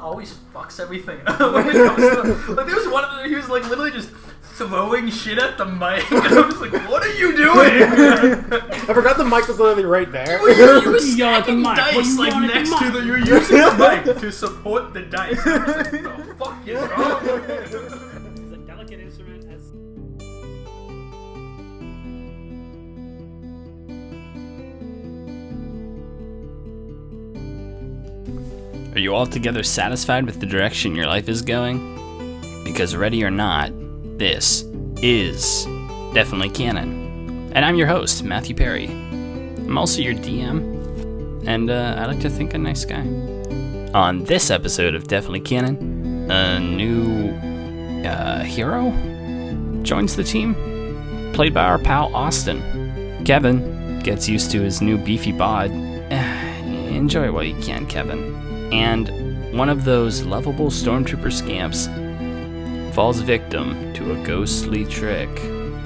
always fucks everything up. When it comes to, like, there was one of them, he was like literally just throwing shit at the mic, and I was like, what are you doing? I forgot the mic was literally right there. You were stacking dice like next to the, you were using the mic to support the dice. I was like, what the fuck is wrong with it? It's a delicate instrument as... Are you altogether satisfied with the direction your life is going? Because ready or not, this is Definitely Canon. And I'm your host, Matthew Perry. I'm also your DM, and I like to think a nice guy. On this episode of Definitely Canon, a new hero joins the team, played by our pal Austin. Kevin gets used to his new beefy bod. Enjoy it while you can, Kevin. And one of those lovable Stormtrooper scamps falls victim to a ghostly trick.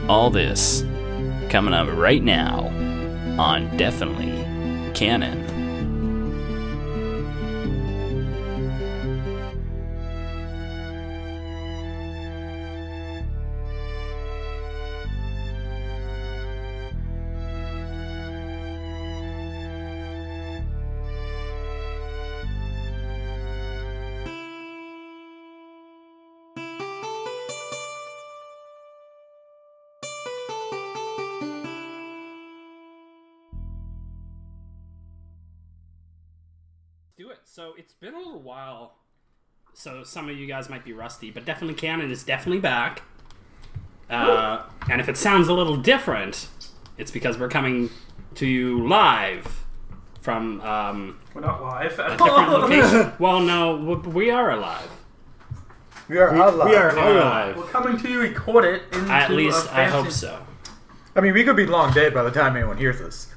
All this coming up right now on Definitely Canon. Do it. So it's been a little while, so some of you guys might be rusty, but Definitely Canon is definitely back. And if it sounds a little different, it's because we're coming to you live from We're not live a at different all. location. Well, no, we are alive. We are alive. We're coming to you recorded into At least a I hope fancy... so. I mean, we could be long dead by the time anyone hears this.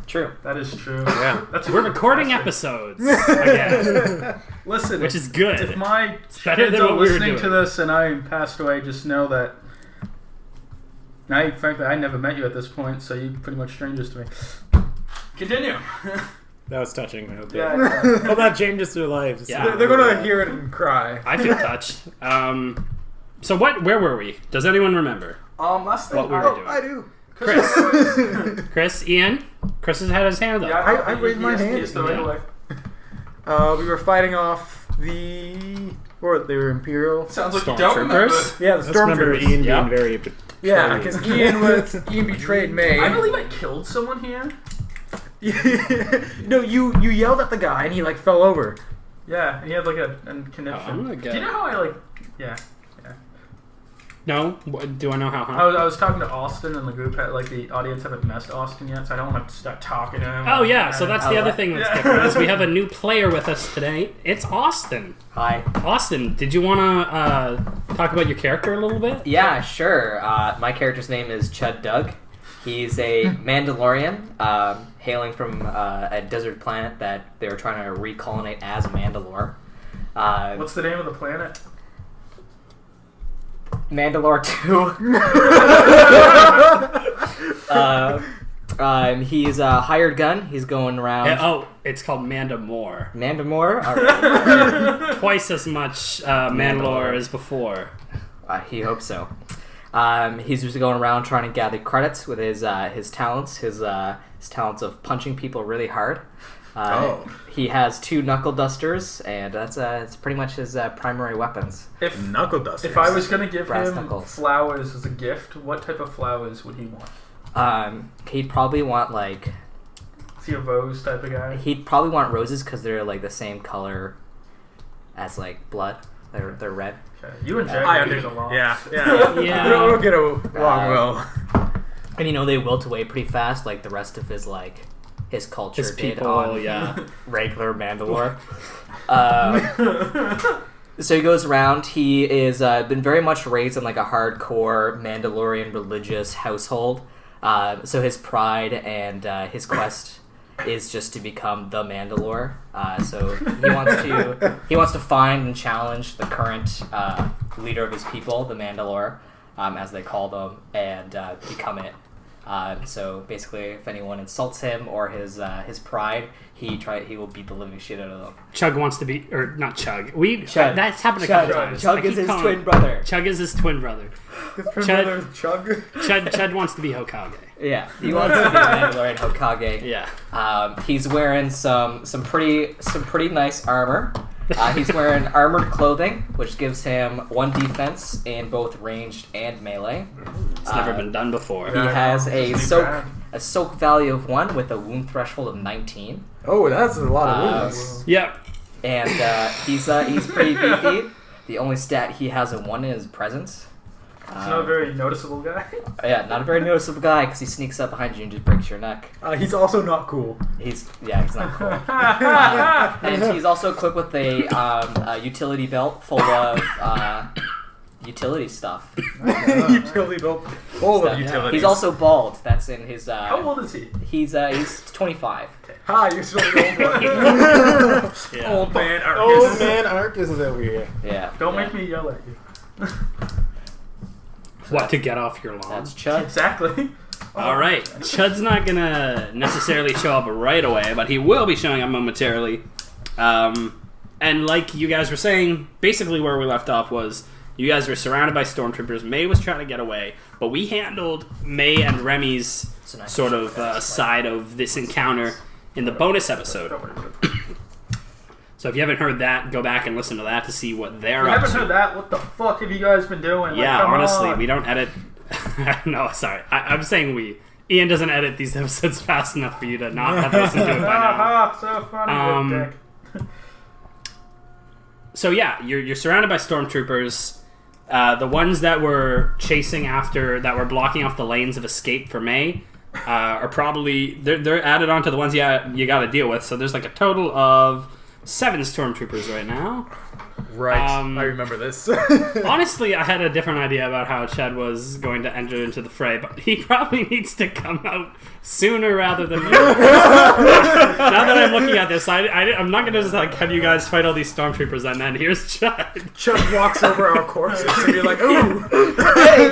True. That is true. Yeah. That's We're recording episodes again, Listen, which is good. if my better kids than are what we were listening to doing. this and I passed away, just know that. Frankly, I never met you at this point, so you're pretty much strangers to me. Continue. That was touching. I hope Yeah. Well, that changes their lives. Yeah. They're gonna hear it and cry. I feel touched. So where were we? Does anyone remember? Last thing What we were doing. I do. Chris, Ian? Chris has had his hand up. Yeah, I raised my hand. Yes, right away. We were fighting off the... What, they were Imperial? Sounds like you don't remember. Stormtroopers? Yeah, the Let's remember Stormtroopers. Ian Yeah. being very... Yeah, because Ian betrayed May. I believe I killed someone here. No, you yelled at the guy and he like fell over. Yeah, and he had like a connection. I'm gonna go. Do you know how I like? Yeah. No? Do I know how? I was talking to Austin and the group had like the audience haven't met Austin yet, so I don't want to start talking to him. Oh yeah, so that's the other thing that's Yeah. different is we have a new player with us today. It's Austin. Hi. Austin, did you want to talk about your character a little bit? Yeah, sure. My character's name is DUGG. He's a Mandalorian, hailing from a desert planet that they were trying to recolonate as Mandalore. What's the name of the planet? Mandalore 2. He's a hired gun. He's going around. It's called Mandamore. Mandamore? Alright. Twice as much Mandalore as before. He hopes so. He's just going around trying to gather credits with his talents, his talents of punching people really hard. He has 2 knuckle dusters, and it's pretty much his primary weapons. If Knuckle dusters. If I was gonna give Brass him knuckles. flowers as a gift, what type of flowers would he want? He'd probably want like Is he a rose type of guy? he'd probably want roses because they're like the same color as like blood. They're red. Okay. You and I Jack get under- along. Yeah. Yeah. We'll get along well. And they wilt away pretty fast, like the rest of his his culture His did people, on yeah. regular Mandalore. So he goes around. He is been very much raised in like a hardcore Mandalorian religious household. So his pride and his quest is just to become the Mandalore. So he wants to find and challenge the current leader of his people, the Mandalore, as they call them, and become it. So basically, if anyone insults him or his pride, he will beat the living shit out of them. Chug wants to be, or not Chug. Chug. That's happened a couple times. Chug is his twin brother. Chug is his twin brother. Chug. Chud wants to be Hokage. Yeah, he wants to be Mandalorian Hokage. Yeah. He's wearing some pretty nice armor. He's wearing armored clothing, which gives him 1 defense in both ranged and melee. It's never been done before. He has a soak value of 1 with a wound threshold of 19. Oh, that's a lot of wounds. Yep. And he's pretty beefy. The only stat he has a 1 is presence. He's not a very noticeable guy. Yeah, not a very noticeable guy because he sneaks up behind you and just breaks your neck. He's also not cool. He's not cool. And he's also equipped with a utility belt full of utility stuff. Utility belt full of utilities. He's also bald. That's in his. How old is he? He's 25. Hi, you're still the old one. Yeah. Old man Arcus. Old man Arcus is over here. Yeah. Don't make me yell at you. What, to get off your lawn? That's Chud. Exactly. Alright, Chud's not gonna necessarily show up right away, but he will be showing up momentarily. And like you guys were saying, basically where we left off was you guys were surrounded by stormtroopers. May was trying to get away, but we handled May and Remy's sort of side of this encounter in the bonus episode. So if you haven't heard that, go back and listen to that to see what they're up to. You haven't heard that? What the fuck have you guys been doing? Yeah, come honestly, on. we don't edit... No, sorry. I'm saying we. Ian doesn't edit these episodes fast enough for you to not have listened to it by now. So funny, dick. So yeah, you're surrounded by stormtroopers. The ones that were chasing after, that were blocking off the lanes of escape for May, are probably... They're added on to the ones you got to deal with. So there's like a total of 7 stormtroopers right now. Right, I remember this. Honestly, I had a different idea about how Chad was going to enter into the fray, but he probably needs to come out sooner rather than later. Now that I'm looking at this, I'm not going to just like have you guys fight all these stormtroopers and then here's Chad. Chuck walks over our corpses and you're like, ooh! Hey,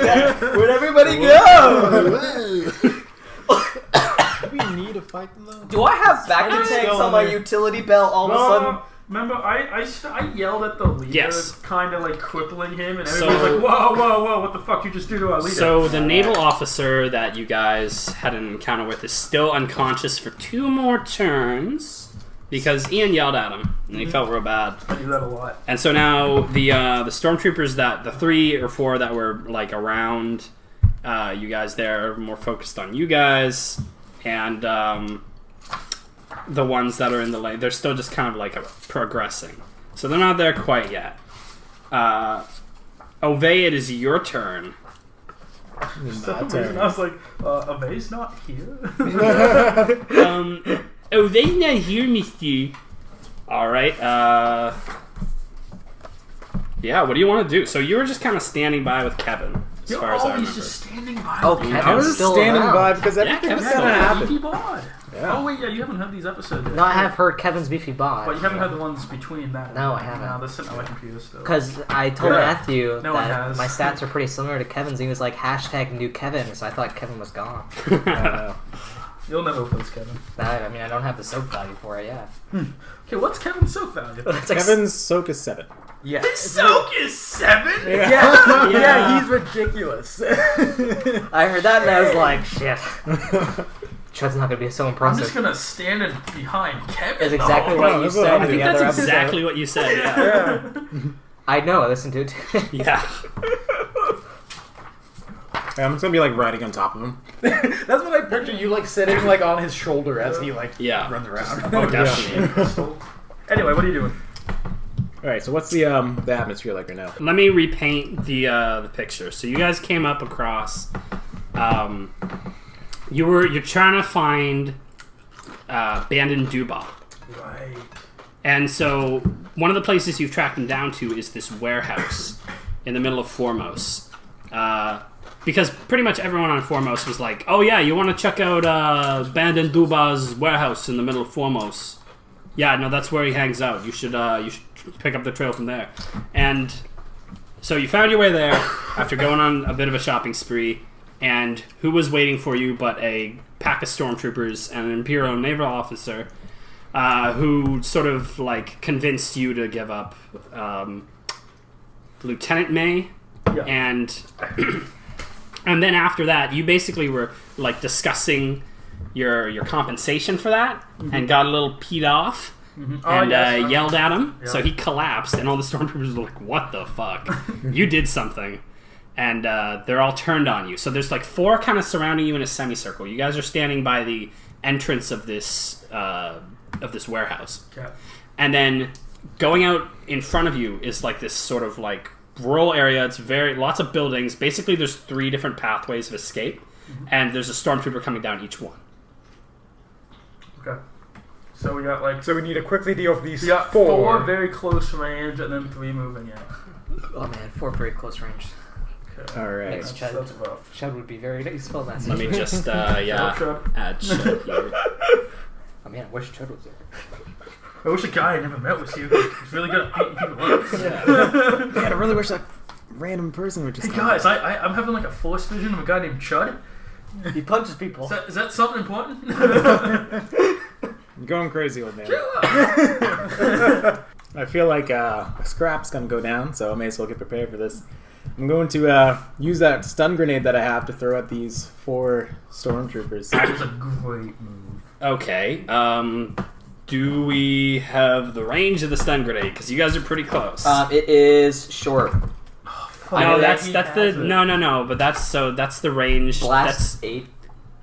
where'd everybody go? Do we need to fight them though? Do I have back tanks on my utility belt all of a sudden? Remember, I yelled at the leader, Yes. kind of like crippling him, and everybody's like, whoa, what the fuck you just do to our leader? So the naval officer that you guys had an encounter with is still unconscious for 2 more turns because Ian yelled at him and he felt real bad. I do that a lot. And so now the stormtroopers the 3 or 4 that were like around you guys there are more focused on you guys, and the ones that are in the lane, they're still just kind of like progressing. So they're not there quite yet. Ove, it is your turn. For some reason, I was like, Ave's not here? Ove's not here, mister. Alright, yeah, what do you want to do? So you were just kind of standing by with Kevin, as far as I remember. He's just standing by. Oh, me. Kevin's I was still standing around. by because everything was Kevin's going to still happen. Beefy bod. Yeah. Oh wait, yeah, you haven't heard these episodes yet. No, I have heard Kevin's beefy bod. But you haven't heard the ones between that. No, I haven't. No, they're sitting on my computer still. Because I told Yeah. Matthew No one that has. my stats are pretty similar to Kevin's. He was like, #new Kevin, so I thought Kevin was gone. You'll never replace Kevin. I mean, I don't have the soap value for it yet. Okay, what's Kevin's soak value? It's like Kevin's soak is 7. Yeah. His soak is 7? Yeah, he's ridiculous. I heard that and I was like, shit. Chud's not going to be so I'm impressive. just gonna stand behind Kevin. That's exactly though. what No, you that's what said I in I think the that's other episode. exactly what you said, yeah. I know, I listened to it too. Yeah. I'm just gonna be like riding on top of him. That's what I picture you like sitting like on his shoulder as he like Yeah. runs around. Oh, definitely. Anyway, what are you doing? Alright, so what's the atmosphere like right now? Let me repaint the picture. So you guys came up across. You're trying to find Bandon Duba, Right. and so one of the places you've tracked him down to is this warehouse in the middle of Foremost. Because pretty much everyone on Foremost was like, "Oh yeah, you want to check out Bandon Duba's warehouse in the middle of Foremost? Yeah, no, that's where he hangs out. You should pick up the trail from there." And so you found your way there after going on a bit of a shopping spree. and who was waiting for you but a pack of stormtroopers and an Imperial naval officer who sort of like convinced you to give up Lieutenant May, and then after that, you basically were like discussing your compensation for that, and got a little peed off. And yelled at him, so he collapsed, and all the stormtroopers were like, "What the fuck? You did something!" And they're all turned on you. So there's like 4 kind of surrounding you in a semicircle. You guys are standing by the entrance of this warehouse, and then going out in front of you is like this sort of like rural area. It's lots of buildings. Basically, there's 3 different pathways of escape, and there's a stormtrooper coming down each one. Okay. So we got like... So we need to quickly deal with these We got 4. 4 very close range and then 3 moving in. Oh man, 4 very close range. Okay. All right. Thanks, Chad. That's rough. Chad would be very useful in that Let me situation. just Chud. add Chud here. Oh man, I wish Chad was there. I wish a guy I never met was here. He's really good at beating people up. Man, I really wish that random person would just. Hey guys, I'm having like a force vision of a guy named Chud. He punches people. Is that something important? I'm going crazy, old man. Chill out. I feel like a scrap's gonna go down, so I may as well get prepared for this. I'm going to use that stun grenade that I have to throw at these 4 stormtroopers. That was a great move. Okay. Do we have the range of the stun grenade? Because you guys are pretty close. It is short. No, that's the no. But that's the range. Blast 8.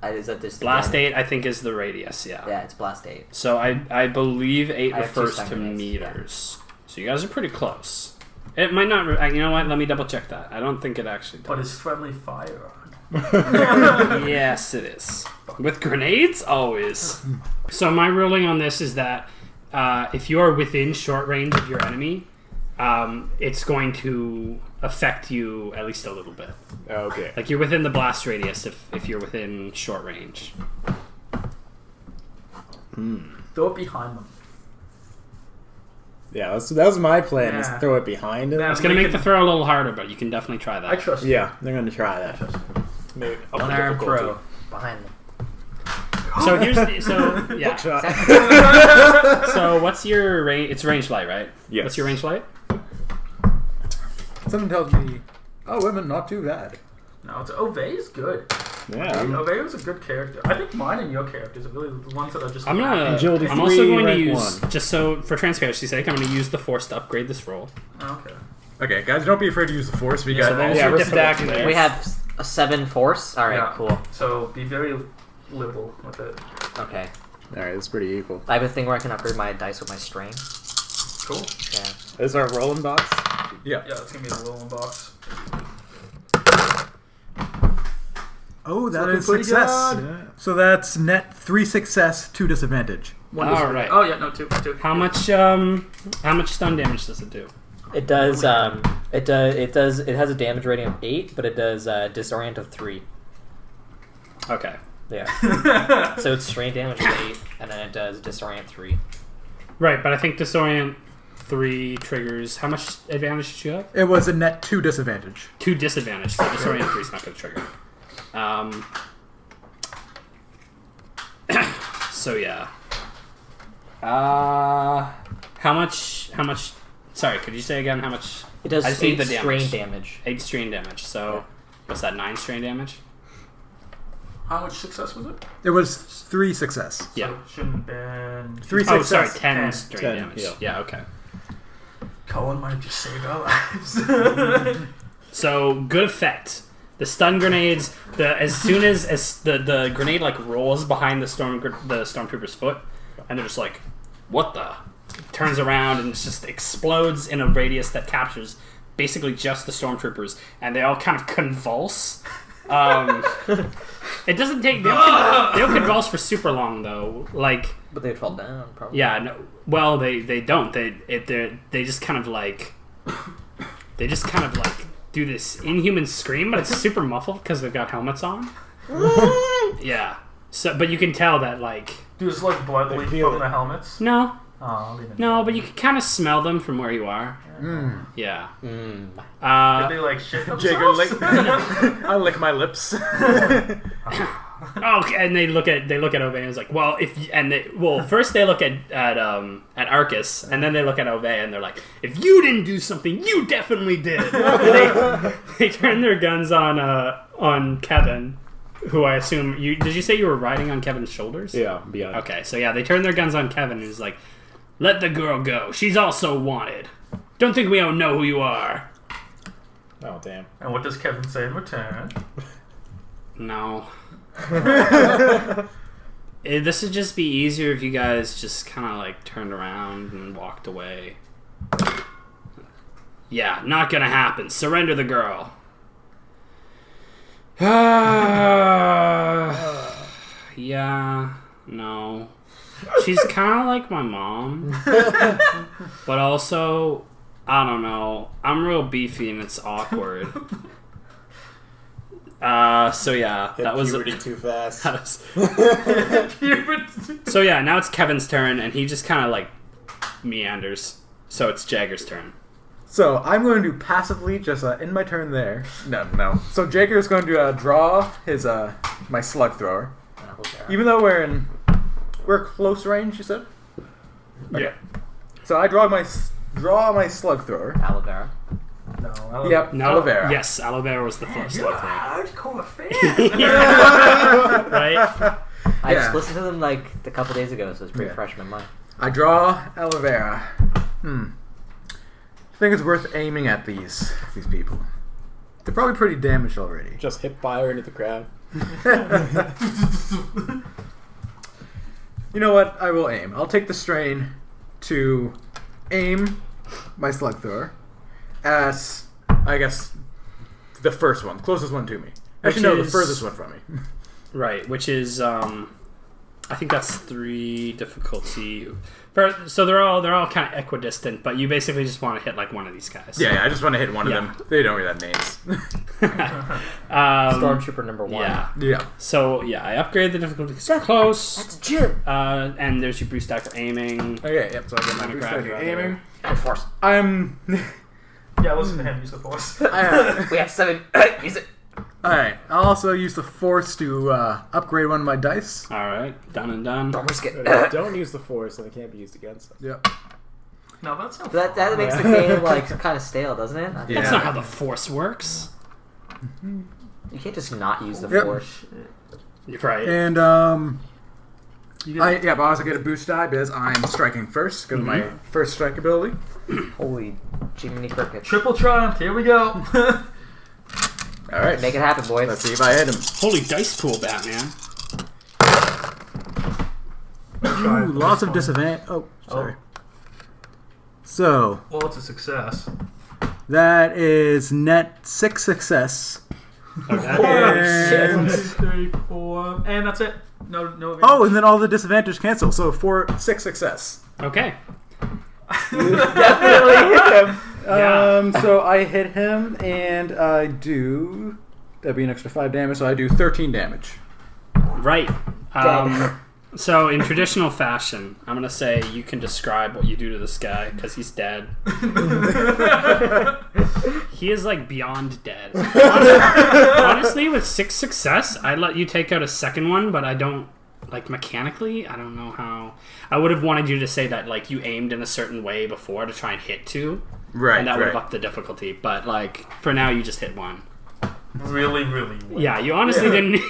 Is that this? Blast 8, I think, is the radius. Yeah. Yeah, it's blast 8. So I believe 8 I have 2 refers stun to grenades, meters. So you guys are pretty close. It might not. You know what? Let me double check that. I don't think it actually But does. it's friendly fire on. Yes, it is. With grenades, always. So my ruling on this is that if you are within short range of your enemy, it's going to affect you at least a little bit. Okay. Like you're within the blast radius if you're within short range. Throw it behind them. Yeah, that was my plan, is Yeah. throw it behind him. Nah. It's going to make the throw a little harder, but you can definitely try that. I trust you. Yeah, they're going to try that. Maybe up One the arm difficulty. pro behind them. So here's yeah. Hook shot. So what's your range? It's range light, right? Yes. What's your range light? Something tells me, oh, women, not too bad. No, Ove's good. Yeah. Ove was a good character. I think mine and your characters are really the ones that are just... I'm Agility also 3, going to rank use 1. just so for transparency's sake, I'm going to use the Force to upgrade this roll. Oh, okay. Okay, guys, don't be afraid to use the force. We Yeah, so got there's Yeah, your we're difficulty stacking there. there. We have a 7 force. All right, Yeah. cool. So be very liberal with it. Okay. Alright, it's pretty equal. I have a thing where I can upgrade my dice with my strain. Cool. Yeah. This is our rolling box. Yeah. Yeah, that's going to be the rolling box. Oh, that Looking is pretty success. good. Yeah. So that's net 3 success, 2 disadvantage. All right. Oh, yeah, no, two. How much stun damage does it do? It does. It does. It has a damage rating of 8, but it does disorient of 3. Okay. Yeah. So it's strain damage of 8, and then it does disorient 3. Right, but I think disorient 3 triggers. How much advantage did you have? It was a net 2 disadvantage. 2 disadvantage, so disorient 3 is not going to trigger. So yeah. How much? Sorry, could you say again how much? It does I just 8 need the strain damage. damage. 8 strain damage. So what's that? 9 strain damage? How much success was it? It was 3 success. Yeah. So it shouldn't have been... 3 Oh, success. sorry, 10 10. strain 10, damage. yeah. Yeah, okay. Cohen might have just saved our lives. So good effect. The stun grenades. As soon as the grenade like rolls behind the stormtrooper's foot, and they're just like, "What the?" Turns around and it just explodes in a radius that captures basically just the stormtroopers, and they all kind of convulse. It doesn't take. They don't convulse for super long though. Like. But they'd fall down, probably. Yeah, no. Well, they don't. They just kind of like do this inhuman scream, but it's super muffled because they've got helmets on. Yeah. So, but you can tell that like There's like blood They leak feel from it. the helmets. no, Oh, No, but you can kind of smell them from where you are. Yeah. Mm. Did they like shit Jager themselves? lick. I lick my lips. Okay, and they look at Ove and it's like, well, first they look at Arcus, and then they look at Ove and they're like, if you didn't do something, you definitely did. And they turn their guns on Kevin, who I assume did you say you were riding on Kevin's shoulders? Yeah, beyond. Okay, so yeah, they turn their guns on Kevin and he's like, let the girl go. She's also wanted. Don't think we don't know who you are. Oh, damn. And what does Kevin say in return? No. This would just be easier if you guys just kind of like turned around and walked away. Yeah, not gonna happen. Surrender the girl. Yeah, no. She's kind of like my mom. But also, I don't know. I'm real beefy and it's awkward. So yeah, that was puberty too fast. So yeah, now it's Kevin's turn, and he just kind of like meanders. So it's Jagger's turn. So I'm going to passively just in my turn there. No. So Jager is going to draw his my slug thrower. Even though we're close range, you said. Okay. Yeah. So I draw my slug thrower. Aloe vera. No. Yep. No. Aloe vera. Yes, aloe vera was the first You're a one. hardcore fan. Right? I Yeah. just listened to them like a couple days ago, so it's pretty Yeah. fresh in my mind. I draw aloe vera. I think it's worth aiming at these people. They're probably pretty damaged already. Just hip fire into the crowd. You know what? I will aim. I'll take the strain to aim my slug thrower at, I guess, the first one, the closest one to me. Actually, no, the furthest one from me. Right, which is I think that's 3 difficulty. So they're all kind of equidistant, but you basically just want to hit like one of these guys. Yeah, I just want to hit one Yeah. of them. They don't really have names. Stormtrooper number 1. Yeah. Yeah. So yeah, I upgraded the difficulty to close. That's Jim. And there's your boost die for aiming. Okay, yep, so I get my I'm gonna boost grab die your for other- aiming. And force. I'm... Yeah, listen to him use the force. We have 7. Use it. Alright, I'll also use the force to upgrade one of my dice. All right, done and done. Don't risk it. Don't use the force, and it can't be used against us. Yep. No, that's not That makes the game like kind of stale, doesn't it? I think That's Yeah. not how the force works. You can't just not use the Yep. force. You're right. And, but I also get a boost die because I'm striking first, because of my first strike ability. Holy Jiminy Cricket. triple triumph. Here we go. Alright. Make it happen, boys. Let's see if I hit him. Holy dice pool, Batman. Ooh, lots of disadvantage. Oh, sorry. So, Well, it's a success. that is net 6 success. Okay. And, 3, 4, and that's it. No. oh, and then all the disadvantage cancel. So 6 success. Okay. Definitely hit him. Yeah. So I hit him, and I do. That'd be an extra 5 damage. So I do 13 damage. Right. So in traditional fashion, I'm gonna say you can describe what you do to this guy because he's dead. He is like beyond dead. Honestly, with 6 success, I'd let you take out a second one, but I don't like mechanically. I don't know how. I would have wanted you to say that like you aimed in a certain way before to try and hit 2, Right. and that would have upped the difficulty. But like for now, you just hit 1. Really well. Yeah, you honestly didn't.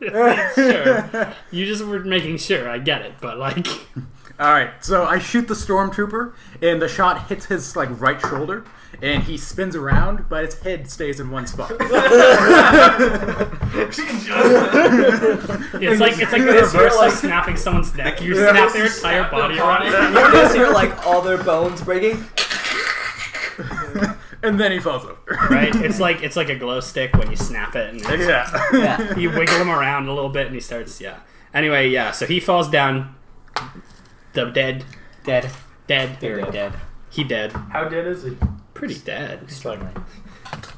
Sure. You just were making sure. I get it, but like. All right. So I shoot the stormtrooper, and the shot hits his like right shoulder, and he spins around, but his head stays in one spot. It's like the reverse of snapping someone's neck. You snap their entire body around it. You just hear like all their bones breaking. And then he falls over. Right? It's like a glow stick when you snap it, and Yeah. Yeah. you wiggle him around a little bit, and he starts. Yeah. Anyway, yeah. So he falls down. The dead. Dead. Very dead. He dead. How dead is he? Pretty dead. Extremely.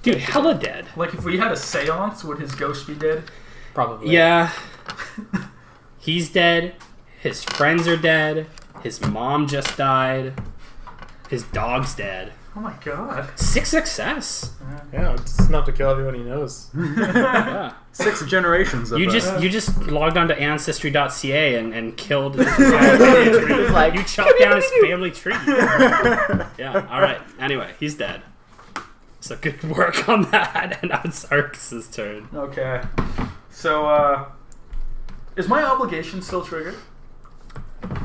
Dude, hella dead. Like, if we had a seance, would his ghost be dead? Probably. Yeah. He's dead. His friends are dead. His mom just died. His dog's dead. Oh my god. 6 success. Yeah, it's enough to kill everyone he knows. Yeah. 6 generations of You just logged onto ancestry.ca and killed his like, you chopped down his family tree. Yeah, alright. Anyway, he's dead. So good work on that. And now it's Arcus's turn. Okay. So, is my obligation still triggered?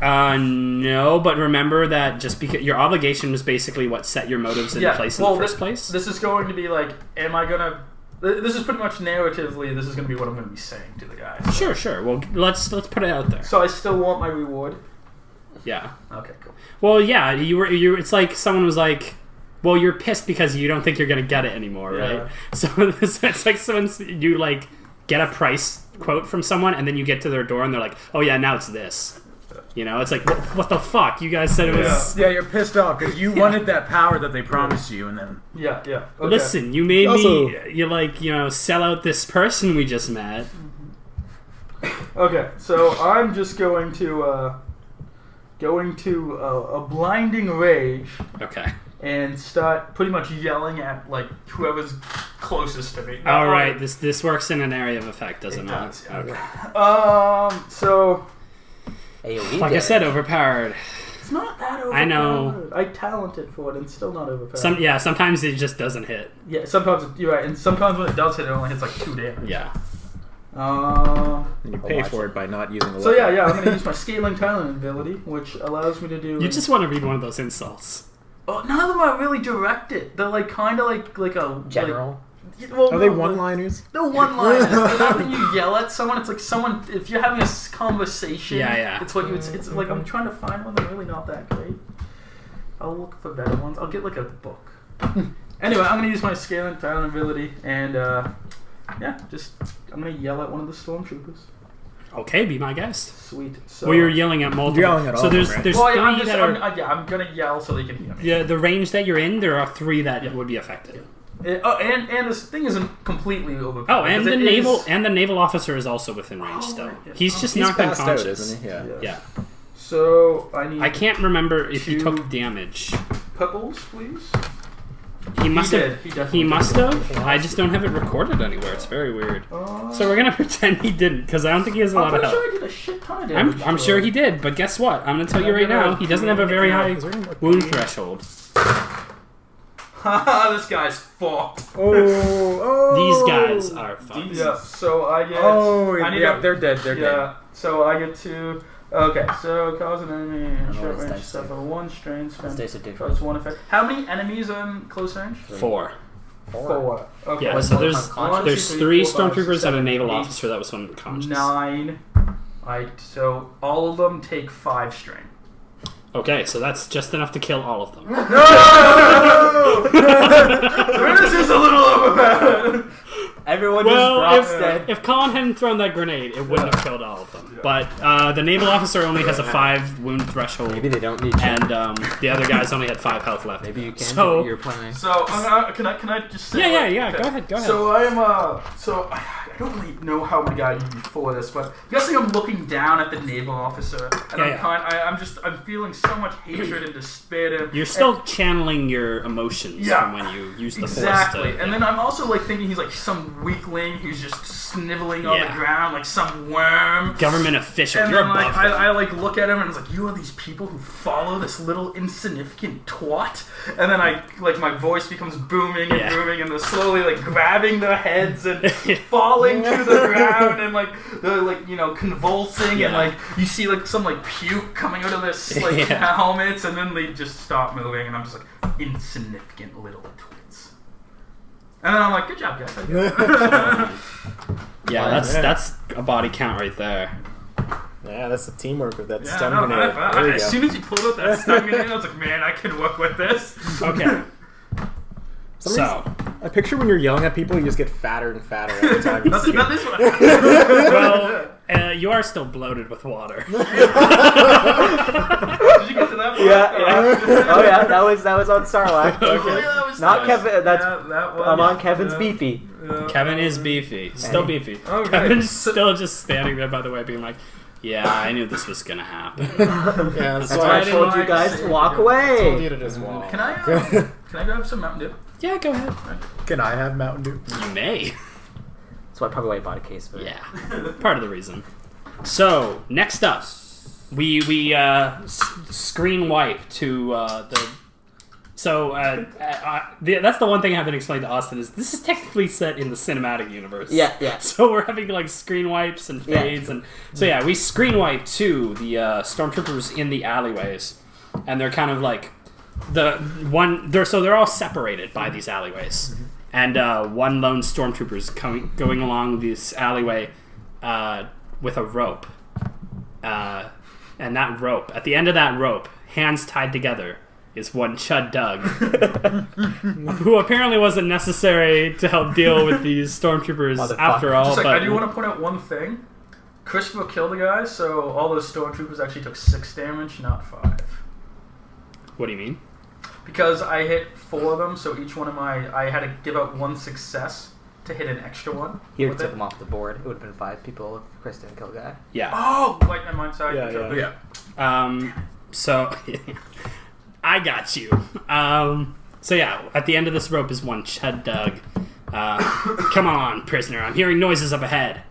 No, but remember that just because your obligation was basically what set your motives into place in the first place. This is going to be like, am I gonna? This is pretty much narratively. This is going to be what I'm going to be saying to the guy. So. Sure. Well, let's put it out there. So I still want my reward. Yeah. Okay, cool. Well, yeah, you were. It's like someone was like, "Well, you're pissed because you don't think you're gonna get it anymore, right?" So it's like you like get a price quote from someone, and then you get to their door, and they're like, "Oh yeah, now it's this." You know, it's like, what the fuck? You guys said it was... Yeah, you're pissed off because you wanted that power that they promised you, and then... Yeah. Okay. Listen, you made me, sell out this person we just met. Okay, so I'm just going to a blinding rage. Okay. And start pretty much yelling at, like, whoever's closest to me. All right, this works in an area of effect, doesn't it? Does, yeah. Okay. So... Like I said, overpowered. It's not that overpowered. I know. I talented for it and still not overpowered. Sometimes it just doesn't hit. Yeah, sometimes you're right, and sometimes when it does hit, it only hits like 2 damage. Yeah. And you pay for it by not using the So yeah, I'm going to use my scaling talent ability, which allows me to do... You just want to read one of those insults. Oh, none of them are really directed. They're like kind of like a... General? Are they one-liners? They're one-liners. They're not when you yell at someone. It's like someone... If you're having a conversation... Yeah. It's what you... It's like I'm trying to find one that's really not that great. I'll look for better ones. I'll get like a book. Anyway, I'm going to use my scaling talent ability and... I'm going to yell at one of the stormtroopers. Okay, be my guest. Sweet. So, well, you're yelling at multiple. You're yelling at all so there's right? there's well, 3 I'm gonna yell so they can hear me. Yeah, the range that you're in, there are 3 that would be affected. And this thing isn't completely overpowered. Oh, and the naval officer is also within range still. Right, yeah. He's just He's knocked passed out, unconscious. isn't he? Yeah. So I can't remember if he 2 took damage. pebbles, please. He must He have. did. He definitely He must did. have. I just don't have it recorded anywhere. It's very weird. So we're gonna pretend he didn't, because I don't think he has a I'm lot of pretty health. sure I did a shit ton of damage. I'm sure he did, but guess what? I'm gonna tell you right now, he doesn't have a very high wound threshold. Haha, this guy's fucked. These guys are fun. Yeah, so I get... they're dead, they're dead. Yeah, so I get to... Okay, so cause an enemy in short range suffer 1 strain, spend cause 1 effect. How many enemies are in close range? 4. 4. Okay. Yeah, so there's 3 stormtroopers and a naval 8, officer that was unconscious. 9. So all of them take 5 strain. Okay, so that's just enough to kill all of them. No! This is a little overpowered. Everyone just drops dead. If Colin hadn't thrown that grenade, it wouldn't have killed all of them. Yeah. But the naval officer only has a 5 wound threshold. Maybe they don't need you. And the other guys only had 5 health left. Maybe you can do what you're planning. So can I just say? Yeah. Okay. Go ahead. So I am I don't really know how my guy did before this, but I'm guessing I'm looking down at the naval officer, and I'm feeling so much hatred and despair. You're still channeling your emotions from when you use the force. Exactly, and then I'm also like thinking he's like some weakling who's just sniveling on the ground like some worm. Government official. And you're then above I like look at him and it's like, you are these people who follow this little insignificant twat. And then my voice becomes booming and booming, and they're slowly like grabbing their heads and falling to the ground and they're convulsing and like you see like some like puke coming out of their helmets, and then they just stop moving, and I'm just like, insignificant little twits. And then I'm like, good job, guys. Yeah, that's a body count right there. Yeah, that's the teamwork with that stun grenade. As soon as you pulled out that stun grenade, I was like, man, I can work with this. Okay. So, I picture when you're yelling at people, you just get fatter and fatter every time you see That is what well, you are still bloated with water. Did you get to that part? Yeah. Oh yeah, that was on Sarlacc. Okay. That was Not nice. Kevin. That's that one, I'm on Kevin's beefy. Kevin is beefy. Still beefy. Okay. Kevin's still just standing there, by the way, being like, Yeah, I knew this was gonna happen. Yeah, That's why I told you guys to walk away. told you to just walk. Can I grab some Mountain Dew? Yeah, go ahead. Can I have Mountain Dew? You may. That's why probably why I bought a case for it. Yeah, part of the reason. So next up, we screen wipe to the. So that's the one thing I haven't explained to Austin is this is technically set in the cinematic universe. Yeah. So we're having like screen wipes and fades and so we screen wipe to the stormtroopers in the alleyways, and they're kind of like they're all separated by these alleyways, and one lone stormtrooper is going along this alleyway with a rope, and that rope at the end of that rope, hands tied together, is one Chud Doug, who apparently wasn't necessary to help deal with these stormtroopers after all. Just but I do want to point out one thing. Christopher killed the guy, so all those stormtroopers actually took 6 damage, not 5. What do you mean? Because I hit 4 of them, so each one of I had to give out 1 success to hit an extra one. He would took them off the board. It would have been 5 people if Chris didn't kill the guy. Yeah. Oh, like my mind side. Yeah. So I got you. So yeah, at the end of this rope is one Chud Doug. Come on, prisoner. I'm hearing noises up ahead.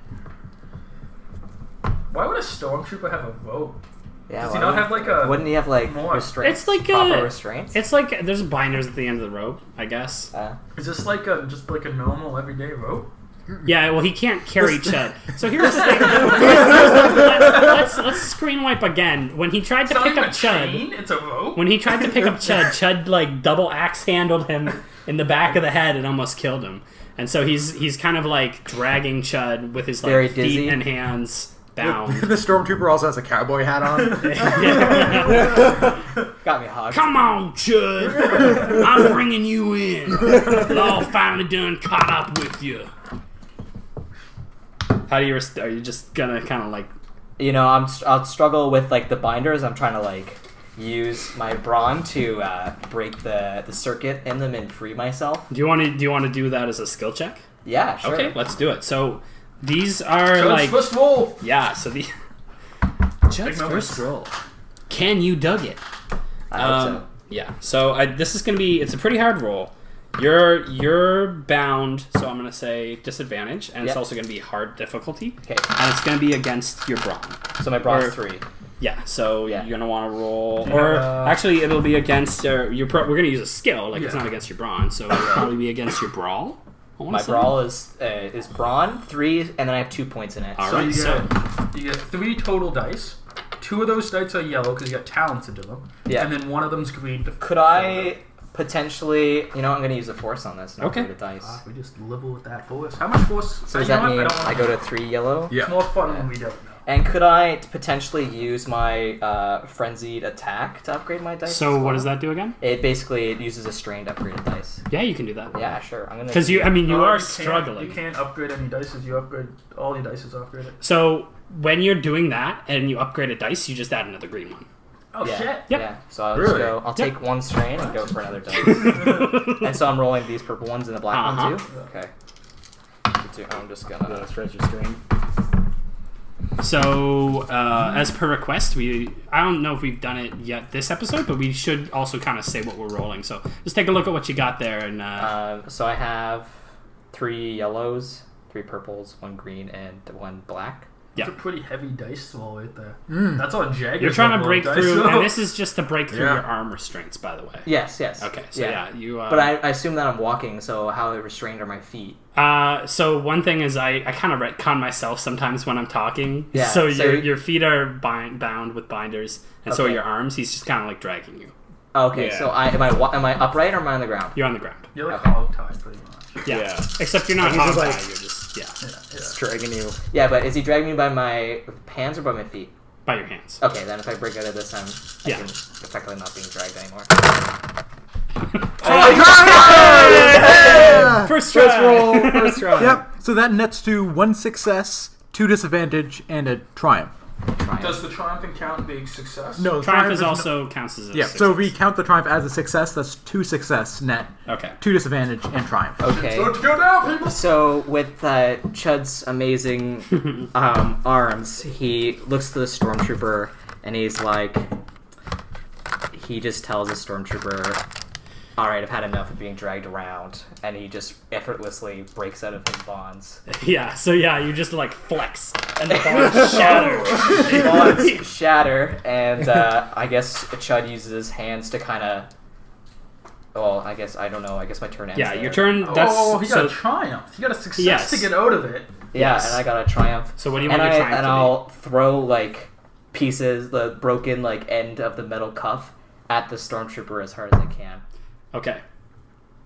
Why would a stormtrooper have a rope? Yeah, Does he not have like a? Wouldn't he have like more? restraints? It's like proper restraints. It's like there's binders at the end of the rope, I guess. Is this like just like a normal everyday rope? Yeah, well, he can't carry Chud. So here's the thing. Let's screen wipe again. When he tried to pick up Chud, it's a rope. When he tried to pick up Chud like double axe handled him in the back of the head and almost killed him. And so he's kind of like dragging Chud with his like feet and hands bound. The stormtrooper also has a cowboy hat on. Got me hogged. Come on, Chud. I'm bringing you in. Law finally done caught up with you. How do you? Are you just gonna kind of like? You know, I'll struggle with like the binders. I'm trying to like use my brawn to break the circuit in them and free myself. Do you want to do that as a skill check? Yeah, sure. Okay, let's do it. So these are Chud's like first roll. Yeah. So the Chud's first roll. Can you dug it? I hope so. Yeah. So this is gonna be. It's a pretty hard roll. You're bound, so I'm gonna say disadvantage, and it's also gonna be hard difficulty. Okay. And it's gonna be against your brawn. So my brawn's 3. Yeah. So you're gonna want to roll, or actually, it'll be against your. We're gonna use a skill, like it's not against your brawn, so it'll probably be against your brawl. My brawl is brawn 3, and then I have 2 points in it. All right. You get 3 total dice. 2 of those dice are yellow because you got talents into them. Yeah. And then one of them's green. Could I potentially, I'm going to use the force on this. Not the dice. We just level with that force. How much force? So does that mean I go to 3 yellow? Yeah. It's more fun when we don't know. And could I potentially use my frenzied attack to upgrade my dice? So what does that do again? It basically uses a strained upgraded dice. Yeah, you can do that. Yeah, sure. I'm gonna. Because you are struggling. You can't upgrade any dice. You upgrade all your dice is upgraded. So when you're doing that and you upgrade a dice, you just add another green one. Oh shit! Yep. Yeah. So I'll just go. I'll take 1 strain and go for another dice. And so I'm rolling these purple ones and the black one too. Okay. So I'm just gonna stretch your strain. So, as per request, I don't know if we've done it yet this episode, but we should also kind of say what we're rolling. So, just take a look at what you got there. And so I have 3 yellows, 3 purples, 1 green, and 1 black. That's a pretty heavy dice roll right there. That's all Jagger's. You're trying to break through, dice, and this is just to break through your arm restraints, by the way. Yes. Okay, so you... but I assume that I'm walking, so how restrained are my feet? So one thing is I kind of retcon myself sometimes when I'm talking. Yeah. So your feet are bound with binders, and so are your arms. He's just kind of like dragging you. Okay, so am I upright or am I on the ground? You're on the ground. You're like hog-tied, pretty much. Yeah. Except you're not hog-tied, you're just... It's dragging you. Yeah, but is he dragging me by my hands or by my feet? By your hands. Okay, then if I break out of this, I can effectively not being dragged anymore. First try. Yep. So that nets to 1 success, 2 disadvantage, and a triumph. Triumph. Does the triumph count big success? No, Triumph is also counts as a Yeah, success. so if we count the triumph as a success, that's 2 success net, Okay. 2 disadvantage, and triumph. Okay. So let's go down, people. So with Chud's amazing arms, he looks to the stormtrooper and he's like, he just tells the stormtrooper, "All right, I've had enough of being dragged around," and he just effortlessly breaks out of his bonds. Yeah, so yeah, you just like flex and the bonds shatter. Bonds shatter, and I guess Chud uses his hands to kind of. Well, I guess I don't know. I guess my turn ends. Yeah, there. your turn. That's He got a triumph. He got a success Yes. to get out of it. Yeah, Yes. and I got a triumph. So what do you and want your triumph and to be? I'll throw like pieces, the broken like end of the metal cuff, at the stormtrooper as hard as I can. Okay.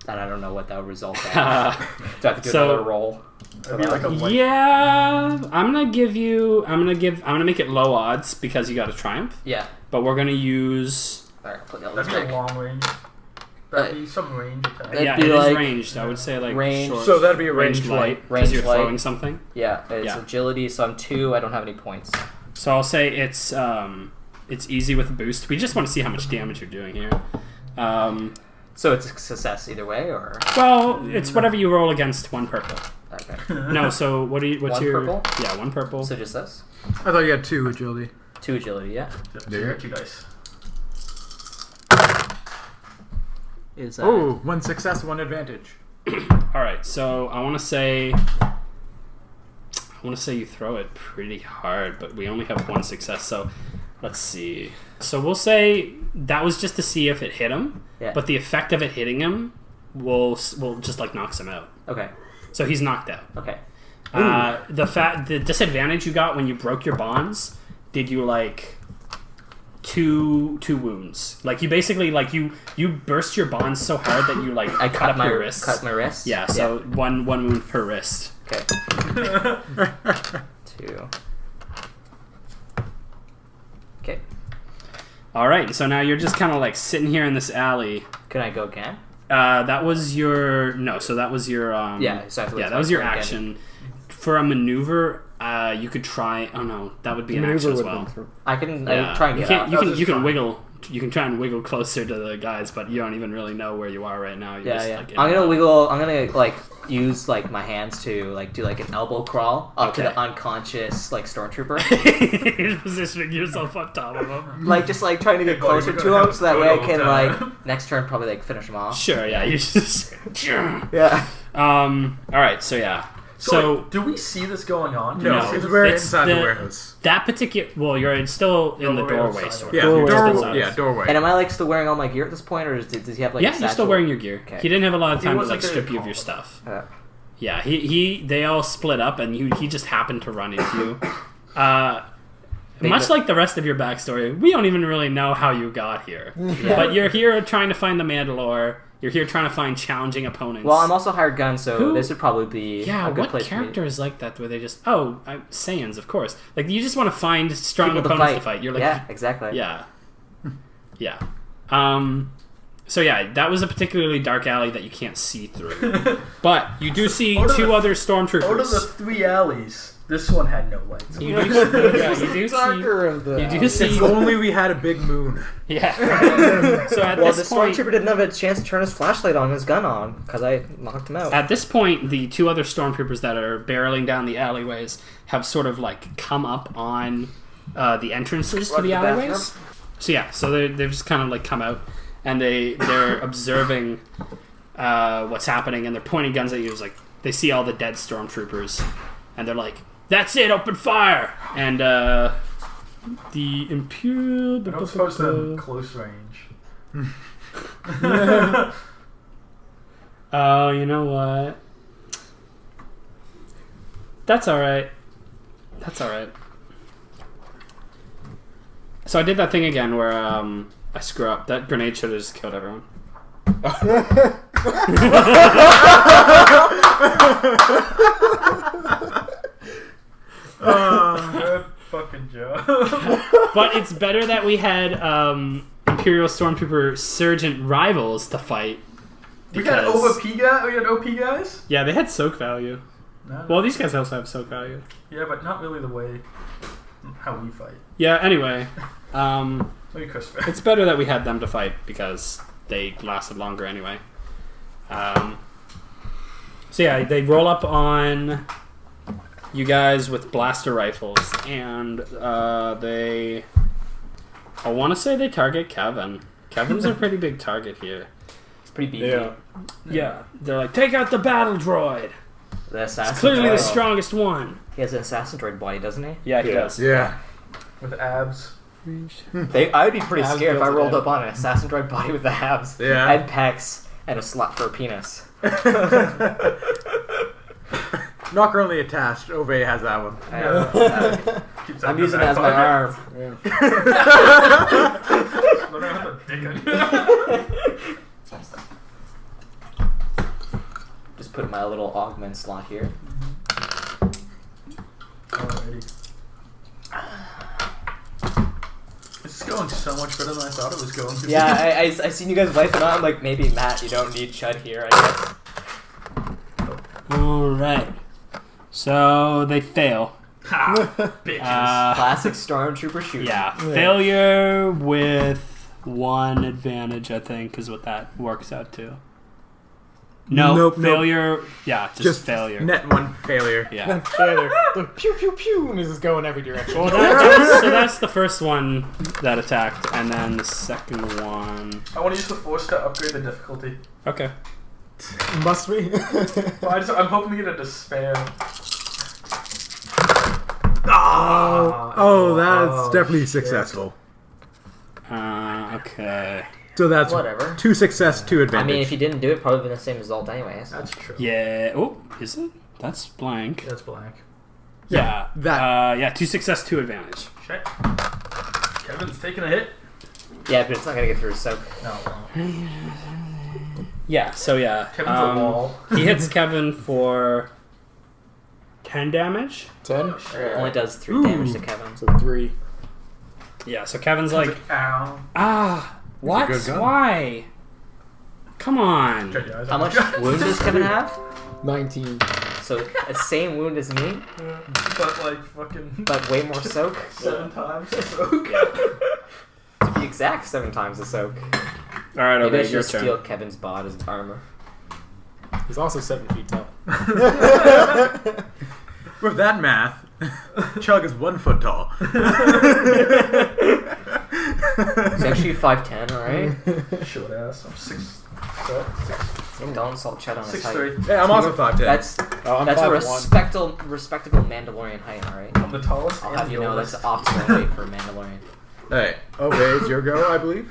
And I don't know what that would result in. Do Uh, I have to do so- another roll? That'd be like a light. Yeah, I'm gonna make it low odds because you got a triumph, Yeah. but we're gonna use. Alright, put that That'd be a long range. That'd be some range attack. That'd Yeah, be it is like ranged. I would say like range- short, So that'd be a ranged ranged light light. because Ranged you're light. throwing something. Yeah, it's Yeah. agility, so I'm 2. I don't have any points. So I'll say it's easy with a boost. We just want to see how much damage you're doing here. So it's a success either way, or Well, it's whatever you roll against one purple. okay. No, so what's One your purple? Yeah, one purple. So just this. I thought you had 2 agility. 2 agility, yeah. So you got 2 dice. Is Oh, 1 success, 1 advantage. All right, so I want to say you throw it pretty hard, but we only have 1 success. So let's see. So we'll say that was just to see if it hit him, Yeah. but the effect of it hitting him will just like knocks him out. Okay. So he's knocked out. Okay. The disadvantage you got when you broke your bonds did you like two wounds. Like you basically like you burst your bonds so hard that you like I cut up my your wrists. Cut my wrist. Yeah, so one wound per wrist. Okay. 2. Okay. All right, so now you're just kind of like sitting here in this alley. Can I go again? That was your So that was your Yeah, so I have to wait yeah, till that was my your turn again. action. For a maneuver, you could try. Oh no, that would be an action as well. I can Yeah. try and you get can out. you That can was you just can fine. wiggle. You can try and wiggle closer to the guys, but you don't even really know where you are right now. You're Yeah, just, yeah. Like, in I'm and gonna out. wiggle. I'm gonna like use like my hands to like do like an elbow crawl up to Okay. the unconscious like stormtrooper. You're positioning yourself on top of him. Like just like trying to get Hey, buddy, closer we're to gonna him have so that way I photo can time. like next turn probably like finish him off. Sure, yeah. You just. Yeah. All right, so yeah. So do we see this going on? No, Do we see because this- we're it's inside the the- warehouse. that particular, well, you're still in the Doorway doorway, outside. sort of. Yeah, Doorway. Just doorway. outside. Yeah, doorway. And am I like still wearing all my gear at this point, or does he have like? Yeah, a you're still satchel? wearing your gear. Okay. He didn't have a lot of time to wasn't like strip very you of your confident. stuff. Yeah. Yeah, they all split up, and he just happened to run into you. Big Much bit- like the rest of your backstory, we don't even really know how you got here. But you're here trying to find the Mandalore. You're here trying to find challenging opponents. Well, I'm also hired gun, so Who- this would probably be Yeah, a good what place character for me. is like that where they just Saiyans, of course. Like you just want to find strong People opponents to fight. You're like yeah, exactly. yeah. Yeah. So yeah, that was a particularly dark alley that you can't see through. But you do see out of two the- other Out of the stormtroopers. 3 alleys, this one had no lights. You do, yeah, you do see. Darker of the. You do see. If only we had a big moon. Yeah. So at Well, the this point, stormtrooper didn't have a chance to turn his flashlight on, his gun on, because I knocked him out. at this point, the two other stormtroopers that are barreling down the alleyways have sort of like come up on the entrances to Run the to the alleyways. So yeah, so they've just kind of like come out and they're observing what's happening, and they're pointing guns at you. It's like they see all the dead stormtroopers, and they're like, "That's it, open fire!" And the Imperial. I don't suppose them close range. Oh, you know what? That's alright. That's alright. So I did that thing again where I screw up. That grenade should have just killed everyone. Good fucking job. But it's better that we had Imperial Stormtrooper Sergeant rivals to fight. We got because- OP guys. We got OP guys. Yeah, they had soak value. No, Well, these guys also have soak value. yeah, but not really the way. how we fight. Yeah. Anyway, Maybe Christopher. it's better that we had them to fight because they lasted longer anyway. So yeah, they roll up on you guys with blaster rifles, and I want to say they target Kevin. Kevin's a pretty big target here. It's pretty beefy. Yeah, they're like, take out the battle droid. The assassin It's clearly droid. the strongest one. He has an assassin droid body, doesn't he? Yeah, he does. Yeah. With abs. I'd be pretty Abs scared if I built rolled in. up on an assassin droid body with the abs Yeah. and pecs and a slot for a penis. Not currently attached. Ove has that one. Keeps that I'm in using the it as my back arm. pocket. Let me have the dick on you. Just put my little augment slot here. Alrighty. This is going so much better than I thought it was going to. Yeah, I seen you guys wiping on. I'm like, maybe Matt, you don't need Chud here, I guess. Alright. So they fail. Ha! Bitches. Classic Stormtrooper shooting. Yeah, failure with 1 advantage, I think, is what that works out to. No, Nope, nope. failure. Yeah, just failure. Net 1 failure. Yeah. The pew pew pew, and this is going every direction. Well, so that's the first one that attacked, and then the second one. I want to use the Force to upgrade the difficulty. Okay. Must we? Well, I'm hoping to get a despair. Oh, that's definitely successful. Okay. So that's Whatever. 2 success, 2 I advantage. mean, if you didn't do it, probably been the same result anyways. That's true. Yeah. Oh, is it? That's blank. That's blank. Yeah. that- yeah. 2 success, 2 advantage. Shit. Kevin's taking a hit. Yeah, but it's not gonna get through soak. No. Yeah. So yeah. Kevin's a wall. He hits Kevin for 10 damage. 10? It only does 3 damage to Kevin. So 3. Yeah. So Kevin's like, Ow. what? good gun. Why? Come on. Shut your eyes How out. much wound does Kevin have? 19. So, the same wound as me, But like fucking but way more soak. 7 times the soak. To be exact, 7 times the soak. All right. Maybe I Okay. should Your steal turn. Kevin's bod as armor. He's also 7 feet tall. With that math, Chug is 1 foot tall. He's actually 5'10", alright? Short ass. I'm 6. Don't insult Chet on his height. 6'3". Yeah, I'm also 5'10". That's Oh, I'm that's a 5'1". respectable Mandalorian height, alright? I'm the tallest. I'll and have you the know that's oldest. optimal weight for a Mandalorian. Hey, it's your go, I believe.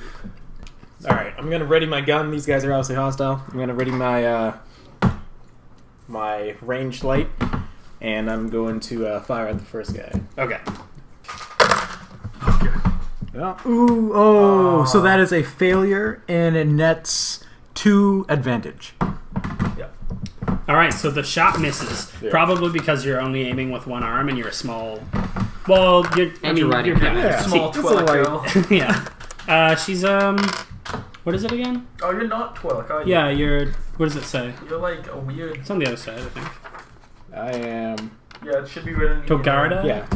Alright, I'm gonna ready my gun. These guys are obviously hostile. I'm gonna ready my my ranged light, and I'm going to fire at the first guy. Okay. Yeah. Ooh, so that is a failure, and it nets 2 advantage. All right. So the shot misses, Yeah. probably because you're only aiming with 1 arm and you're a small. Well, you're. And you're riding Kevin. Yeah. Small See, Twi'lek it's a girl. Yeah. She's What is it again? Oh, you're not Twi'lek, are you? Yeah, you're. What does it say? You're like a weird. It's on the other side, I think. I am. Yeah, it should be written. Togarda? Yeah,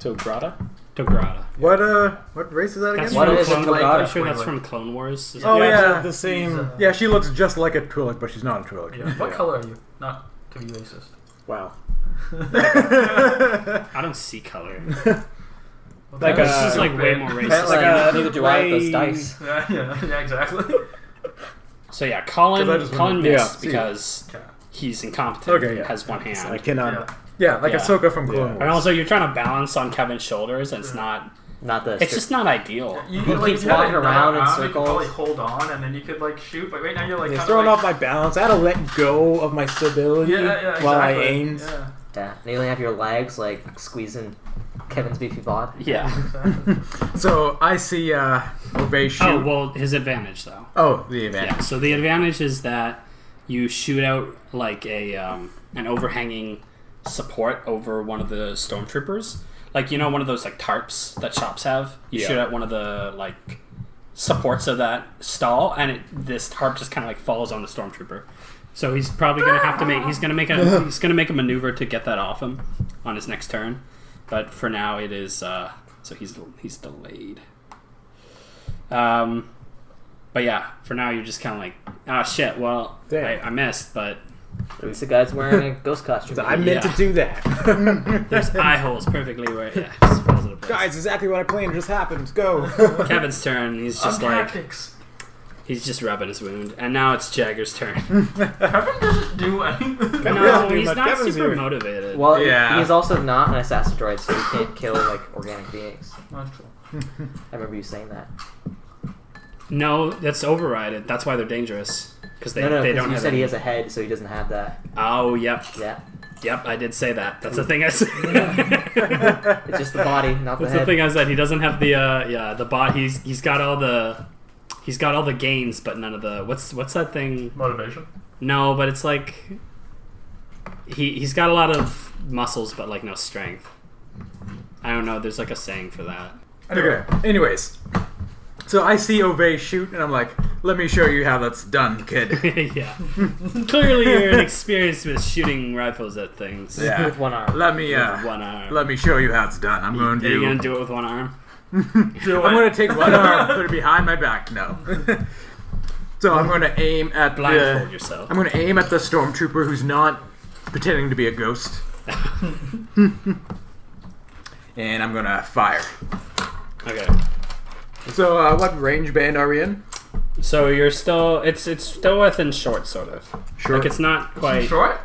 Tograta? Tograda. What race is that again? That's What from is a Clone Togata? I'm sure that's from Clone Wars. Is Oh, it? yeah. The same. Yeah, she looks just like a Twi'lek, but she's not a Twi'lek. Yeah. What Yeah. color are you? Not to be racist. Wow. I don't see color. Like This is like way more racist. Like, than- neither do I with those dice. Yeah, exactly. So yeah, Colin 'Cause I just Colin wanna- missed yeah, see. because Okay. he's incompetent. Okay, yeah. Has 1 hand. I cannot. Yeah. Yeah, like Yeah. Ahsoka from Yeah. Clone Wars. And also, you're trying to balance on Kevin's shoulders, and it's not. Not the. It's just not ideal. You He like, keeps if you had walking another around in arm, You circles. could probably hold on, and then you could like shoot. But right now you're like It's kind throwing of off my balance. I had to let go of my stability Yeah, while I exactly. aimed. Yeah, Yeah, and you only have your legs like squeezing Kevin's beefy bod. Yeah. exactly. So I see Ove shoot. Oh well, his advantage though. Oh, the advantage. Yeah. So the advantage is that you shoot out like a an overhanging support over one of the stormtroopers. Like, you know, one of those like tarps that shops have. You Yeah. shoot out one of the like supports of that stall, and this tarp just kind of like falls on the stormtrooper. So he's probably gonna have to make. He's gonna make a maneuver to get that off him on his next turn. But for now, it is. So he's delayed. But yeah, for now you're just kind of like, oh shit. Well, I missed, but At least the guy's wearing a ghost costume. I meant to do that. there's eye holes perfectly where it just falls into place. Guys, exactly what I planned just happened. Go. Kevin's turn. He's just like tactics. he's just rubbing his wound, and now it's Jagger's turn. Kevin doesn't do anything. No, he's not Kevin's super here. motivated. Well, Yeah. he's also not an assassin droid, so he can't kill like organic beings. That's true. I remember you saying that. No, that's overrided. That's why they're dangerous. Because they No, they 'cause don't you have said any... he has a head, so he doesn't have that. Oh, yep. Yeah. Yep, I did say that. That's the thing I said. It's just the body, not the That's head. the thing I said. He doesn't have the bot. He's got all the gains, but none of the what's that thing? Motivation. No, but it's like he's got a lot of muscles, but like no strength. I don't know. There's like a saying for that. Okay. Anyways, so I see Ove shoot, and I'm like, "Let me show you how that's done, kid." Yeah. Clearly, you're inexperienced with shooting rifles at things. Yeah. With one arm. Let me With one arm. let me show you how it's done. I'm going Are you to. gonna do it with one arm? I'm going to take one arm, put it behind my back. No. So I'm going to aim at Blindfold yourself. I'm going to aim at the stormtrooper who's not pretending to be a ghost. And I'm going to fire. Okay. So what range band are we in? So you're still it's still within short, sort of. Short. Like it's not quite. Short?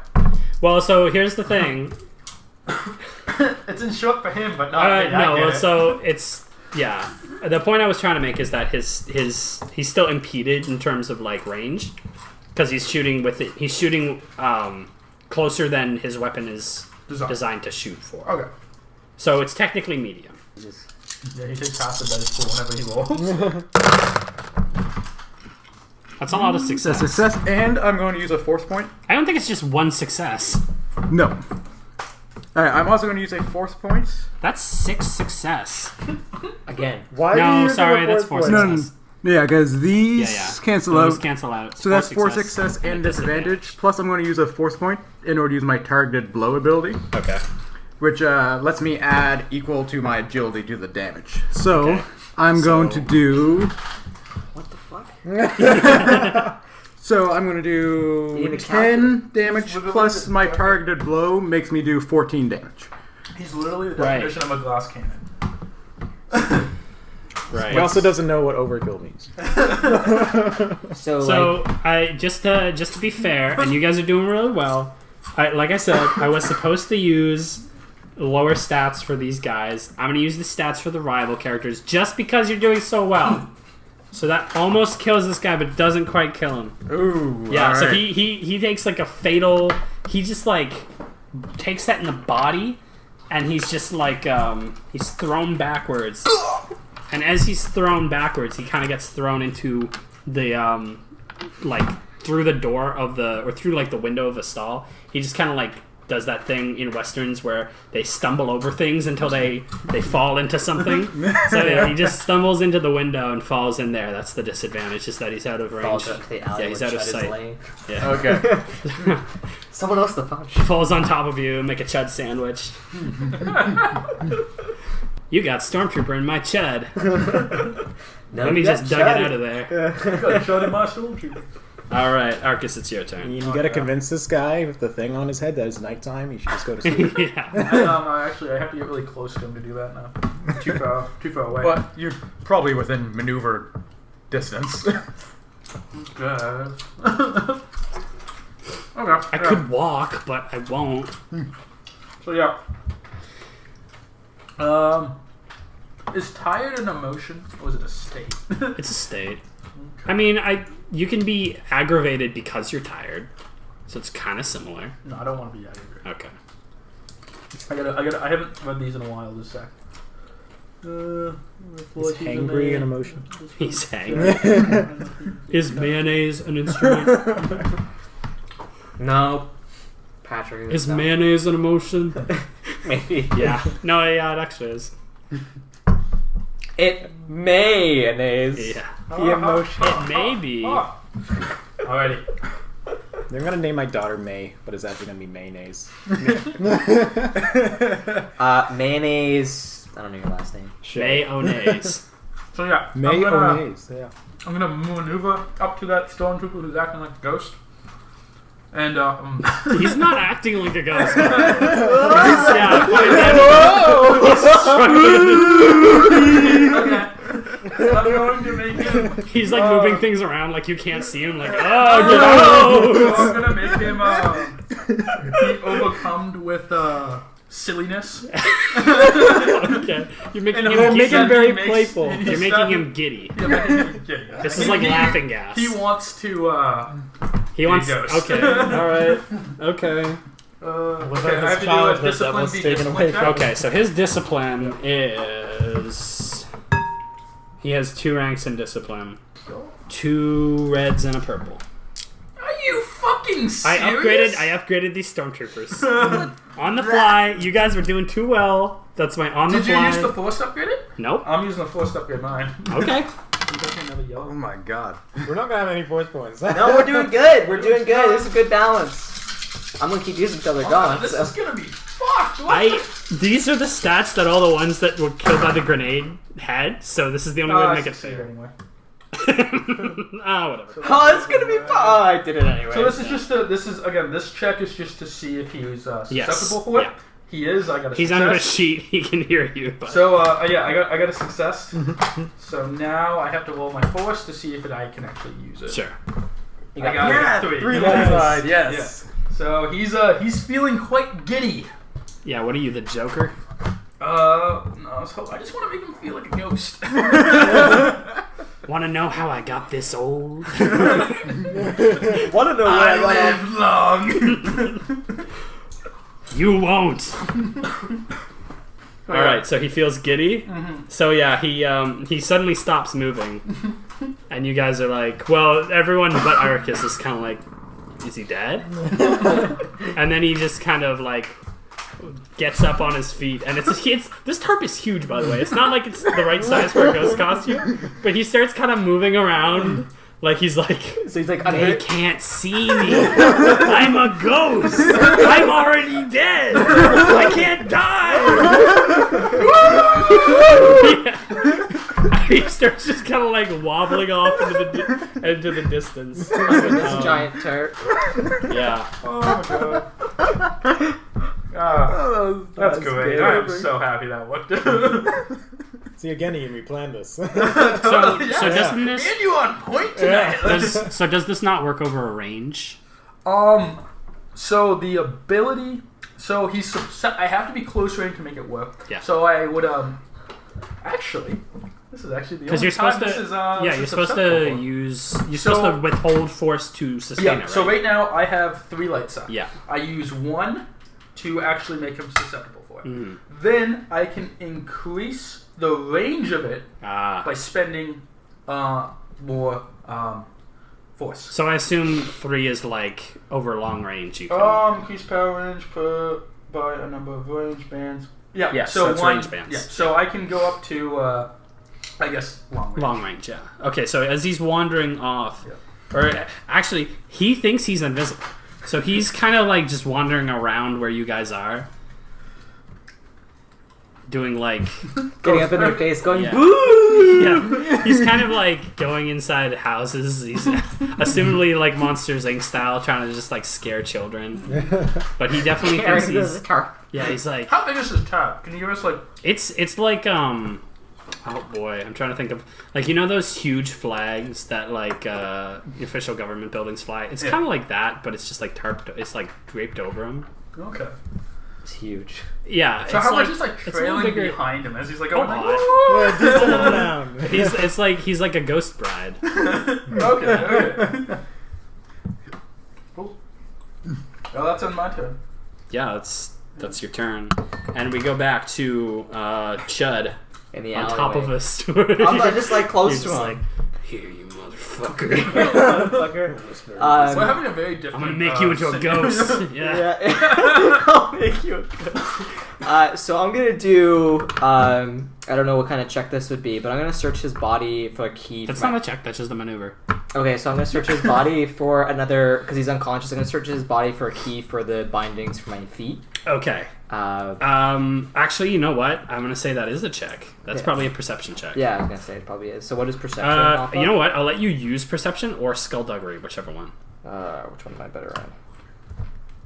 Well, so here's the thing. It's in short for him, but not me. I No, get it. so it's yeah. The point I was trying to make is that he's still impeded in terms of like range because he's shooting with it. He's shooting closer than his weapon is designed to shoot for. Okay. So it's technically medium. Yeah, he takes half the dice pool whenever he rolls. That's a lot of A success. success, and I'm going to use a force point. I don't think it's just one success. No. Alright, I'm also going to use a force point. That's 6 success. Again. Why No, sorry, that's 4 success. Yeah, because these Yeah. cancel Those out. cancel out. So that's 4 success and disadvantage. Plus, I'm going to use a force point in order to use my targeted blow ability, Okay. which lets me add equal to my agility to the damage. So Okay. I'm going to do. What the fuck? So I'm going to You do need a 10 damage Literally plus just my fucking- targeted blow makes me do 14 damage. He's literally the Right. definition of a glass cannon. Right. He also doesn't know what overkill means. So, So I just to be fair, and you guys are doing really well. Like I said, I was supposed to use lower stats for these guys. I'm going to use the stats for the rival characters just because you're doing so well. So that almost kills this guy, but doesn't quite kill him. Ooh. Yeah. So alright. he takes like a fatal. He just like takes that in the body, and he's just like he's thrown backwards. And as he's thrown backwards, he kind of gets thrown into the like through the door of the or through like the window of a stall. He just kind of like does that thing in westerns where they stumble over things until they fall into something. So yeah, he just stumbles into the window and falls in there. That's the disadvantage, is that he's out of range. falls into the alley Yeah, he's where out of Chud is sight. laying. Yeah. Okay. Someone else to punch. Falls on top of you and make a chud sandwich. You got Stormtrooper in my chud. No, Let me you got just dug it Chud. out of there. Good, showed him my Stormtrooper. All right, Arcus, it's your turn. You gotta convince this guy with the thing on his head that it's nighttime. He should just go to sleep. Yeah. I have to get really close to him to do that now. Too far away. But you're probably within maneuver distance. Good. Okay. I could walk, but I won't. So yeah. Is tired an emotion or is it a state? It's a state. I mean, you can be aggravated because you're tired, so it's kind of similar. No, I don't want to be aggravated. Okay. I haven't read these in a while. This sec. Is hangry an emotion? He's angry. Is mayonnaise an instrument? No. Patrick. Is mayonnaise an emotion? Maybe. Yeah. No, yeah, it actually is. It mayonnaise. Yeah. The emotion. It may be. Alrighty. They're gonna name my daughter May, but it's actually gonna be mayonnaise. Mayonnaise. I don't know your last name. Mayonnaise. So yeah, Mayonnaise. Yeah. I'm gonna maneuver up to that stormtrooper who's acting like a ghost. And He's not acting like a ghost. okay. I'm going to make him. He's like moving things around like you can't see him. Like, oh, get out! I'm gonna make him be overcome with silliness. Okay, you're making him very makes- playful. and he You're making started- him giddy. Yeah, making him giddy. This is like laughing gas. He wants to. He wants. goes. Okay. All right. Okay. Okay, I have to do a discipline be discipline check. Okay. So his discipline is. He has 2 ranks in discipline. 2 reds and a purple. Are you fucking serious? I upgraded these stormtroopers on the fly. You guys were doing too well. That's my on the Did fly. you use the force upgrade it? Nope. I'm using the force to upgrade mine. Okay. Oh my god. We're not gonna have any force points. No, we're doing good. We're doing good. This is a good balance. I'm gonna keep using until they're gone. This so. is gonna be fucked. These are the stats that all the ones that were killed by the grenade had. So this is the only way to make it fair. Anyway. Whatever. Oh, it's gonna be fun. Oh, I did it anyway. So this is just this check is just to see if he's susceptible for it. Yeah. He is. I got a He's success. under a sheet. He can hear you. But. So yeah, I got a success. So now I have to roll my force to see if I can actually use it. Sure. You I got got 3 3. left side, yes. Yeah. So he's feeling quite giddy. Yeah. What are you, the Joker? No, I just want to make him feel like a ghost. Want to know how I got this old? Want to know I live long. You won't. All right, so he feels giddy. Mm-hmm. So yeah, he suddenly stops moving, and you guys are like, well, everyone but Arcus is kind of like, is he dead? And then he just kind of like gets up on his feet, and it's this tarp is huge, by the way. It's not like it's the right size for a ghost costume, but he starts kind of moving around. Like he's like, So he's like, they can't see me. I'm a ghost. I'm already dead. I can't die. Yeah. He starts just kind of like wobbling off into the distance. this giant turret. Yeah. Oh my god. That's great. I'm so happy that worked. See, again, Ian, we planned this. So doesn't this? And you on point tonight. Does this not work over a range? So the ability. So I have to be close range to make it work. Yeah. So I would actually. This is actually the Because only you're supposed time to. this is, You're supposed to use. You're supposed to withhold force to sustain it. Right? So right now I have 3 lights up. Yeah. I use 1 to actually make him susceptible for it. Mm. Then I can increase the range of it by spending more force. So I assume 3 is like over long range. You can. Increase power range by a number of range bands. Yeah. Yes, So that's 1 range bands. Yeah. So I can go up to I guess long range. Long range, yeah. Okay, so as he's wandering off, Yeah. or actually, he thinks he's invisible. So he's kind of like just wandering around where you guys are, doing like, Getting up in their face, going, Yeah. boo! yeah, he's kind of like going inside houses. He's assumably like Monsters Inc. style, trying to just like scare children. But he definitely thinks he's, yeah, he's like, How big is this tab? Can you give us like? it's like oh boy, I'm trying to think of, like, you know those huge flags that like the official government buildings fly? It's kind of like that, but it's just like it's like draped over them. Okay. It's huge. Yeah. So it's how like, much is like it's a little trailing bigger. behind him as he's like Oh, going like, my. Yeah, just settle down. He's like a ghost bride. Okay. Cool. Well, that's on my turn. Yeah, that's your turn, and we go back to Chud In the on alleyway. top of a stool. I'm just like close to You're him. just like, here, you motherfucker. We're having a very different. I'm gonna make you into a ghost. Yeah. I'll make you a ghost. So I'm gonna do I don't know what kind of check this would be, but I'm gonna search his body for a key. That's not a check. That's just a maneuver. Okay, so I'm gonna search his body for another because he's unconscious. I'm gonna search his body for a key for the bindings for my feet. Okay. Actually, you know what? I'm gonna say that is a check. That's probably a perception check. Yeah, I was gonna say it probably is. So what is perception? You know what? I'll let you use perception or skullduggery, whichever one. Which one am I better at?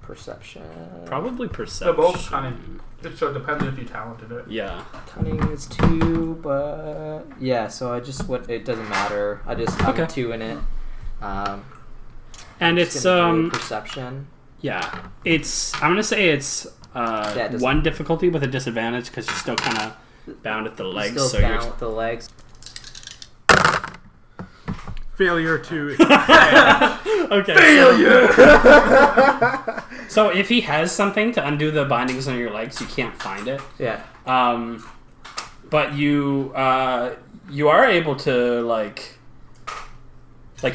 Perception. Probably perception. They're both cunning. So it depends if you talented it. Yeah. Cunning is 2, but yeah. So I just it doesn't matter. I'm 2 in it. And it's perception. Yeah. I'm gonna say it's one difficulty with a disadvantage because you're still kind of bound at the legs. Still bound with the legs. Failure to. Okay. Failure. So if he has something to undo the bindings on your legs, you can't find it. Yeah. But you are able to like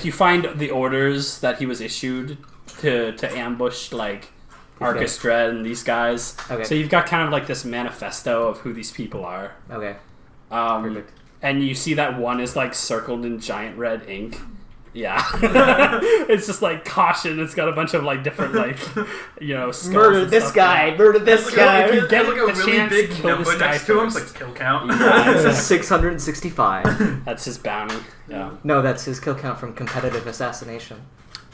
you find the orders that he was issued to ambush like Arcus Dread and these guys. Okay. So you've got kind of like this manifesto of who these people are. Okay. Perfect. And you see that one is like circled in giant red ink. Yeah. It's just like caution. It's got a bunch of like different like skulls. Murder this guy. Murder this guy. If you get Get like a the really chance, big kill this number guy next to him, it's first. like kill count. Yeah, exactly. 665. That's his bounty. Yeah. No, that's his kill count from competitive assassination.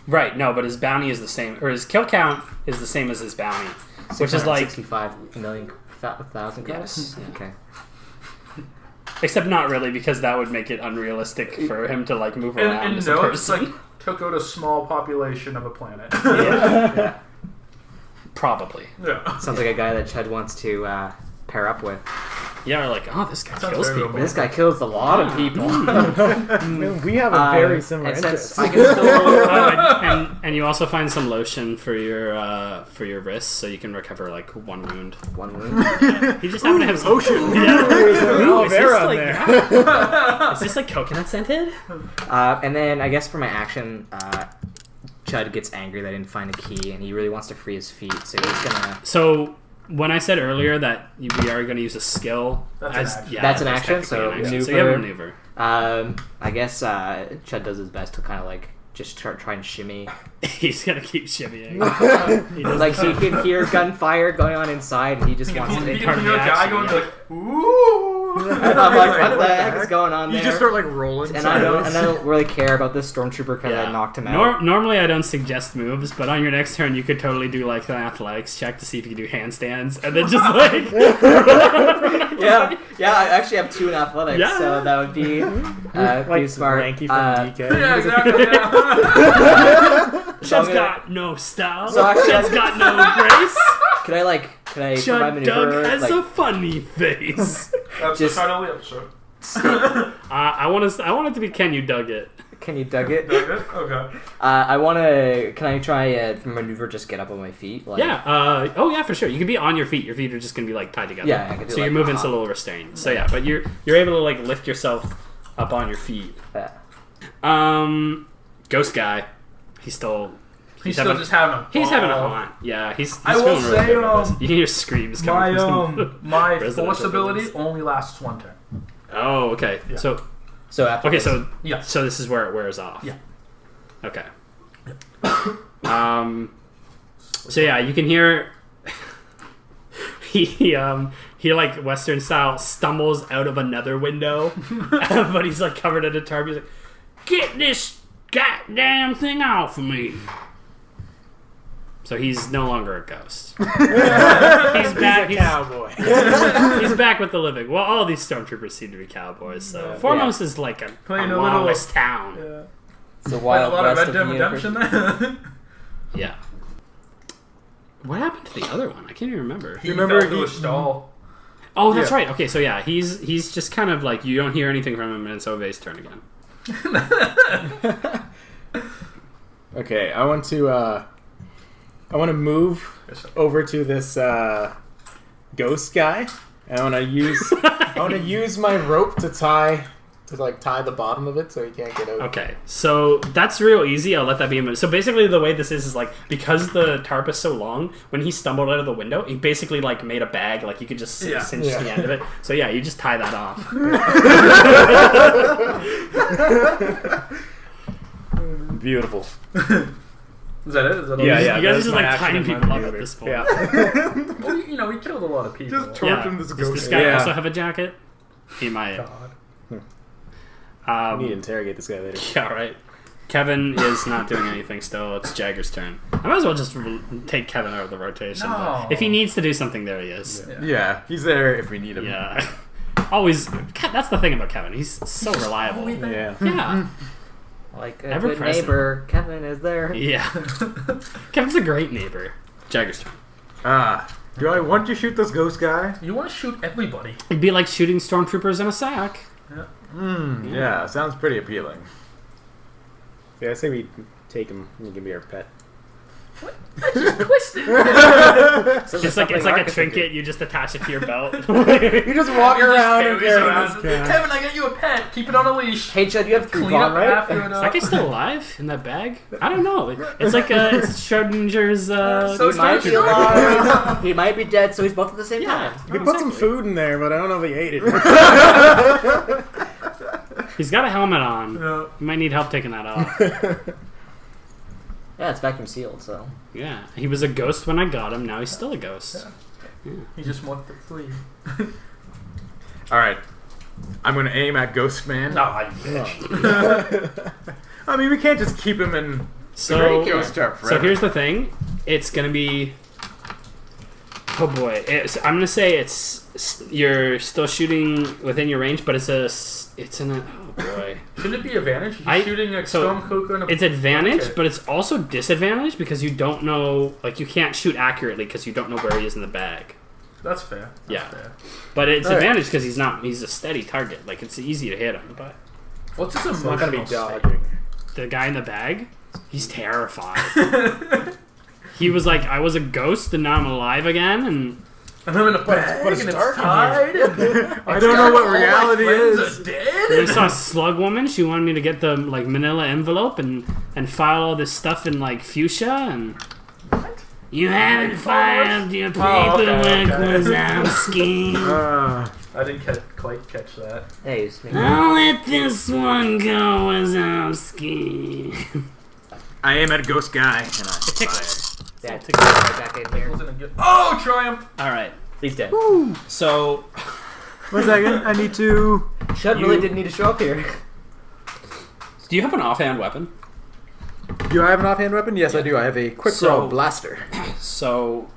Right. No, but his bounty is the same, or his kill count is the same as his bounty, which is like 65,000 Yes. Yeah. Okay. Except not really, because that would make it unrealistic for him to like move around And as a no, it's person. like took out a small population of a planet. Yeah. Probably. Yeah. Sounds like a guy that Chud wants to pair up with. Yeah, we're like, oh, this guy Sounds kills very people. This guy kills a lot of people. We have a very similar and interest. since I can still And you also find some lotion for your wrists, so you can recover like one wound. one wound. He just happened to have some lotion. Yeah. Ooh, is this Vera like there. Is this like coconut scented? And then I guess for my action, Chud gets angry that I didn't find a key, and he really wants to free his feet, so he's gonna. So when I said earlier that we are going to use a skill, That's an action. yeah, That's an that's action, so technically an maneuver. So you have a maneuver. I guess Chud does his best to kind of like just try and shimmy. He's gonna keep shimmying. He doesn't Like he can hear gunfire going on inside, and he just wants to You take can part of in hear the a guy action, going yeah. like, ooh. I'm like, what the heck is going on there? You just start like rolling. and I don't really care about this stormtrooper because I knocked him out. Normally I don't suggest moves, but on your next turn you could totally do like an athletics check to see if you can do handstands, and then just like yeah, I actually have 2 in athletics, Yeah. so that would be like smart. Lanky from DK. Yeah, exactly. Yeah. Chud's got no style. So actually- Chud's got no grace. Could I for my Chud maneuver? Doug has a funny face. That's Just- the title of the episode. I want it to be Can You Dug It? Can you dug it? Okay. I want to. Can I try maneuver? Just get up on my feet. Like, Yeah. Oh yeah, for sure. You can be on your feet. Your feet are just gonna be like tied together. Yeah, I can do so like your movement's a a little restrained. So yeah, but you're able to like lift yourself up on your feet. Ghost guy. He's still He's still just having a He's having a ball. haunt. Yeah, he's I will feeling really say, good about this. You can hear screams coming from my residential force ability buildings. only lasts one turn. Oh, okay. Yeah. So So after okay, this- so Yeah. so this is where it wears off. Yeah. Okay. So yeah, you can hear he like Western style stumbles out of another window, but he's like covered in a tarp. He's like, "Get this goddamn thing off of me!" So he's no longer a ghost. He's back. He's a cowboy. He's back with the living. Well, all these stormtroopers seem to be cowboys. So Foremost is like a Playing a lawless little- town. Yeah. It's a Quite a wild lot of west Red Dead the universe. Redemption there. Yeah. What happened to the other one? I can't even remember. He Remember fell through he- a stall. Oh, that's Yeah. right. Okay, so yeah, he's just kind of like you don't hear anything from him, and it's Ove's turn again. Okay, I want to move over to this ghost guy. I want to use my rope to tie To like tie the bottom of it so he can't get out. Okay, so that's real easy. I'll let that be a minute. So basically, the way this is like because the tarp is so long. When he stumbled out of the window, he basically like made a bag. Like you could just cinch the end of it. So yeah, you just tie that off. Beautiful. Is that it? Is that all? Yeah. You guys are just that's my like action tying in my people up movie. at this point. Yeah. Well, you know, he killed a lot of people. Just Yeah. tortured this Does ghost. this guy Yeah. also have a jacket? He might. I need to interrogate this guy later. Yeah, right. Kevin is not doing anything still. It's Jagger's turn. I might as well just take Kevin out of the rotation. No. But if he needs to do something, there he is. Yeah, he's there if we need him. Yeah. Always. That's the thing about Kevin. He's so reliable. Yeah. Yeah. Like a Ever good present. neighbor, Kevin is there. Yeah. Kevin's a great neighbor. Jagger's turn. Do I want to shoot this ghost guy? You want to shoot everybody. It'd be like shooting stormtroopers in a sack. Yeah, sounds pretty appealing. Yeah, I say we take him and he can be our pet. Twisted. It's like a trinket. You just attach it to your belt. You just walk around and Carries carry around. this cat. Kevin, I got you a pet. Keep it on a leash. Hey, Chad, you have 3 Clean up bomb, right? after it Is that guy up. still alive in that bag? I don't know. It's like it's Schrodinger's. So He might be Stormtrooper. alive. He might be dead, so he's both at the same Yeah. time. You could put some food in there, but I don't know if he ate it. He's got a helmet on. Yeah. You might need help taking that off. Yeah, it's vacuum sealed, so. Yeah, he was a ghost when I got him. Now he's still a ghost. He just wants to flee. Alright. I'm going to aim at Ghost Man. No, I bitch. I mean, we can't just keep him in So, the ghost trap so forever. here's the thing. It's gonna be. Oh boy, I'm gonna say you're still shooting within your range, but it's in a. Oh boy. Shouldn't it be advantage? He's shooting a Stormtrooper and a... It's advantage, Okay. but it's also disadvantage because you don't know, like you can't shoot accurately because you don't know where he is in the bag. That's fair. That's Yeah. fair. But it's All right. advantage because he's a steady target. Like it's easy to hit him. But What's his It's not gonna be emotional state? dodging. the guy in the bag, he's terrified. He was like, I was a ghost and now I'm alive again, and And I'm in a bag but it's and dark it's in tied. I don't know what All my reality friends is. are dead. I saw a slug woman. She wanted me to get the like manila envelope and file all this stuff in like fuchsia and. You haven't filed your paperwork, Wazowski. I didn't quite catch that. Hey, you speak. I'll let this one go, Wazowski. I aim at Ghost Guy. And I Tickles. Yeah, take it back in here. Wasn't a good... Oh, triumph! All right. He's dead. So 1 second. I need to. Shud really didn't need to show up here. do you have an offhand weapon? Do I have an offhand weapon? Yes, I do. I have a quick So- draw blaster. So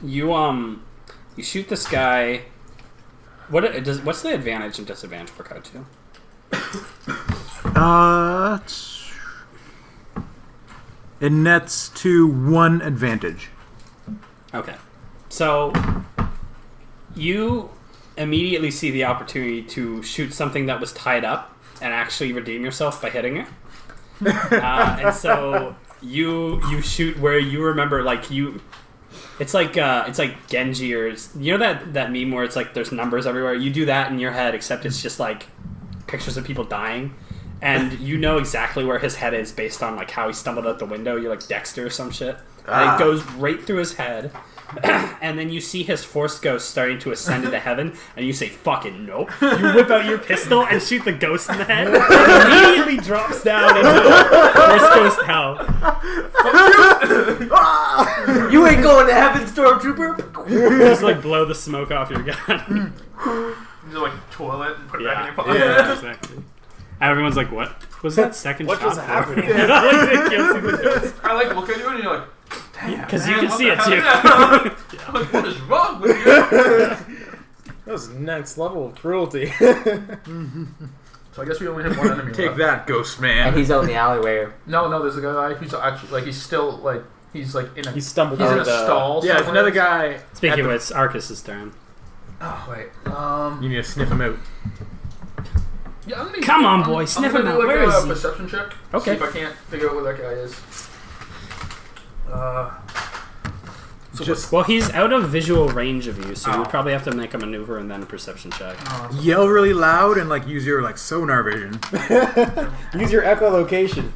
you shoot this guy. What's the advantage and disadvantage for code 2? It nets to 1 advantage. Okay. So you immediately see the opportunity to shoot something that was tied up and actually redeem yourself by hitting it. And so you shoot where you remember, like you. It's like Genji or you know that meme where it's like there's numbers everywhere. You do that in your head, except it's just like pictures of people dying, and you know exactly where his head is based on like how he stumbled out the window. You're like Dexter or some shit. And it goes right through his head, and then you see his Force Ghost starting to ascend into heaven, and you say, "Fucking nope!" You whip out your pistol and shoot the ghost in the head. It immediately drops down into Force Ghost hell. You ain't going to heaven, Stormtrooper! Just like blow the smoke off your gun. You just like toilet and put it back in Yeah, your pocket. yeah, exactly. And everyone's like, "What was that second What shot?" just happened? Like, they can't see the ghost. I like look at you and you're like, damn. Because you man, can what see the it hell? too. I'm like, what is wrong with you? That was next level of cruelty. So I guess we only have one enemy Take left. that, Ghost Man. And he's out in the alleyway. No, there's a guy who's actually like he's still like he's like in a He stumbled he's in out a the... stall. Yeah, there's somewhere. another guy. Speaking at of the- which, it's Arcus's turn. Oh wait. You need to sniff him out. Yeah, I'm gonna, Come on, I'm- boy, I'm sniff gonna him do out. like Where a is he? perception check. Okay. See if I can't figure out where that guy is. So just Well, he's out of visual range of you, so you Oh. would probably have to make him a maneuver and then a perception check. yell really loud and like use your like sonar vision. Use your echolocation.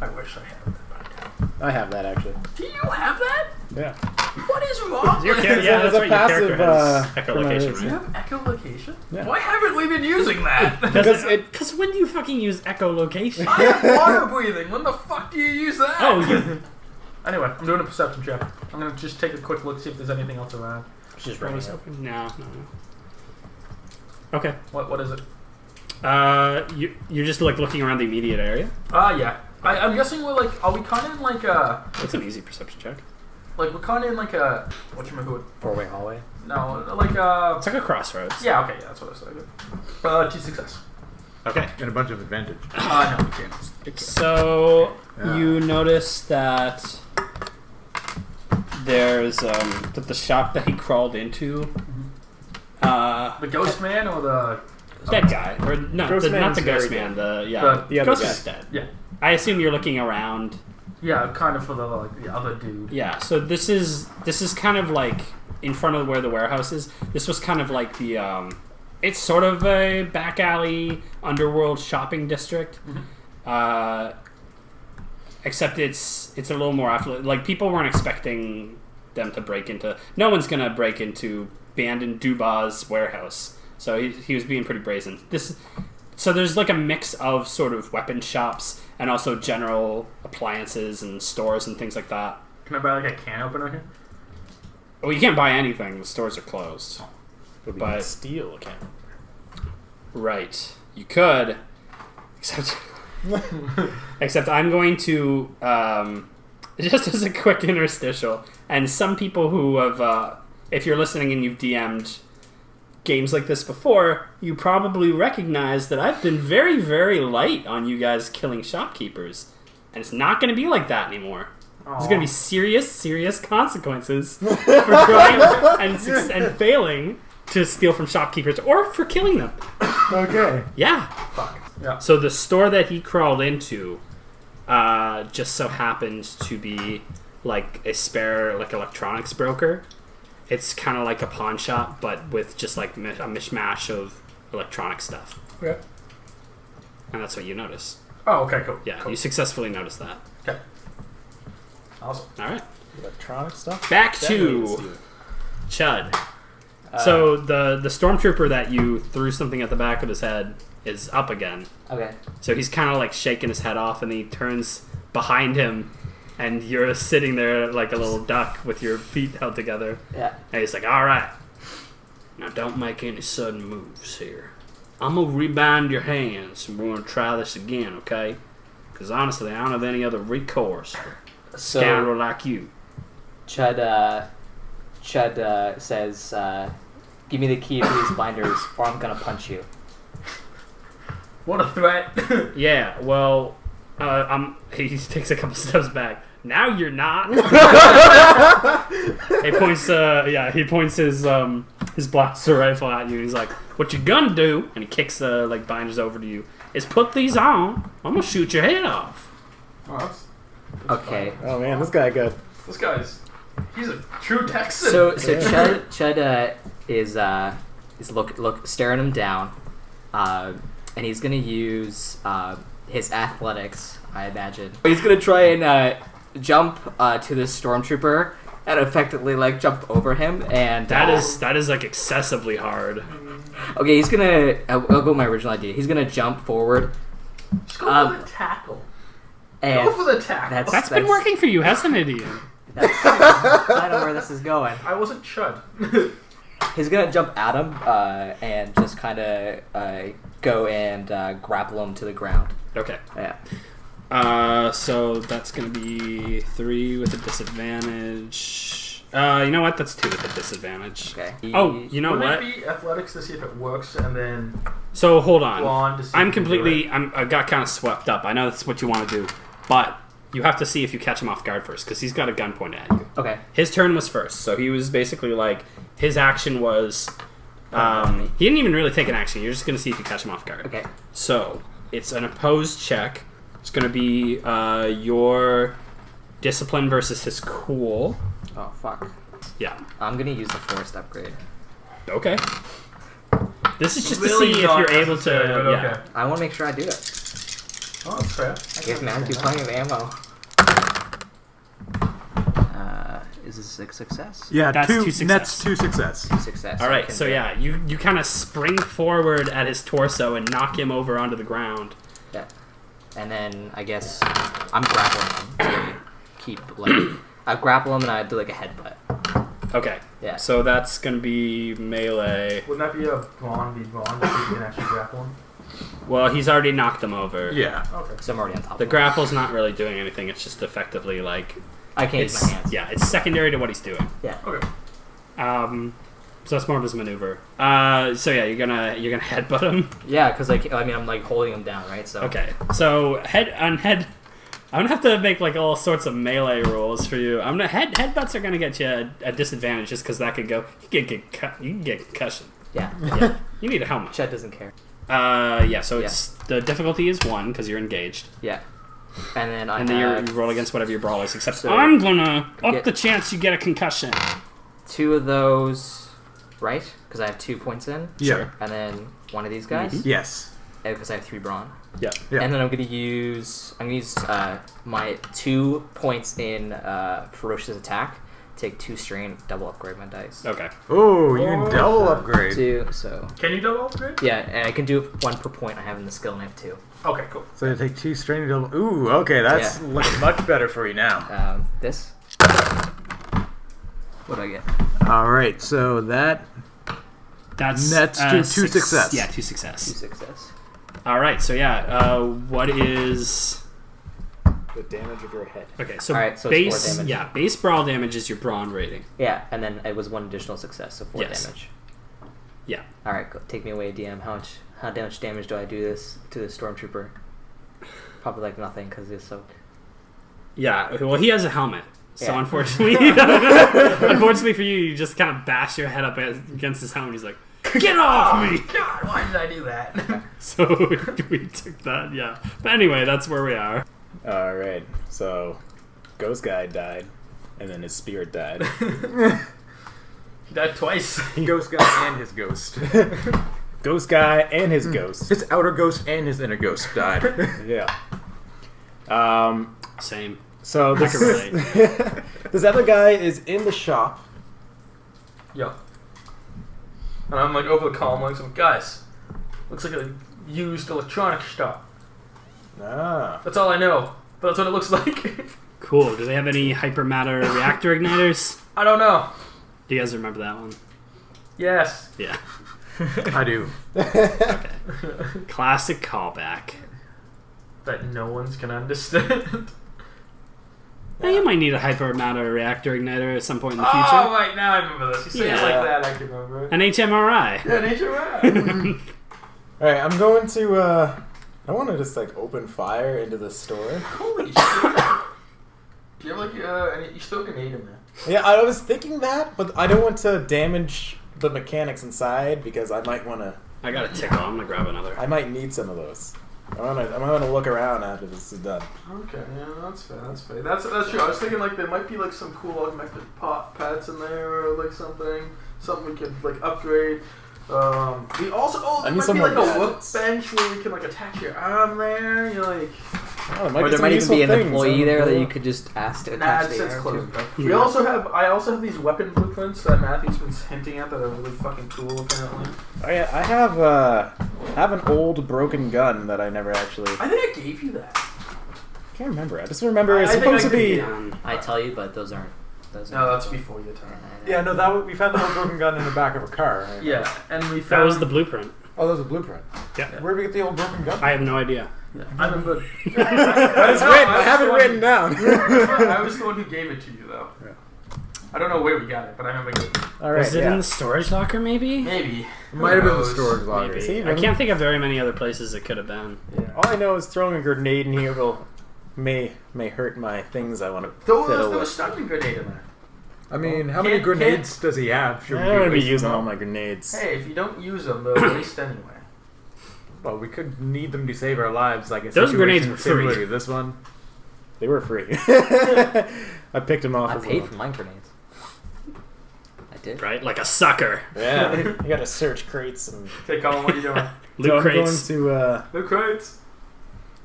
I wish I had that. I have that actually. Do you have that? Yeah. What is wrong? Your with character, it? yeah, It's that's a right. Your character passive, has for my echolocation, race. You right? have echolocation? Yeah. Why haven't we been using that? Because when do you fucking use echolocation? I have water breathing. When the fuck do you use that? Oh, you. Anyway, I'm doing a perception check. I'm gonna just take a quick look, see if there's anything else around. Just What running was up. open? No. Okay. What is it? You're just like looking around the immediate area. Yeah. I'm guessing we're like, are we kind of in like a, That's an easy perception check. like we're kind of in like a, whatchamacallit? 4-way hallway. No, like a. It's like a crossroads. Yeah, okay, yeah, that's what I said. 2 success. Okay. And a bunch of advantage. No, we can't. So Yeah. you notice that there's that the shop that he crawled into. The ghost man or the. Dead guy, or no, Ghost not Man's the ghost very man. The other Ghost guy. Man's dead. Yeah. I assume you're looking around. Yeah, kind of for the other dude. Yeah, so this is kind of like in front of where the warehouse is. This was kind of like the it's sort of a back alley underworld shopping district. Except it's a little more affluent. Like people weren't expecting them to break into. No one's gonna break into abandoned Duba's warehouse. So he was being pretty brazen. So there's like a mix of sort of weapon shops and also general appliances and stores and things like that. Can I buy like a can opener here? Well, you can't buy anything. The stores are closed. But But- steel account. Right. You could. Except I'm going to, just as a quick interstitial, and some people who have, if you're listening and you've DM'd games like this before, you probably recognize that I've been very, very light on you guys killing shopkeepers. And it's not going to be like that anymore. There's going to be serious, serious consequences for trying and failing to steal from shopkeepers or for killing them. Okay. Yeah. Fuck. Yeah. So the store that he crawled into just so happened to be like a spare like electronics broker. It's kind of like a pawn shop, but with just like a mishmash of electronic stuff. Okay. And that's what you notice. Oh, okay, cool. Yeah, cool. you successfully noticed that. Okay. Awesome. All right. Electronic stuff? Back Definitely to steel. Chud. So the stormtrooper that you threw something at the back of his head is up again. Okay. So he's kind of like shaking his head off, and he turns behind him, and you're sitting there like a little duck with your feet held together. Yeah. And he's like, "All right, now don't make any sudden moves here. I'm gonna rebind your hands, and we're gonna try this again, okay? Because honestly, I don't have any other recourse for a So scoundrel like you." Chud says, "Give me the key to these binders, or I'm gonna punch you." What a threat. Yeah, well, he takes a couple steps back. Now you're not. He points his blaster rifle at you. He's like, "What you gonna do?" And he kicks the like binders over to you. Is put these on. I'm gonna shoot your head off. Oh, that's Okay. Oh man, this guy good. This guy's... He's a true Texan. So Chud is staring him down, and he's gonna use his athletics, I imagine. He's gonna try and jump to this stormtrooper and effectively like jump over him, and That is like excessively hard. okay. He's gonna. I'll go with my original idea. He's gonna jump forward. Just go for the tackle. And Go for the tackle. That's been working for you, hasn't it, Ian? I don't know where this is going. I wasn't Chud. He's gonna jump at him and just kind of go and grapple him to the ground. Okay. Yeah. So that's gonna be 3 with a disadvantage. You know what? That's 2 with a disadvantage. Okay. Oh, you know Wouldn't what? it be athletics to see if it works, and then So hold on. blonde to see I'm if you can do completely. it? I got kind of swept up. I know that's what you want to do, but you have to see if you catch him off guard first because he's got a gun pointed at you. Okay. His turn was first, so he was basically like his action was. He didn't even really take an action. You're just gonna see if you catch him off guard. Okay. So it's an opposed check. It's gonna be your discipline versus his cool. Oh fuck. Yeah. I'm gonna use the forced upgrade. Okay. This is just Really to see if not you're able to. necessary, but Yeah. okay. I want to make sure I do it. Oh, that's fair. Give Matthew plenty of ammo. Is this a success? Yeah, That's two two success. That's 2 success. Success. All right. I can So do it. yeah, you kind of spring forward at his torso and knock him over onto the ground. Yeah. And then I guess I'm grappling him to keep like I grapple him and I do like a headbutt. Okay. Yeah. So that's gonna be melee. Wouldn't that be a bond if you can actually grapple him? Well, he's already knocked him over. Yeah. Okay. So I'm already on top. The of him. grapple's not really doing anything. It's just effectively like I can't use it's my hands. yeah, it's secondary to what he's doing. Yeah. Okay. So that's more of his maneuver. So yeah, you're gonna headbutt him. Yeah, because like I mean I'm like holding him down, right? So Okay. So head. I'm gonna have to make like all sorts of melee rules for you. I'm gonna headbutts are gonna get you a disadvantage just because that could go. You can get concussion. Yeah. Yeah. You need a helmet. Chet doesn't care. Yeah. So it's the difficulty is 1 because you're engaged, Yeah. And then and then you roll against whatever your brawl is. Except So I'm gonna up get- the chance you get a concussion. 2 of those, right? Because I have 2 points in. Yeah. And then 1 of these guys. Yes. Because I have 3 brawn. Yeah. Yeah. And then I'm gonna use my 2 points in ferocious attack. Take 2 strain, double upgrade my dice. Okay. Oh, you can double upgrade. 2, so Can you double upgrade? yeah, and I can do 1 per point I have in the skill, and I have 2. Okay, cool. So you take 2 strain double. Ooh, okay, that's Yeah. looking much better for you now. This. What do I get? All right, so that's That's two success. Yeah, 2 2 success. success. All right. So yeah, what is? The damage of your head. Okay, so, All right, so it's 4 base damage. yeah, base brawl damage is your brawn rating. Yeah, and then it was 1 additional success, so 4 Yes. damage. Yeah. All right, go, take me away, DM. How much damage do I do this to the Stormtrooper? Probably like nothing because he's so. Yeah. Well, he has a helmet, so Yeah. unfortunately, unfortunately for you, you just kind of bash your head up against his helmet. He's like, "Get off me!" God, why did I do that? So we took that. Yeah. But anyway, that's where we are. All right. So, Ghost Guy died, and then his spirit died. He died twice. Ghost guy and his ghost. Ghost Guy and his ghost. His outer ghost and his inner ghost died. Yeah. Same. So I this can relate. this other guy is in the shop. Yeah. And I'm like over the column, like, some guys. Looks like a used electronics shop. Ah. That's all I know. But that's what it looks like. Cool. Do they have any hypermatter reactor igniters? I don't know. Do you guys remember that one? Yes. Yeah. I do. Okay. Classic callback. That no one's gonna understand. Now you might need a hypermatter reactor igniter at some point in the Oh, future. right, now I remember this. You say it Yeah. like that, I can remember it. An HMRI. Yeah, nature right. All right. I'm going to. I want to just like open fire into the store. Holy shit. Do you have like, you still a grenade in there? Yeah, I was thinking that, but I don't want to damage the mechanics inside because I might want to. I got a tickle. I'm gonna grab another. I might need some of those. I'm gonna look around after this is done. Okay, yeah, that's fair, that's fair. That's true. I was thinking like there might be like some cool augmented pets in there or like something we could like upgrade. We also I there need might some be like more a gadgets. workbench where you can like attach your arm there. You're like, Oh, Or there might even be an employee there that you could just ask to nah, attach it's the arm closed. to. Bro. I also have these weapon blueprints that Matthew's been hinting at that are really fucking cool apparently. Oh yeah, I have an old broken gun that I never actually. I think I gave you that. I can't remember. I just remember it's I think supposed I to be. Um, I tell you, but those aren't. No, that's before your time. Yeah, no, we found the whole broken gun in the back of a car. Right? Yeah, and we that found was the blueprint. Oh, that was a blueprint. Yeah. Where did we get the old broken gun? I have no idea. I'm good. But it's written. I have it written down. I was the one who gave it to you, though. Yeah. I don't know where we got it, but I remember getting it. All right. Was it yeah. in the storage locker, maybe? Maybe. It might have been the knows? storage locker. Maybe. See, I can't think of very many other places it could have been. Yeah. All I know is throwing a grenade in here may hurt my things I want to There fiddle was with. stun grenade in there. I mean, how many Can't- grenades does he have? Should I don't want to be waste using them all my grenades. Hey, if you don't use them, they're waste anyway. Well, we could need them to save our lives, like a Those situation grenades were free. similar to this one. They were free. I picked them off. I as paid well. for mine grenades. did. Right? Like a sucker. Yeah, you gotta search crates and. Okay, Colin, what are you doing? Loot crates. I'm going to. The crates.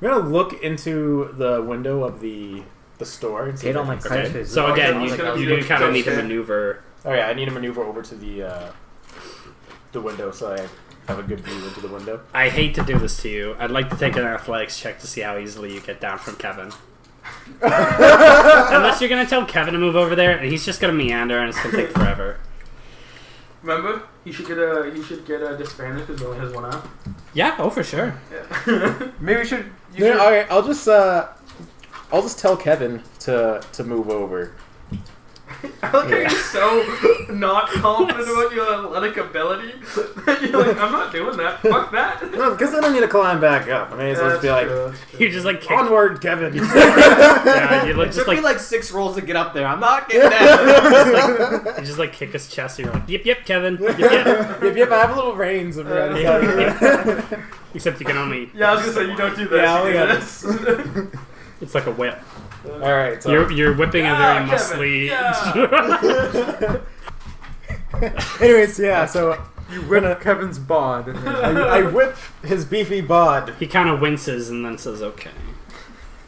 I'm gonna look into the window of the store. And see Take if all I my can see credits. it. So again, Okay, you do kind of need to maneuver. Oh yeah, I need to maneuver over to the window so I have a good view into the window. I hate to do this to you. I'd like to take an athletics check to see how easily you get down from Kevin. Unless you're gonna tell Kevin to move over there, and he's just gonna meander, and it's gonna take forever. Remember, he should get a disadvantage because he only has one eye. Yeah. Oh, for sure. Yeah. Maybe we should. Okay, I'll just tell Kevin to move over. I like how you're so not confident about your athletic ability that you're like, I'm not doing that. Fuck that. No, because I don't need to climb back up. I may as well just be like, You just like kick. onward, Kevin. Yeah, you like, It just took like me like 6 rolls to get up there. I'm not getting that. you just like kick his chest, and you're like, yep, Kevin. Yep, yep. Yep, I have little reins of Except you can only. Yeah, I was gonna say you don't do this. Yeah, I you only do this. It's like a whip. Alright, so. You're whipping a very Kevin, muscly. yeah. Anyways, yeah, so You whip Kevin's bod. And I whip his beefy bod He kind of winces and then says, "Okay."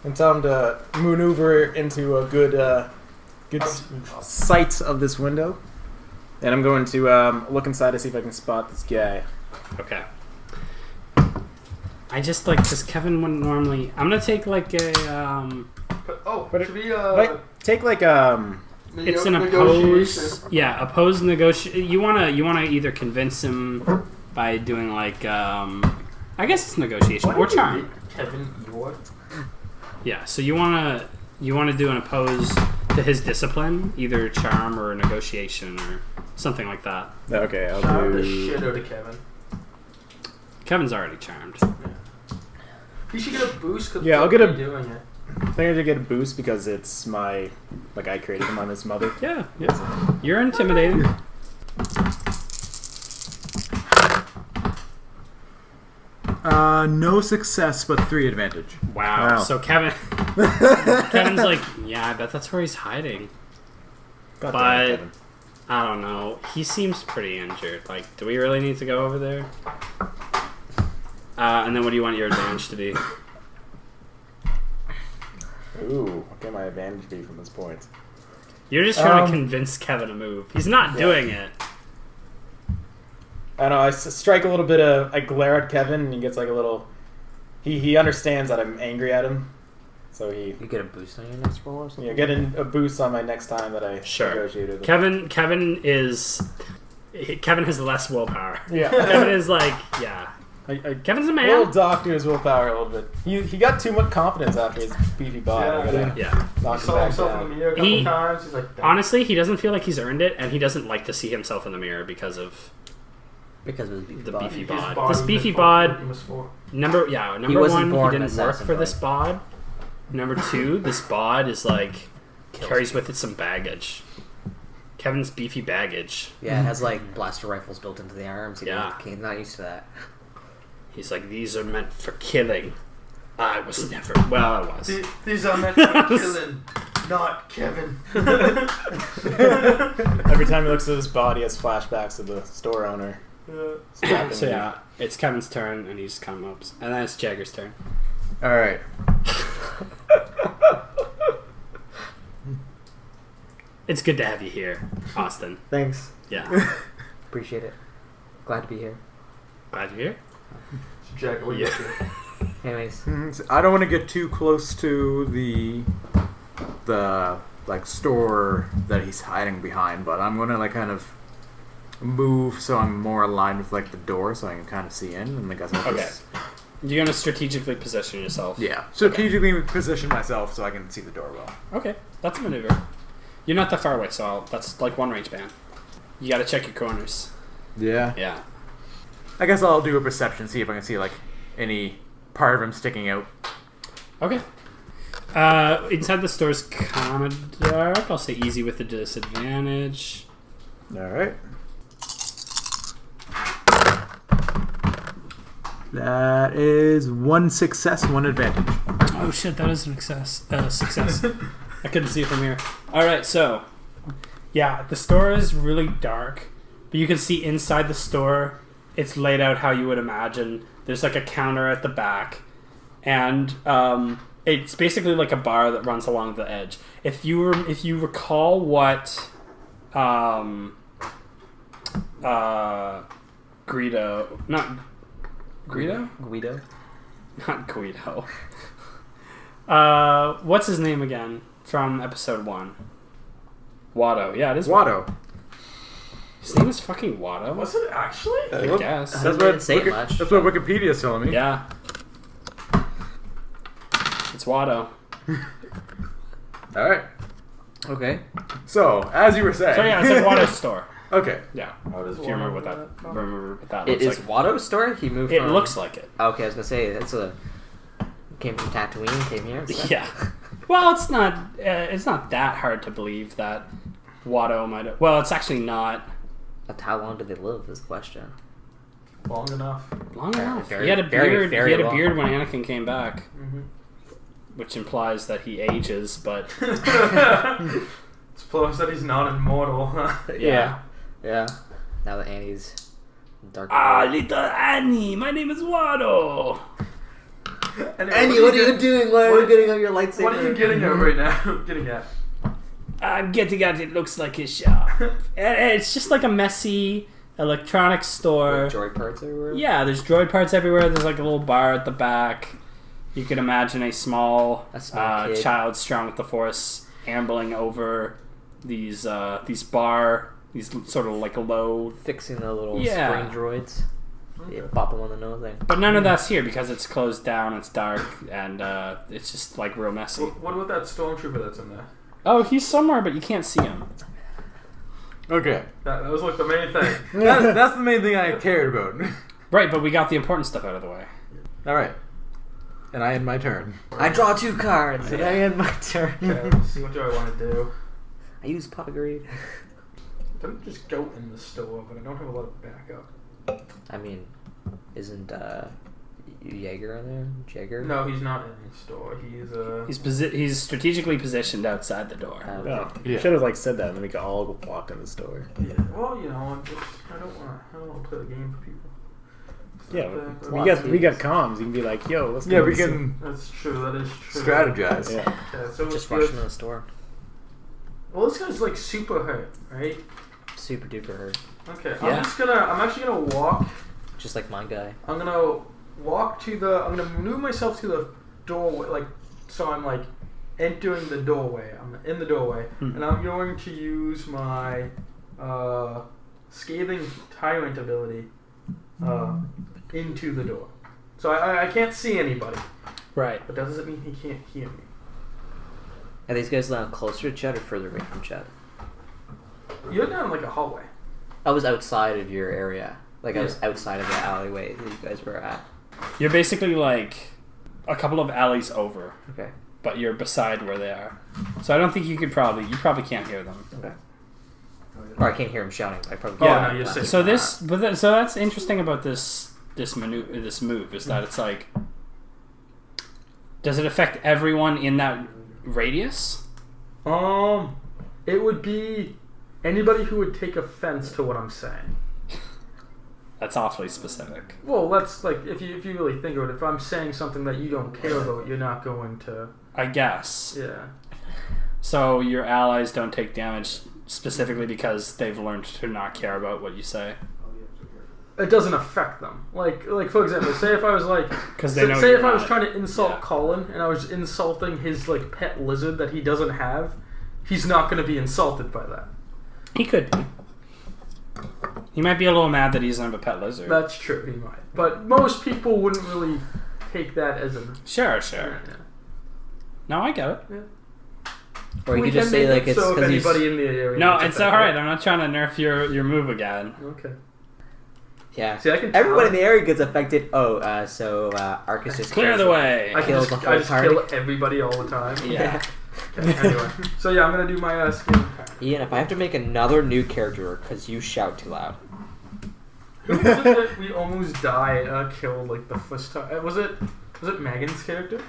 and tell him to maneuver into a good sight of this window. And I'm going to look inside to see if I can spot this guy. Okay. I just like because Kevin wouldn't normally. I'm gonna take like a. But should we Wait, take like It's an oppose. Yeah, oppose negotiate. You wanna either convince him by doing like I guess it's negotiation or charm. Kevin, you're. Yeah, so you wanna do an oppose to his discipline, either charm or negotiation or something like that. Okay, I'll Charm the do. shit out of Kevin. Kevin's already charmed. He should get a boost because Yeah, I'll get a- doing it. I think I should get a boost because it's my I created him on his mother. Yeah, yeah. You're intimidating. no success, but 3 advantage. Wow. Wow. So Kevin's like, yeah, I bet that's where he's hiding. God But- damn it, Kevin. I don't know. He seems pretty injured. Like, do we really need to go over there? And then what do you want your advantage to be? Ooh, what can my advantage be from this point? You're just trying to convince Kevin to move. He's not doing it. I don't know, I strike a little bit of... I glare at Kevin and he gets like a little... He understands that I'm angry at him. So he... You get a boost on your next roll or something? Yeah, get a boost on my next time that I negotiated. Kevin has less willpower. Yeah. Kevin is like, yeah. Kevin's a A little man. docked to his willpower a little bit. He got too much confidence after his beefy body. Yeah, I gotta Yeah. He knock him saw back himself in down. the mirror a couple times. He's like, damn. Honestly, he doesn't feel like he's earned it, and he doesn't like to see himself in the mirror because of Because of his the body. beefy His bod. body This beefy was bod. he was for. Number wasn't one, he born an didn't work assassin, for this right? bod. Number 2, this bod is like carries with it some baggage. Kevin's beefy baggage. Yeah, it has like blaster rifles built into the arms. Yeah. He's not used to that. He's like, these are meant for killing. I was never. Well, I was. These are meant for killing, not Kevin. Every time he looks at his body, he has flashbacks of the store owner. Slapping So him. yeah, it's Kevin's turn, and he just kind of ups, and then it's Jagger's turn. Alright. It's good to have you here, Austin. Thanks. Yeah, Appreciate it. Glad to be here. glad you're here. Jack, what do you Yeah. do? Anyways, So I don't want to get too close to the like store that he's hiding behind, but I'm gonna like kind of move so I'm more aligned with like the door, so I can kind of see in. And I guess I'll Okay. just, You're gonna strategically position yourself. yeah, strategically position myself so I can see the door well. Okay, that's a maneuver. You're not that far away, so that's like one range band. You gotta check your corners. Yeah. Yeah. I guess I'll do a perception, see if I can see like any part of him sticking out. Okay. Inside the store's kind of dark. I'll say easy with the disadvantage. All right. That is 1 success, 1 advantage. Oh shit, that is an success. I couldn't see it from here. All right, so Yeah, the store is really dark, but you can see inside the store, it's laid out how you would imagine. There's like a counter at the back, and it's basically like a bar that runs along the edge. If you recall what Guido, not Guido? Guido? Not Guido. What's his name again from episode 1? Watto. Yeah, it is Watto. His name is fucking Watto. Was it actually? I guess. That's what say much. That's what Wikipedia's telling me. Yeah. It's Watto. All right. Okay. So, as you were saying. So yeah, it's like Watto's store. Okay. Yeah. How does If you remember what that It looks is like. Watto's store? He moved It from... looks like it. Okay, I was gonna say, it's a... Came from Tatooine, came here. and stuff. Yeah. Well, it's not that hard to believe that Watto might have... Well, it's actually not But how long did they live is the question. Long enough. long enough. very- He had a very, beard. very He had a long. beard when Anakin came back, Mm-hmm. which implies that he ages, but... Suppose that he's not immortal. Yeah. Now that Annie's dark. Ah, little Annie, my name is Watto. Annie, what are you doing? Why are you getting out your lightsaber? What are you getting at right now? Getting at? I'm getting at it looks like a shop. And it's just like a messy electronics store. Like droid parts everywhere? Yeah, there's droid parts everywhere. There's like a little bar at the back. You could imagine a small kid. child strung with the Force ambling over these sort of like low. Fixing the little Yeah. spring droids. Yeah, pop them on the nose thing. But none of that's here because it's closed down. It's dark and it's just like real messy. What about that stormtrooper that's in there? Oh, he's somewhere, but you can't see him. Okay. That was like the main thing. That's the main thing I cared about. Right, but we got the important stuff out of the way. All right. And I had my turn. I draw 2 cards, and I end my turn. Okay, let's see what do I want to do. I use pot of greed. Don't just go in the store, but I don't have a lot of backup. I mean, isn't Jaeger in there? Jaeger? No, he's not in the store. He's strategically positioned outside the door. Oh, you Yeah. should have said that, and then we could all walk in the store. Yeah. Well, I don't want to play the game for people. Yeah, But we got comms. You can be like, "Yo, let's go." Yeah, to we the store." can That's true. That is true. strategize. Yeah. Okay, so Just let's rush do- into the store. Well, this guy's like super hurt, right? Super duper hurt. Okay. Yeah. I'm actually gonna walk. Just like my guy. I'm gonna move myself to the doorway, so I'm like entering the doorway. I'm in the doorway, and I'm going to use my scathing tyrant ability into the door. So I can't see anybody, Right. but doesn't mean he can't hear me. Are these guys now closer to Chet or further away from Chet? You're down like a hallway. I was outside of your area. Like, I was outside of the alleyway that you guys were at. You're basically like a couple of alleys over, Okay. but you're beside where they are. So I don't think you probably can't hear them. Okay. Or I can't hear him shouting. I probably Yeah. no, you're safe. So so that's interesting about this move is that it's like, does it affect everyone in that radius? It would be anybody who would take offense to what I'm saying. That's awfully specific. Well, that's like if you really think of it. If I'm saying something that you don't care about, you're not going to. I guess. Yeah. So your allies don't take damage specifically because they've learned to not care about what you say. It doesn't affect them. Like for example, say if I was like, 'Cause they know say you're if I was not- trying to insult yeah. Colin and I was insulting his like pet lizard that he doesn't have, he's not going to be insulted by that. He could be. He might be a little mad that he doesn't have a pet lizard. That's true, he might. But most people wouldn't really take that as a. Sure. Yeah. No, I get it. Or you We could just can say, make like, it it's so if because he's... anybody in the area. No, gets it's affected. alright. I'm not trying to nerf your move again. Okay. Yeah. See, I can Everyone tell. in the area gets affected. So Arcus just... Clear the way. I can Kill just, the I whole just party. kill everybody all the time. Yeah. Okay, anyway, so yeah, I'm gonna do my skin. Ian, if I have to make another new character because you shout too loud. Who was it that we almost died? Killed like the first time. Was it Megan's character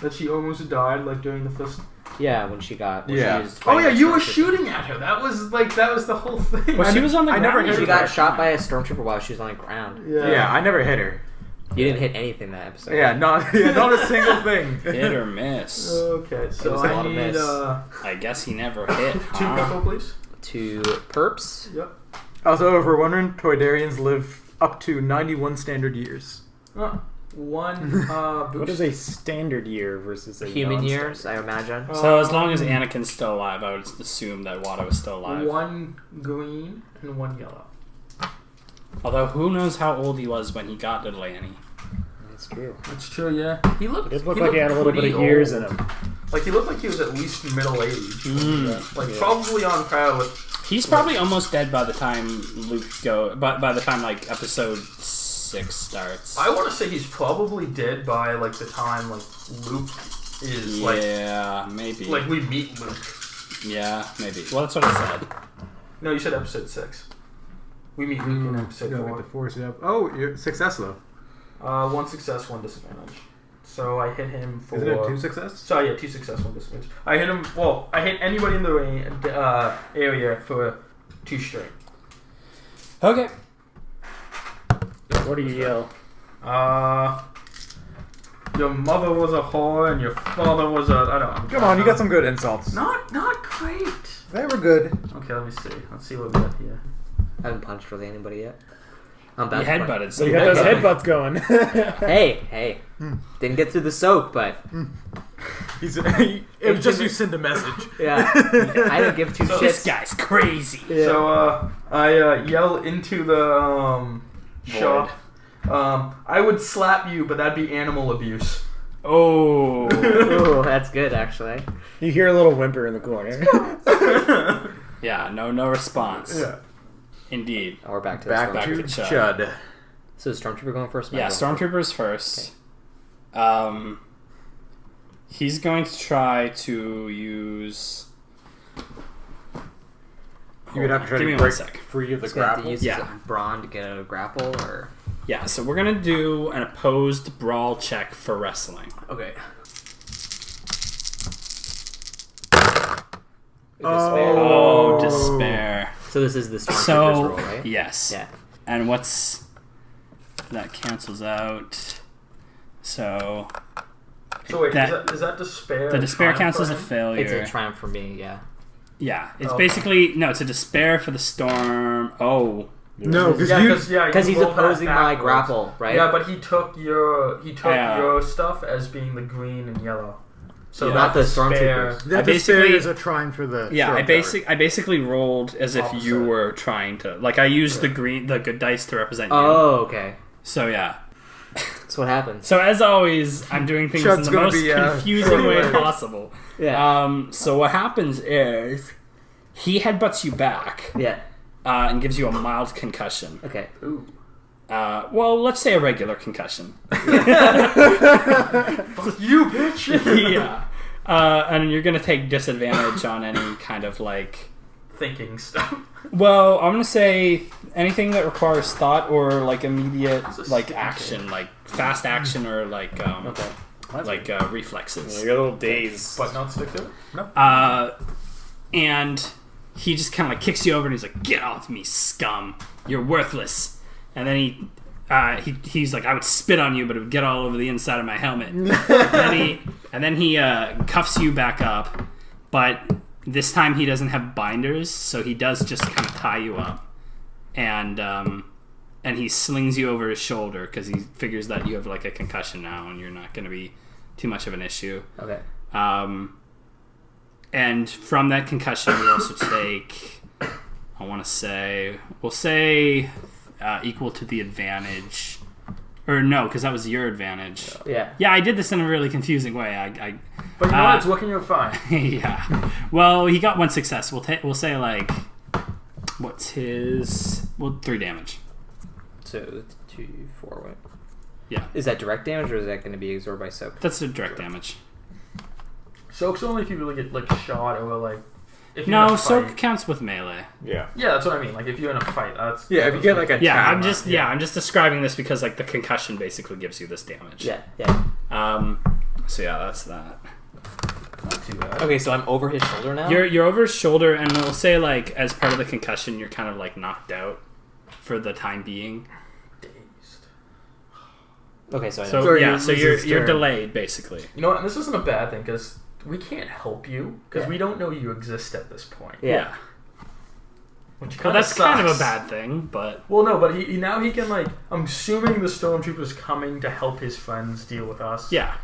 that she almost died like during the first Yeah, when she got. When Yeah. She used Oh yeah, you were Stormtrooper. shooting at her. That was the whole thing. Well, she was on the I ground. never hit She her. got shot by a stormtrooper while she was on the ground. Yeah, I never hit her. You didn't hit anything that episode. Yeah, not a single thing. Hit or miss. Okay, so was a lot I of need miss. I guess he never hit. 2 Huh? purple, please. 2 perps. Yep. Also, if we're wondering, Toydarians live up to 91 standard years. 1 boost. What is a standard year versus a Human non-standard? years, I imagine. So as long as Anakin's still alive, I would assume that Watto is still alive. 1 green and 1 yellow. Although who knows how old he was when he got to Lanny. That's true. That's true, yeah. He looked. It looked like he had a little bit of years in him. Like he looked like he was at least middle age. Like Yeah. probably on par with. He's probably almost dead by the time Luke by the time like episode 6 starts. I want to say he's probably dead by like the time like Luke is yeah, maybe. like we meet Luke. Yeah, maybe. Well, that's what I said. No, you said episode 6. We meet Luke in episode Gotta 4. get the force up. Oh, you're success though. 1 success, 1 disadvantage. So I hit him for. Isn't it 2 success? So yeah, 2 success, 1 disadvantage. I hit him. Well, I hit anybody in the area for 2 straight. Okay. What do you yell? Your mother was a whore and your father was a. I don't know. Come on, you got some good insults. Not great. They were good. Okay, let me see. Let's see what we got here. I haven't punched really anybody yet. I'm You about to punch. headbutted. So you got those headbutts going. Hey. Didn't get through the soak, but It was just you send a message. yeah. I didn't give 2 This shits. guy's crazy. So I yell into the shop. I would slap you, but that'd be animal abuse. Oh. Ooh, that's good actually. You hear a little whimper in the corner. Yeah, no response. Yeah. Indeed. Oh, we're back to Back the to Stormtrooper. Chud. Chud. So is Stormtrooper going first? Yeah, Stormtrooper's first. He's going to try to use. You would have to try Give me to 1 break sec. free of the He's going to have to grapple. use Yeah. his brawn to get out of grapple, or Yeah, so we're gonna do an opposed brawl check for wrestling. okay. Oh, despair. So this is the Stormtrooper's So role, right? yes. Yeah. And what's that cancels out? So So wait, That- is that despair? the despair triumph counts for as a him? failure. It's a triumph for me. Yeah. Yeah, it's Okay. basically no. It's a despair for the storm. Oh, No, because Yeah, you. Because you he's rolled that opposing my backwards. grapple, right? Yeah, but he took your Yeah. your stuff as being the green and yellow. So Yeah. that Not the despair. Stormtroopers. That I basically- despair is a triumph for the. yeah. I Stormtrooper. basically rolled as if you Opposite. were trying to like I used the good dice to represent you. Oh, okay. So yeah. So what happens? So as always, I'm doing things Chud's in the gonna most be, confusing way short-worded. possible. Yeah. So what happens is he headbutts you back Yeah. and gives you a mild concussion. Okay. Well, let's say a regular concussion. Fuck you, bitch. Yeah. And you're gonna take disadvantage on any kind of like. Thinking stuff. Well, I'm gonna say anything that requires thought or like immediate a like stick action, like fast action or like Okay. reflexes. You got a little daze. But not stick to it? And he just kind of like kicks you over and he's like, "Get off me, scum! You're worthless." And then he's like, "I would spit on you, but it would get all over the inside of my helmet." and then he cuffs you back up, but this time he doesn't have binders, so he does just kind of tie you up, and he slings you over his shoulder because he figures that you have like a concussion now and you're not going to be too much of an issue. Okay. And from that concussion, you also take, I want to say, we'll say equal to the advantage. Or no, because that was your advantage. Yeah. Yeah, I did this in a really confusing way. But you know what? It's working out fine. Yeah. Well, he got 1 success. We'll say like, what's his? Well, 3 damage. So 2, 4. What? Yeah. Is that direct damage or is that going to be absorbed by soak? That's the direct damage. Soak's only if you really get like shot or like. If you're in No, a soak fight. counts with melee. Yeah. Yeah, that's what I mean. Like if you're in a fight, that's. Yeah, if you get like a Yeah, tap, I'm just describing this because like the concussion basically gives you this damage. Yeah. Yeah. So yeah, that's that. Not too bad. Okay, so I'm over his shoulder now? You're over his shoulder, and we'll say, like, as part of the concussion, you're kind of, like, knocked out for the time being. Dazed. Okay, so I know. So Sorry, yeah, you so lose you're his turn. delayed, basically. You know what? And this isn't a bad thing because we can't help you because we don't know you exist at this point. Yeah. Which Well, kinda that's kind of a sucks. bad thing, but... Well, no, but he now he can, like... I'm assuming the Stormtrooper's coming to help his friends deal with us. Yeah.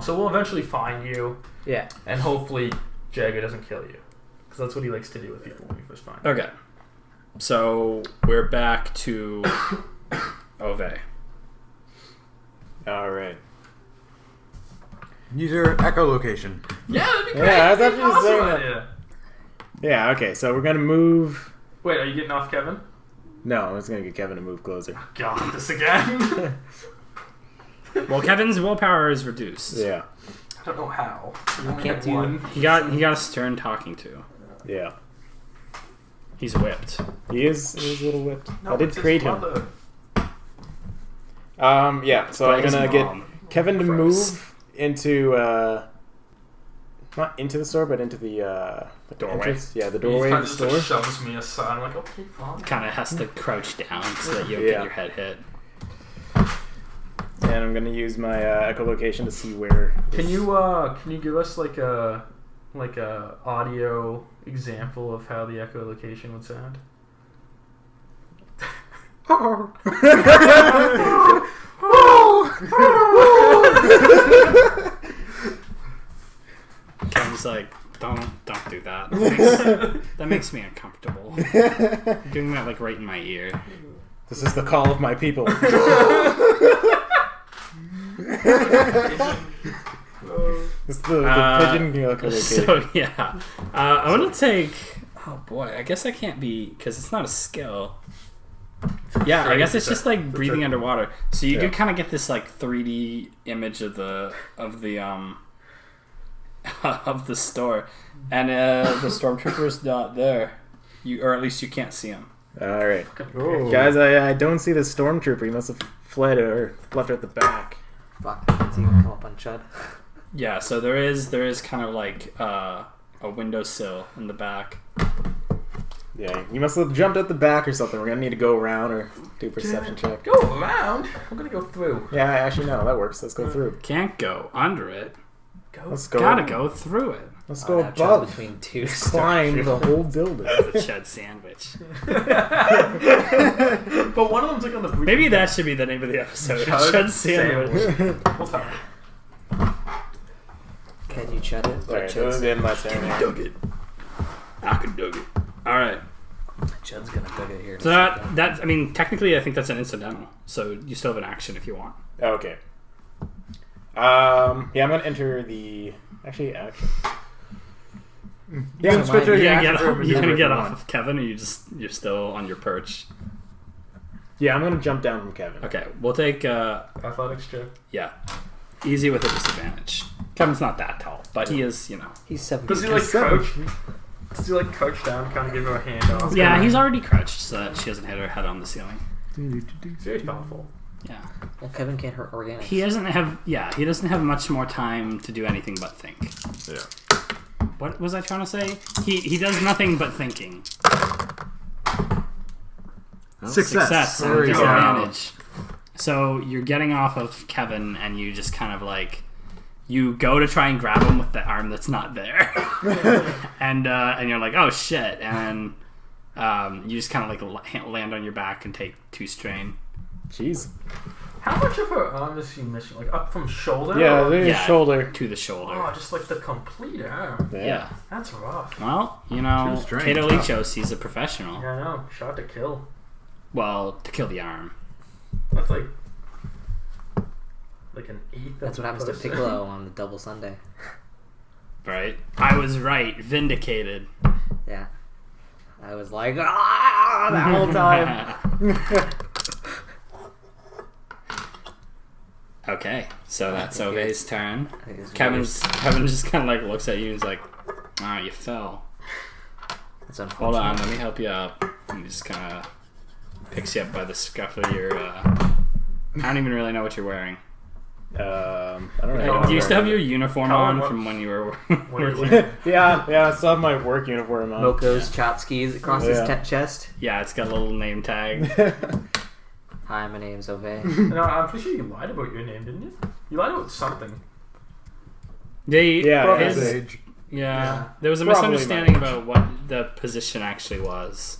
So we'll eventually find you, Yeah. and hopefully Jagger doesn't kill you. Because that's what he likes to do with people when we first find him. Okay. So, we're back to Ove. Alright. Use your echolocation. Yeah, that'd be great. Yeah, I was That'd be actually saying awesome that. idea. Yeah, okay, so we're gonna move... Wait, are you getting off Kevin? No, I was gonna get Kevin to move closer. God, this again. Well, Kevin's willpower is reduced. Yeah, I don't know how. You only can't had do- one. He got a stern talking to. yeah. He's whipped. He is a little whipped. No, I did it's his create him. mother. Yeah, so By I'm his gonna get mom. Kevin to Gross. move into, not into the store, but into the Doorway. entrance. Yeah, the He doorway kind of of the just store. like, shoves me aside. I'm like, okay, fine. Kind of has to crouch down so that you don't Yeah. get your head hit. And I'm gonna use my echolocation to see where. Can you give us like a audio example of how the echolocation would sound? Kevin's like, don't do that. That makes me uncomfortable. Doing that like right in my ear. This is the call of my people. It's the pigeon echolocation. So yeah, I want to take. Oh boy, I guess I can't be because it's not a skill. Yeah, I guess it's just like breathing underwater. So you do Yeah. kind of get this like 3D image of the of the store, and the Stormtrooper's not there. Or at least you can't see him. All right, guys. I don't see the stormtrooper. He must have fled or left her at the back. Fuck, is he gonna come up on Chud? Yeah, so there is kind of like a windowsill in the back. Yeah, you must have jumped at the back or something. We're gonna need to go around or do a perception check. Go around. I'm gonna go through. Yeah, actually no, that works. Let's go through. Can't go under it. Let's go. Gotta go through it. Let's go That Chud above. between two Climb the whole building. The Chud sandwich. But one of them's like on the bridge. Maybe that should be the name of the episode. Chud sandwich. We'll talk. Can you Chud it? Or Alright, that Chud's, was the end of my turn. Dug it. I can dug it. All right. Chud's gonna dug it here. in a So second. that I mean, technically, I think that's an incidental. So you still have an action if you want. Okay. Yeah, I'm gonna enter the action. You can switch You your gonna action get for a off, maneuver if you off want. of Kevin, or you're still on your perch? Yeah, I'm gonna jump down from Kevin. Okay, we'll take Athletics check. yeah, easy with a disadvantage. Kevin's not that tall, but he is, He's 7 Does he feet. like crouch? Does he like crouch down, kind of give her a hand off? Yeah, he's already crouched so that she doesn't hit her head on the ceiling. Very powerful. Yeah, Well, Kevin can't hurt organics. he doesn't have much more time to do anything but think. Yeah. What was I trying to say? He does nothing but thinking. Success There on we go. disadvantage. So you're getting off of Kevin, and you just kind of like you go to try and grab him with the arm that's not there, and you're like, oh shit, and you just kind of like land on your back and take 2 strain. Jeez. How much of her arm is she missing? Like up from shoulder? Yeah, Or- there's Yeah. shoulder. To the shoulder. Oh, just like the complete arm. Yeah. That's rough. Well, Too strange. Kato Lichos, he's a professional. Yeah, I know. Shot to kill. Well, to kill the arm. That's like an eighth. That's what happens to Piccolo on the double Sunday. Right? I was right. Vindicated. Yeah. I was like, ah, that whole time. Okay, so that's Ove's turn. I think it's Kevin just kind of like looks at you and is like, "Oh, you fell. It's Hold unfortunate. on, let me help you up." And he just kind of picks you up by the scuff of your. I don't even really know what you're wearing. I don't know. Do you still have your uniform Colin, on what- from when you were What are you working? wearing? Yeah, I still have my work uniform on. Moko's chopskis across his Yeah. chest. Yeah, it's got a little name tag. Hi, my name's Ove. No, I'm pretty sure you lied about your name, didn't you? You lied about something. Yeah, Probably his- his age. Yeah, there was a Probably misunderstanding my about what the position actually was.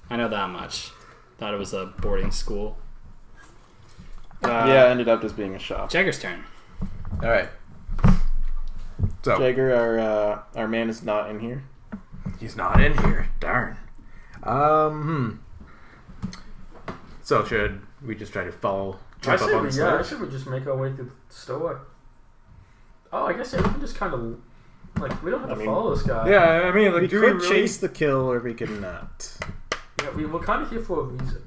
I know that much. Thought it was a boarding school. yeah, ended up just being a shop. Jagger's turn. All right. So Jagger, our man is not in here. he's not in here. Darn. So should we just try to jump up on the store? I should we just make our way through the store. Oh, I guess we can just kind of we don't have to follow this guy. Yeah, I mean, like, We do could we really? chase the kill, or we could not. Yeah, we're kind of here for a reason.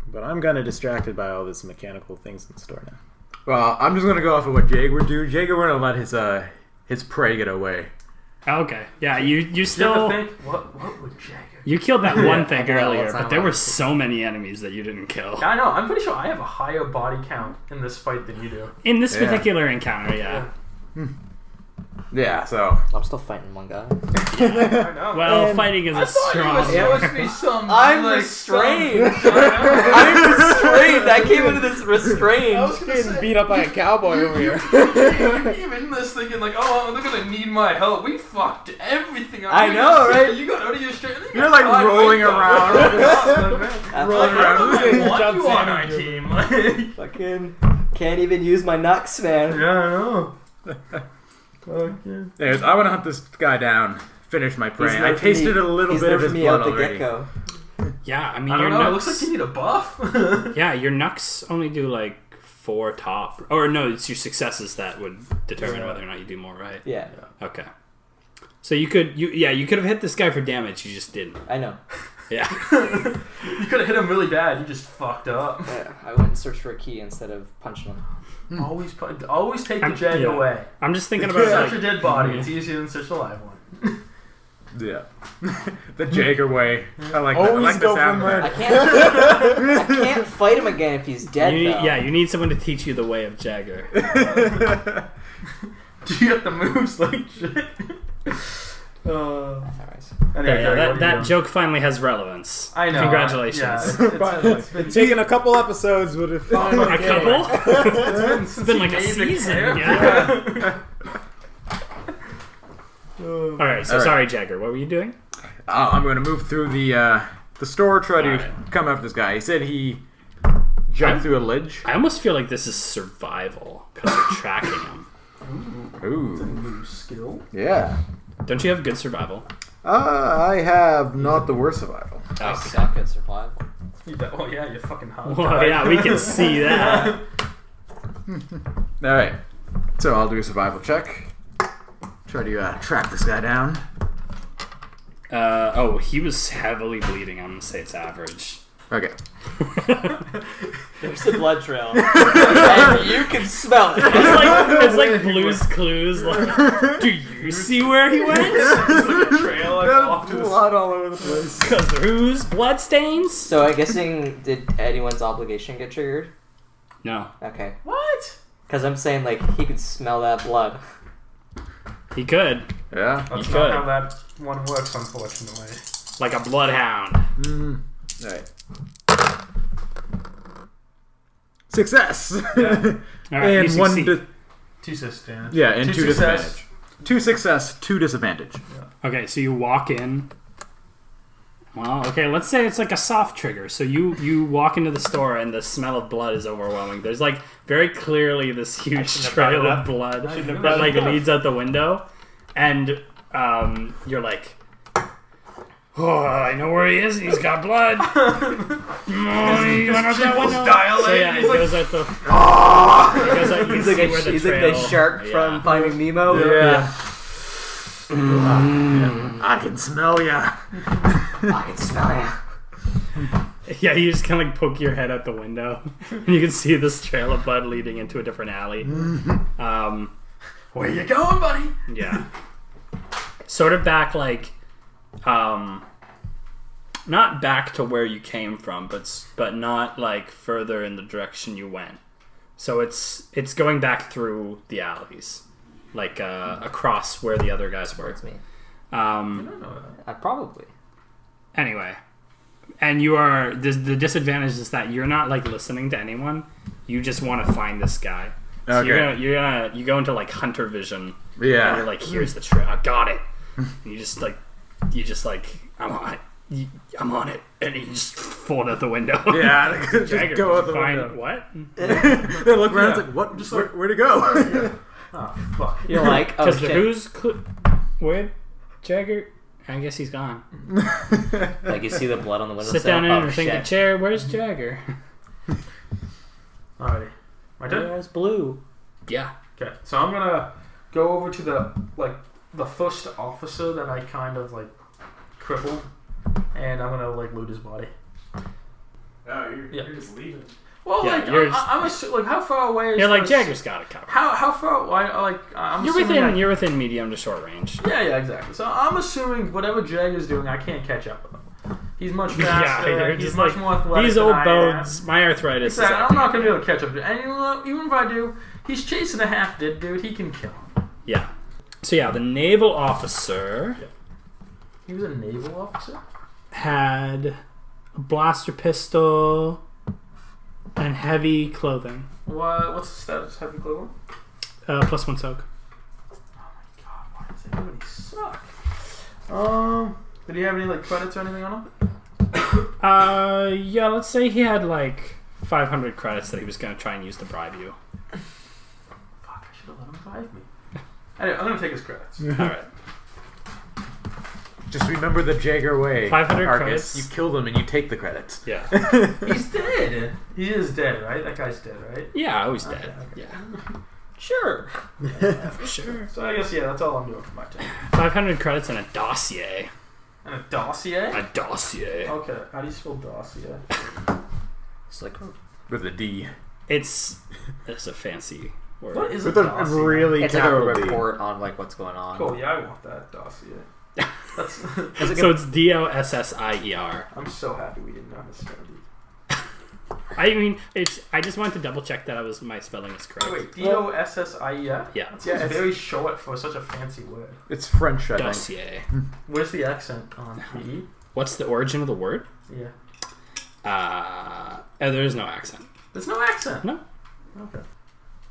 But I'm kind of distracted by all this mechanical things in the store now. Well, I'm just gonna go off of what Jake would do. Jake would let his prey get away. Okay. Yeah, you You ever still think what would Jagger? you killed that one thing I know, earlier, it's but not there were like- so many enemies that you didn't kill. I know. I'm pretty sure I have a higher body count in this fight than you do. In this Yeah. particular encounter, yeah. Yeah. So I'm still fighting one guy. I know. Well, fighting is I a thought strong. you were supposed to be some. I'm like, restrained. some- I'm restrained. I came into this restrained. I was gonna Getting say, beat up by a cowboy over here. you came in this thinking like, oh, they're gonna need my help. We fucked everything up. I You know, got- right? You got out of your straight. You're, like, rolling around. I Rolling around. I want Jump you on our sandwich. team. Like, fucking can't even use my knucks, man. yeah, I know. anyways, I want to hunt this guy down. Finish my prey. He's I nerfing tasted me- a little he's bit of nerfing his me blood out the already. get-go. Yeah, I mean I your don't know. It knucks. looks like you need a buff. Yeah, your knucks only do like 4 top, or no, it's your successes that would determine whether or not you do more, right? Yeah, Okay. So you could have hit this guy for damage. You just didn't. I know. Yeah. You could have hit him really bad. You just fucked up. Yeah, I went and searched for a key instead of punching him. Always take the jag yeah. away. I'm just thinking about Such a like, dead body. It's easier than such a live one. Yeah. The Jaeger way. I like Always that. I like go the sound for of I that. can't fight him again if he's dead. you need, though. yeah, you need someone to teach you the way of Jagger. Do you get the moves like shit? Alright. Anyway, Yeah, what are that, you that doing? joke finally has relevance. I know. Congratulations. Yeah, It's been taking a couple episodes, but it's fine. A couple? it's been like a season, yeah. Alright, so All right. sorry, Jagger. What were you doing? I'm going to move through the store, try to Alright. come after this guy. He said he jumped through a ledge. I almost feel like this is survival because you're tracking him. Ooh. New skill. Yeah. Don't you have good survival? I have not the worst survival. I Okay. suck at survival. Oh yeah, you're fucking hot. Well, yeah, we can see that. Alright. So I'll do a survival check. Try to track this guy down. He was heavily bleeding. I'm gonna say it's average. Okay. There's a blood trail, and you can smell it. It's like Blue's Clues. Like, do you see where he went? It's like a trail like, off to the blood all over the place. Because whose blood stains? So I'm guessing, did anyone's obligation get triggered? No, Okay, What? because I'm saying like he could smell that blood. he could, Yeah. That's You not could. how that one works, unfortunately. like a bloodhound. Mm-hmm. Alright. Success! All right, and you one succeed. Two success. yeah, and two success. disadvantage. 2 success, 2 disadvantage. Okay, so you walk in. Well, okay, let's say it's like a soft trigger. So you walk into the store and the smell of blood is overwhelming. There's like very clearly this huge trail of blood that like leads out the window, and you're like, oh, I know where he is. He's got blood. He went out that window. So yeah, it goes out the. It goes out, you He's can like see where the he's like trail- the shark yeah. from Finding Nemo. Yeah. I can smell ya. I can smell it. Yeah, you just kind of like poke your head out the window, and you can see this trail of blood leading into a different alley. Where you going, buddy? Yeah, sort of back like, not back to where you came from, but not like further in the direction you went. So it's going back through the alleys, like across where the other guys were. Towards me. I don't know that. Probably. Anyway, and you are the disadvantage is that you're not like listening to anyone. You just want to find this guy. So Okay. you go into like hunter vision. Yeah. And you're like, here's the trail. I got it. And you just like I'm on it. I'm on it, and you just fall out the window. Yeah, just Jagger, go out the find window. what? They look around, it's like, what? Just where'd it go? Oh, fuck. You're like, oh Because shit. where Jagger? I guess he's gone. Like you see the blood on the window. Sit down in oh, and think the shit. chair. Where's Jagger? Alrighty. My turn? There's blue. Yeah. Okay, so I'm gonna go over to the first officer that I kind of like crippled, and I'm gonna like loot his body. Oh, you're just leaving. Well, Yeah, like you're I'm like how far away is You're like this- Jagger's got it covered. How far? Like I'm You're assuming within you're within medium to short range. Yeah, exactly. So I'm assuming whatever Jagger's doing, I can't catch up with him. He's much faster. you're he's just much like, more athletic. These than old I am. bones. My arthritis. Exactly. Is I'm not gonna be able to catch up to him. And you know what? Even if I do, he's chasing a half dead dude. He can kill him. Yeah. So yeah, the naval officer He was a naval officer. had a blaster pistol and heavy clothing. What's the status? Heavy clothing? +1 soak. Oh my god! Why does everybody suck? Did he have any like credits or anything on him? Yeah, let's say he had like 500 credits that he was gonna try and use to bribe you. Fuck! I should have let him drive me. Anyway, I'm gonna take his credits. All right. Just remember the Jagger way. 500 Arcus. credits. You kill them and you take the credits. Yeah. He's dead. He is dead, right? That guy's dead, right? Yeah, I was dead. Okay. Yeah. Sure. For sure. So I guess that's all I'm doing for my turn. 500 credits and a dossier. And a dossier. A dossier. Okay, how do you spell dossier? It's like With a D. It's a fancy word. What is With a a dossier? really it's like a capital D. report on like what's going on. Cool. Yeah, I want that dossier. That's. So it's DOSSIER. I'm so happy we didn't know how to spell it. I mean, I just wanted to double check that my spelling is correct. Oh, wait, DOSSIER? Yeah. That seems very short for such a fancy word. It's French, I think. Dossier. Where's the accent on the E? What's the origin of the word? Yeah. There is no accent. There's no accent. No. Okay.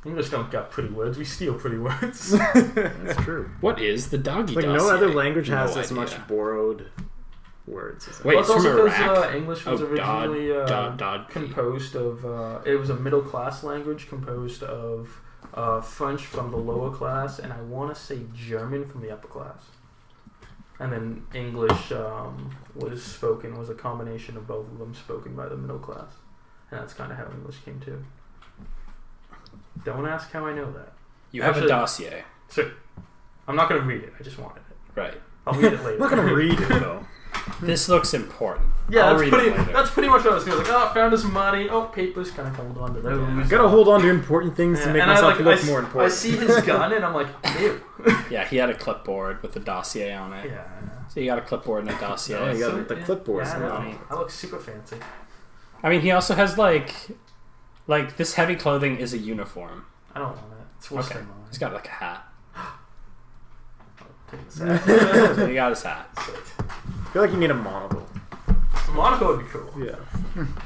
English don't got pretty words. We steal pretty words. That's true. What is the doggy Like dossier? no other language has No this idea. much borrowed words. Is it? Wait, Well, it's it's from also because Iraq? English was originally composed of. It was a middle class language composed of French from the lower class, and I want to say German from the upper class. And then English was a combination of both of them spoken by the middle class, and that's kind of how English came to. Don't ask how I know that. You have a dossier. So, I'm not going to read it. I just wanted it. Right. I'll read it later. I'm not gonna read it though. This looks important. Yeah, I'll that's read it later. pretty much what I was doing. Like, oh, I found his money. Oh, papers. Kind of hold on to those. I gotta hold on to important things to make And myself look I more important. I see his gun and I'm like, ew. Yeah, he had a clipboard with the dossier on it. Yeah. So you got a clipboard and a dossier. Yeah, you got the clipboard. Yeah, so- I know. I look super fancy. I mean, he also has like this heavy clothing is a uniform. I don't want it. It's worse Okay. than mine. He's got like a hat. Take this out. So he got his hat. Sweet. I feel like you need a monocle. A monocle would be cool. Yeah.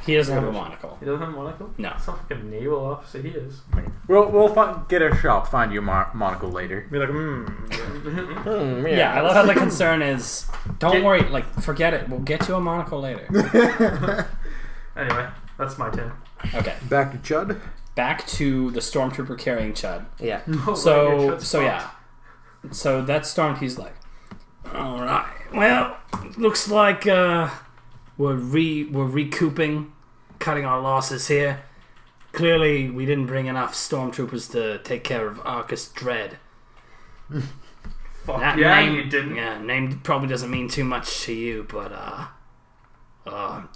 He doesn't have a monocle. He doesn't have a monocle? No. Some fucking naval officer he is. We'll get a shop, find you a monocle later. Be like, Yeah, I love how the concern is, don't Get- worry, like, forget it. We'll get you a monocle later. Anyway, that's my turn. Okay. Back to Chud. Back to the Stormtrooper carrying Chud. Yeah. So that storm, he's like, all right, well, looks like we're recouping, cutting our losses here. Clearly, we didn't bring enough stormtroopers to take care of Arcus Dread. Fuck That yeah, name, you didn't. Yeah, name probably doesn't mean too much to you, but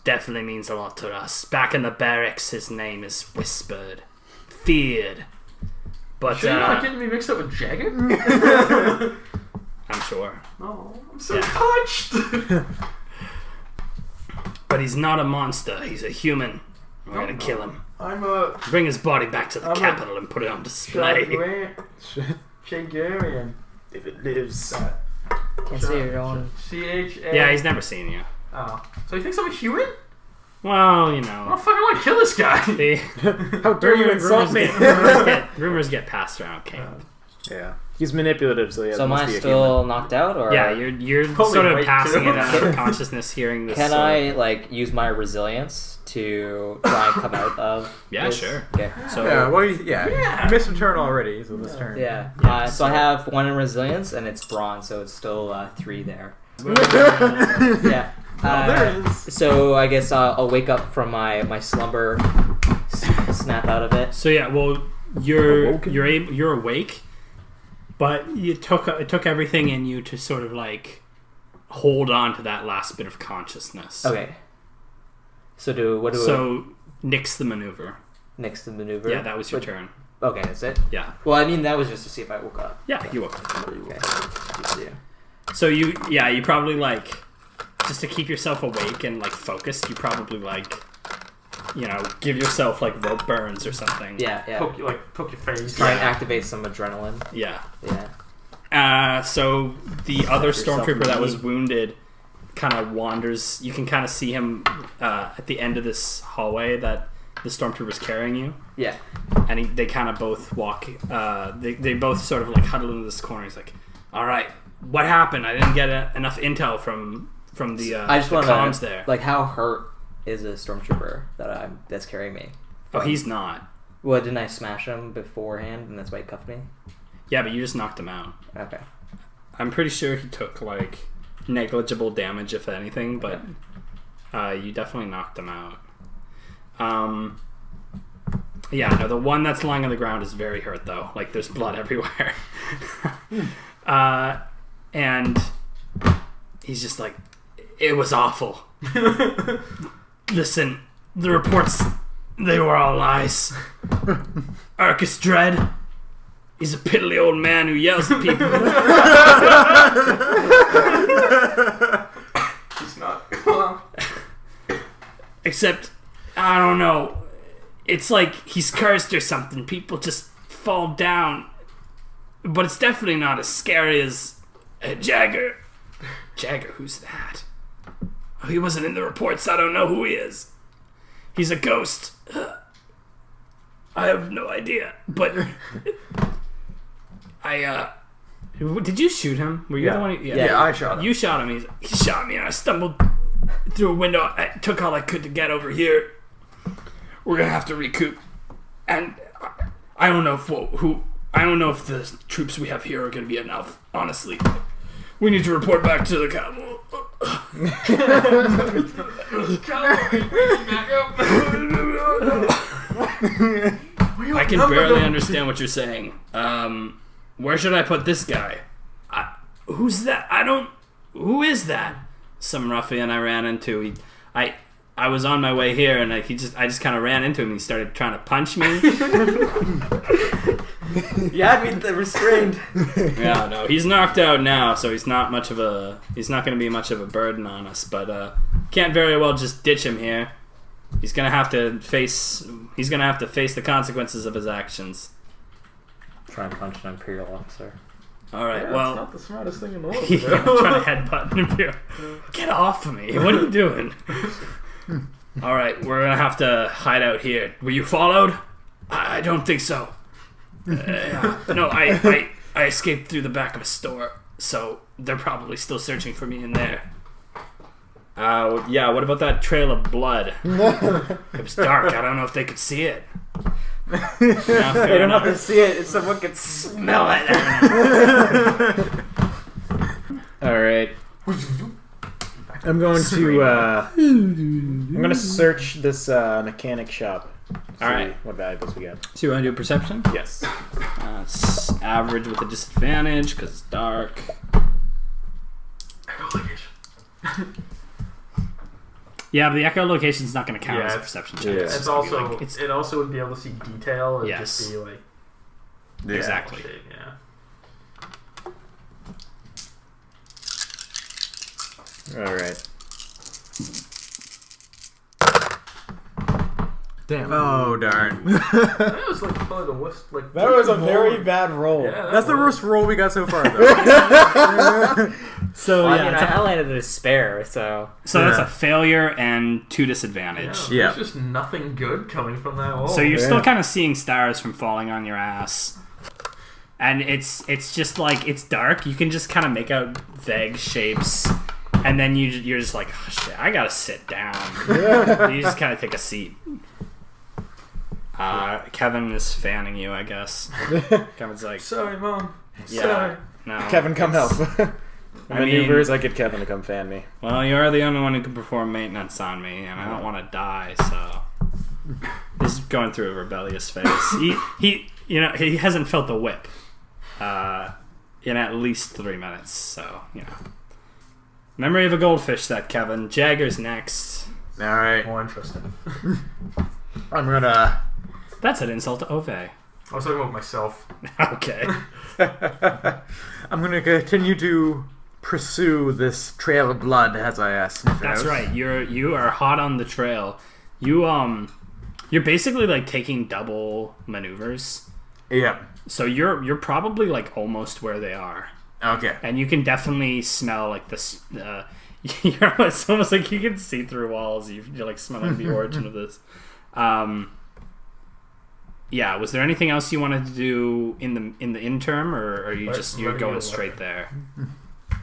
definitely means a lot to us. Back in the barracks, his name is whispered, feared. But Sure you're not getting me mixed up with Jagger? I'm sure. Oh, I'm so touched. But he's not a monster. He's a human. We're gonna kill him. I'm a Bring his body back to the capital and put it on display. Shagarian. If it lives. Can't see your own. C-H-A... Yeah, he's never seen you. Oh. So he thinks I'm a human? Well, you I know. don't fucking want to kill this guy. How dare you insult me? Rumors get passed around camp. Yeah. He's manipulative, so yeah. So am must I be a still knocked out, or Yeah, you're Holy sort of wait, passing too. it out of consciousness, hearing this. can I like use my resilience to try and come out of? Yeah, this? sure. Okay. So Yeah, well, you missed a turn already, so this turn. Yeah. Yeah, So I have 1 in resilience, and it's bronze, so it's still 3 there. Yeah. there it is. So I guess I'll wake up from my slumber, snap out of it. So yeah, well, you're awake, but it took everything in you to sort of like hold on to that last bit of consciousness. Okay. So what do So nix the maneuver. next to maneuver? Yeah, that was your turn. Okay, that's it. Yeah, Well, I mean that was just to see if I woke up. yeah, you woke up. Okay. So you probably like, just to keep yourself awake and like focused, you probably like, give yourself like rope burns or something. Yeah. Poke your face. Try and activate some adrenaline. Yeah. Yeah. So the other yourself stormtrooper that was in wounded kind of wanders. You can kind of see him at the end of this hallway that the stormtrooper's carrying you. Yeah. And they kind of both walk. They both sort of like huddle into this corner. He's like, "All right, what happened? I didn't get enough intel from the I just the want comms to there." like, how hurt is a stormtrooper that's carrying me? Oh, he's not. Well, didn't I smash him beforehand, and that's why he cuffed me? Yeah, but you just knocked him out. Okay. I'm pretty sure he took like negligible damage, if anything, but you definitely knocked him out. Yeah, no, the one that's lying on the ground is very hurt though. Like there's blood everywhere. And he's just like, it was awful. Listen, the reports, they were all lies. Arcus Dread, he's a piddly old man who yells at people. He's not. Except, I don't know. It's like he's cursed or something. People just fall down. But it's definitely not as scary as Jagger. Jagger, who's that? Oh, he wasn't in the reports. I don't know who he is. He's a ghost. I have no idea. But did you shoot him? Were you the one? Yeah, I shot him. You shot him. He shot me, and I stumbled through a window. I took all I could to get over here. We're gonna have to recoup, and I don't know if the troops we have here are gonna be enough. Honestly, we need to report back to the capital. I can barely understand what you're saying. Where should I put this guy? Who's that? Who is that? Some ruffian I ran into. I was on my way here, and I just kind of ran into him. And he started trying to punch me. Yeah, I mean, they're restrained. Yeah, no, he's knocked out now, so he's not going to be much of a burden on us. But can't very well just ditch him here. He's gonna have to face the consequences of his actions. Try and punch an Imperial officer. All right, Yeah, well, it's not the smartest thing in the world. yeah, I'm trying to headbutt an Imperial. Get off of me! What are you doing? All right, we're gonna have to hide out here. Were you followed? I don't think so. No, I escaped through the back of a store, so they're probably still searching for me in there. Yeah, what about that trail of blood? It was dark. I don't know if they could see it. Yeah, They don't have to see it, if someone can smell it. Alright. I'm going to search this mechanic shop. Alright. What valuables we got? So you want to do a perception? Yes. It's average with a disadvantage because it's dark. Yeah, but the echolocation's not going to count as a perception check. yeah. It's It's just gonna also be like, it also would be able to see detail and Yes. just be like exactly. shit, yeah. Alright. Damn. Oh darn! That was like probably the worst. Like That was a very bad roll. Yeah, That's the worst roll we got so far, though. So Well, yeah, I mean, it's a- I landed a spare, so that's Yeah. a failure and 2 disadvantage. Yeah. There's just nothing good coming from that wall. So you're Yeah. still kind of seeing stars from falling on your ass. And it's just like, it's dark. You can just kind of make out vague shapes. And then you're just like, oh, shit, I gotta sit down. You just kind of take a seat. Kevin is fanning you, I guess. Kevin's like, Sorry, Mom. yeah, Sorry. no. Kevin, come help. I mean- Maneuvers, I get Kevin to come fan me. Well, you're the only one who can perform maintenance on me, and I don't want to die, so... He's going through a rebellious phase. He hasn't felt the whip in at least 3 minutes, so, Memory of a goldfish, that, Kevin. Jagger's next. All right. More interesting. I'm gonna. That's an insult to Ove. I was talking about myself. Okay. I'm gonna continue to pursue this trail of blood as I sniff it That's out. right. You are hot on the trail. You're basically like taking double maneuvers. Yeah. So you're probably like almost where they are. Okay. And you can definitely smell like this. It's almost like you can see through walls. You're like smelling the origin of this. Yeah. Was there anything else you wanted to do in the interim, or are you you're going straight there?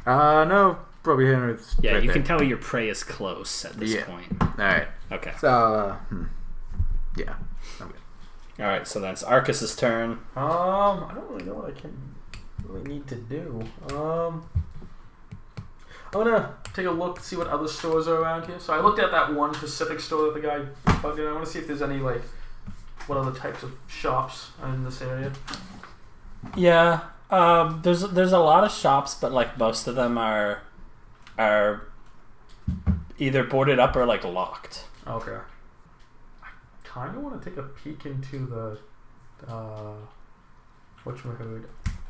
No. Probably hitting it. Yeah, right you there. can tell your prey is close at this point. All right. Okay. So. Yeah. I'm good. All right. So that's Arcus's turn. I don't really know what I can really need to do. I'm gonna take a look, see what other stores are around here. So I looked at that one specific store that the guy bugged in. I want to see if there's any like what other types of shops are in this area. Yeah. There's a lot of shops, but like most of them are either boarded up or like locked. Okay. I kind of want to take a peek into the whatchamacallit.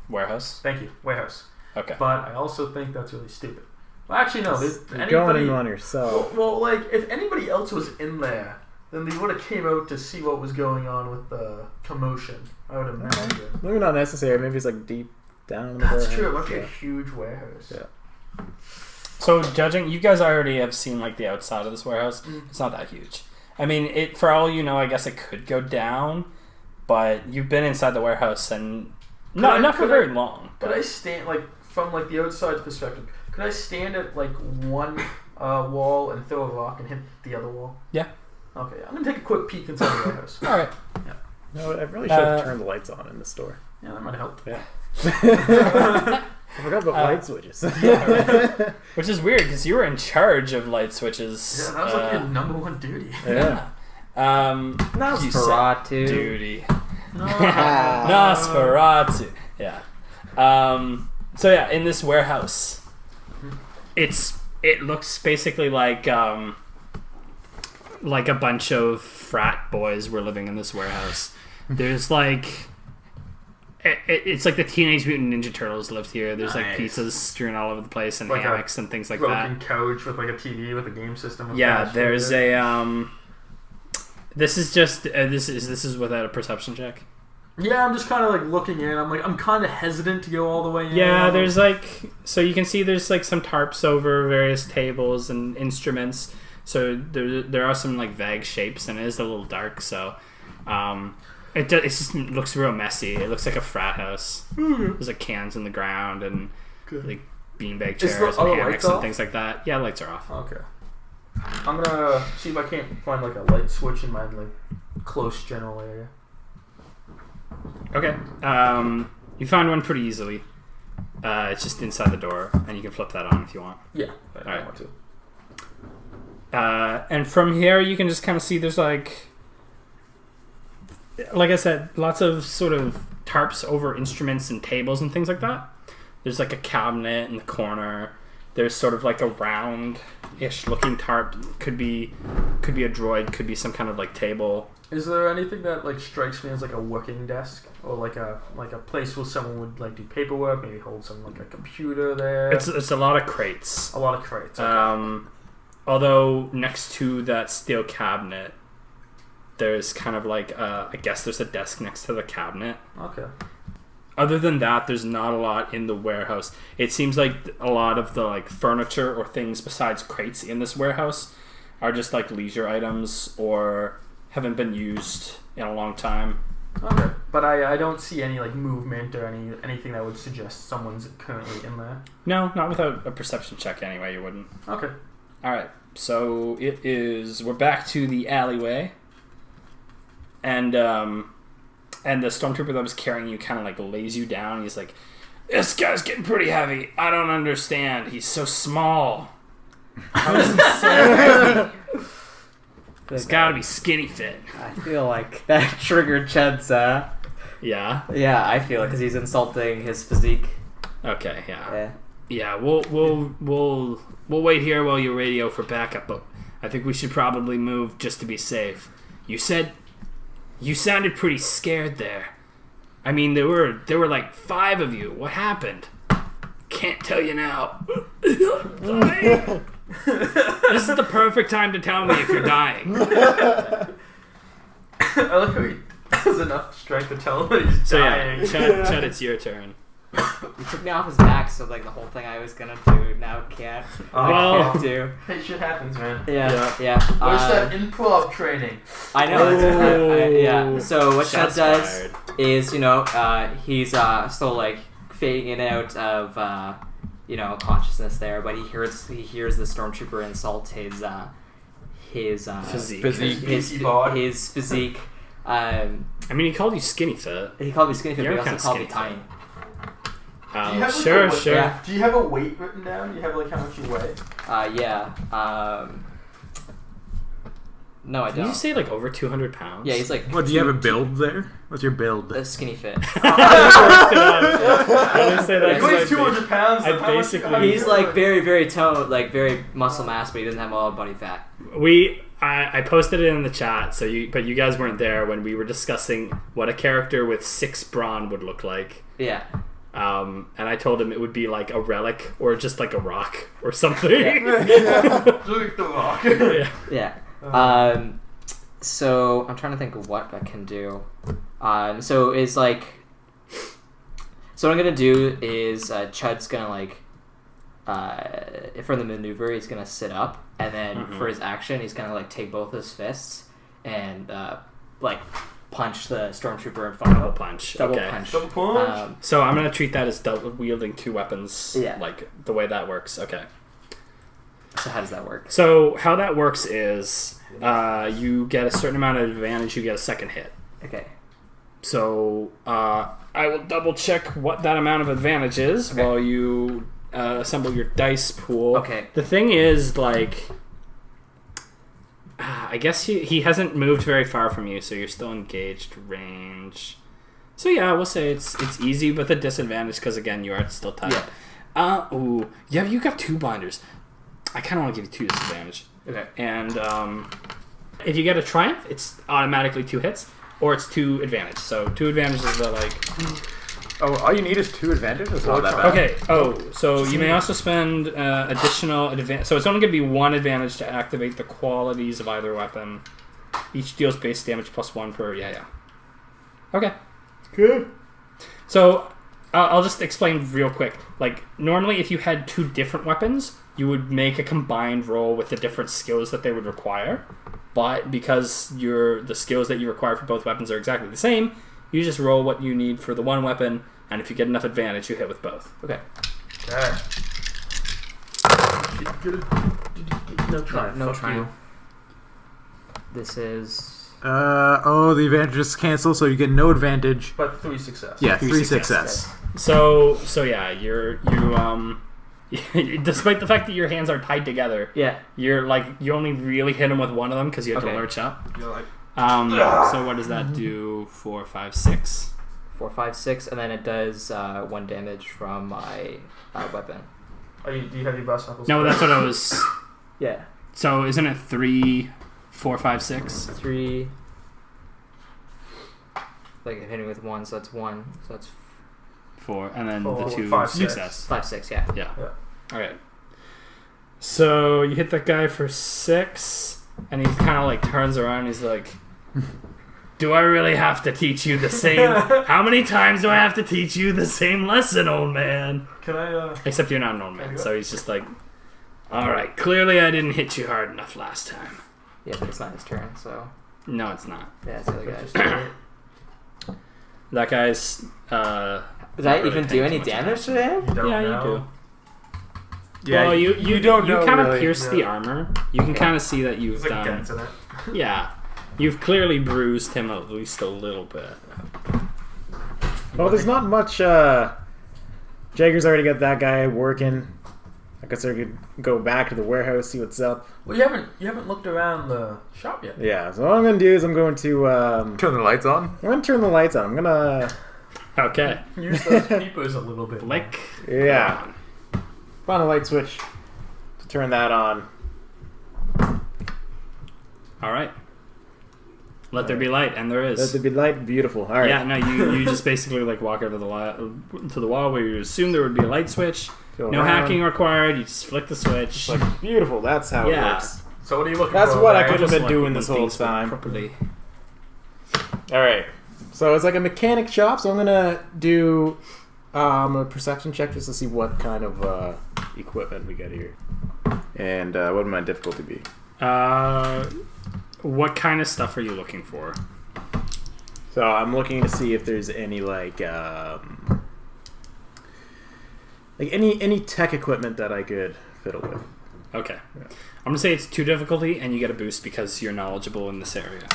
Warehouse. Thank you, warehouse. Okay. But I also think that's really stupid. Well, actually, no. You're going in on yourself. Well, like if anybody else was in there, then they would have came out to see what was going on with the commotion. I would imagine. Maybe not necessary. Maybe it's like deep down in the That's warehouse. true. It must be a Yeah. huge warehouse. Yeah. So judging, you guys already have seen like the outside of this warehouse. It's not that huge. I mean, for all you know, I guess it could go down, but you've been inside the warehouse and not for very long. Could I stand like from like the outside perspective? Could I stand at like one wall and throw a rock and hit the other wall? Yeah. Okay, I'm gonna take a quick peek inside the warehouse. All right. No, I really should have turned the lights on in the store. Yeah, that might help. Yeah. I forgot about light switches. Which is weird because you were in charge of light switches. Yeah, that was like your number one duty. Yeah. Nosferatu. Duty. Nosferatu. Yeah. So yeah, in this warehouse, it looks basically like a bunch of frat boys were living in this warehouse. There's like it's like the Teenage Mutant Ninja Turtles lived here. There's like Nice. pizzas strewn all over the place and Like a hammocks and things like Broken that. couch with like a TV with a game system. Yeah, attached there's to it. a This is just this is without a perception check. Yeah, I'm just kind of like looking in. I'm kind of hesitant to go all the way in. Yeah, there's like so you can see there's like some tarps over various tables and instruments. So there are some like vague shapes and it is a little dark. So it just looks real messy. It looks like a frat house. There's like cans in the ground and like beanbag Is chairs the and other hammocks lights and off? things like that. Yeah, lights are off. Okay. I'm gonna see if I can't find like a light switch in my like close general area. Okay. You find one pretty easily. It's just inside the door, and you can flip that on if you want. Yeah, I Alright. want to. And from here, you can just kind of see there's like I said, lots of sort of tarps over instruments and tables and things like that. There's like a cabinet in the corner. There's sort of like a round-ish looking tarp. Could be a droid. Could be some kind of like table. Is there anything that like strikes me as like a working desk or like a place where someone would like do paperwork, maybe hold some like a computer there? It's a lot of crates. a lot of crates. Okay. Although next to that steel cabinet, there's kind of like I guess there's a desk next to the cabinet. Okay. Other than that, there's not a lot in the warehouse. It seems like a lot of the like furniture or things besides crates in this warehouse are just like leisure items or haven't been used in a long time. Okay. But I don't see any like movement or anything that would suggest someone's currently in there. No, not without a perception check anyway, you wouldn't. Okay. Alright, so we're back to the alleyway. And the Stormtrooper that was carrying you kind of like lays you down. He's like, this guy's getting pretty heavy. I don't understand. He's so small. How is he so heavy? He's gotta be skinny fit. I feel like that triggered Chud's. Yeah? Yeah, I feel it because he's insulting his physique. Okay, yeah. Yeah. Yeah, we'll wait here while you radio for backup, but I think we should probably move just to be safe. You sounded pretty scared there. I mean, there were like 5 of you. What happened? Can't tell you now. This is the perfect time to tell me if you're dying. I like how he has enough strength to tell him that he's dying. Yeah, Chud, it's your turn. He took me off his back, so like the whole thing I was gonna do now can't. I can't do. Hey, shit happens, man. Yeah. Where's that improv training? I know. Yeah. So what Chud Shots does fired. is, he's still like fading in and out of consciousness there, but he hears the Stormtrooper insult his Physique. his physique. I mean, he called you skinny fit. He called me skinny fit, but You're he also kinda called me skinny tiny. Sure. Yeah. Do you have a weight written down? Do you have like how much you weigh? Yeah. No, I don't. Did you say like over 200 pounds? Yeah, he's like. What, do you have a build there? What's your build? A skinny fit. I didn't say that. He weighs 200 pounds. I so how much- basically- how do you He's weigh? like very, very toned, like very muscle mass, but he doesn't have all body fat. I posted it in the chat, but you guys weren't there when we were discussing what a character with 6 brawn would look like. Yeah. And I told him it would be like a relic or just like a rock or something. Look at the rock. Yeah. So I'm trying to think of what I can do. So what I'm gonna do is Chud's gonna like for the maneuver he's gonna sit up, and then for his action he's gonna like take both his fists and like punch the Stormtrooper in front of him. punch. Double Okay. punch. Double punch. So I'm gonna treat that as wielding 2 weapons. Yeah. Like the way that works. Okay. So how does that work? So how that works is you get a certain amount of advantage. You get a second hit. Okay. So I will double check what that amount of advantage is while you assemble your dice pool. Okay. The thing is, like, I guess he hasn't moved very far from you, so you're still engaged range. So yeah, we'll say it's easy with a disadvantage because again you are still tied up. Yeah, you got 2 binders. I kind of want to give you 2 disadvantage. Okay. And if you get a triumph, it's automatically 2 hits, or it's 2 advantage. So 2 advantages are like. Oh, all you need is 2 advantages? Not that bad. Okay. Oh, so you may also spend additional advantage. So it's only going to be 1 advantage to activate the qualities of either weapon. Each deals base damage +1 per. Yeah. Okay. Good. So I'll just explain real quick. Like normally, if you had 2 different weapons, you would make a combined roll with the different skills that they would require. But because the skills that you require for both weapons are exactly the same, you just roll what you need for the one weapon, and if you get enough advantage, you hit with both. Okay. No try. No Fuck try. you. This is. The advantages cancel, so you get no advantage. But 3 success. Yeah, 3 3 success. success. So yeah, you despite the fact that your hands are tied together, Yeah. you're like you only really hit him with one of them because you have to Okay. lurch up. You're like, So what does that do? 4, 5, 6. 4, 5, 6, and then it does 1 damage from my weapon. do you have your bust knuckles? No, that's what I was. Yeah. So isn't it 3, 4, 5, 6? 3. Like hitting with 1, so that's 1. So that's 4, and then 4, the 2 5, 6. success. 5, 6. Yeah. Yeah. Yeah. Alright. So you hit that guy for 6, and he kind of like turns around. And he's like, Do I really have to teach you the same? How many times do I have to teach you the same lesson, old man? Can I? Except you're not an old man, so he's just like, all right. Clearly, I didn't hit you hard enough last time. Yeah, but it's not his turn, so. No, it's not. Yeah, it's the other guy's turn. That guy's. Did I even do any damage to him? You don't Yeah, know. you do. Yeah, Well, you don't You know kind of really. pierce the armor. You can kind of see that you've There's like done. dents in it. Yeah, you've clearly bruised him at least a little bit. Well, there's not much. Jagger's already got that guy working. I guess I could go back to the warehouse, see what's up. Well, you haven't looked around the shop yet. Yeah, so what I'm gonna do is I'm going to Turn the lights on. I'm gonna turn the lights on. I'm gonna Okay. Use those peepers a little bit. Flick. find a light switch to turn that on. All right. Let there be light, and there Let is. there be light. Beautiful. All right. Yeah, no, you just basically like walk over to the wall where you assume there would be a light switch. Go No around. hacking required. You just flick the switch. It's like beautiful. That's how it Yeah. works. So what are you looking That's for? what I Ryan? could have Just been like doing when this whole things work time. properly. All right. So it's like a mechanic shop. So I'm gonna do a perception check just to see what kind of equipment we got here, and what would my difficulty be? What kind of stuff are you looking for? So I'm looking to see if there's any like any tech equipment that I could fiddle with. Okay. I'm gonna say it's 2 difficulty, and you get a boost because you're knowledgeable in this area.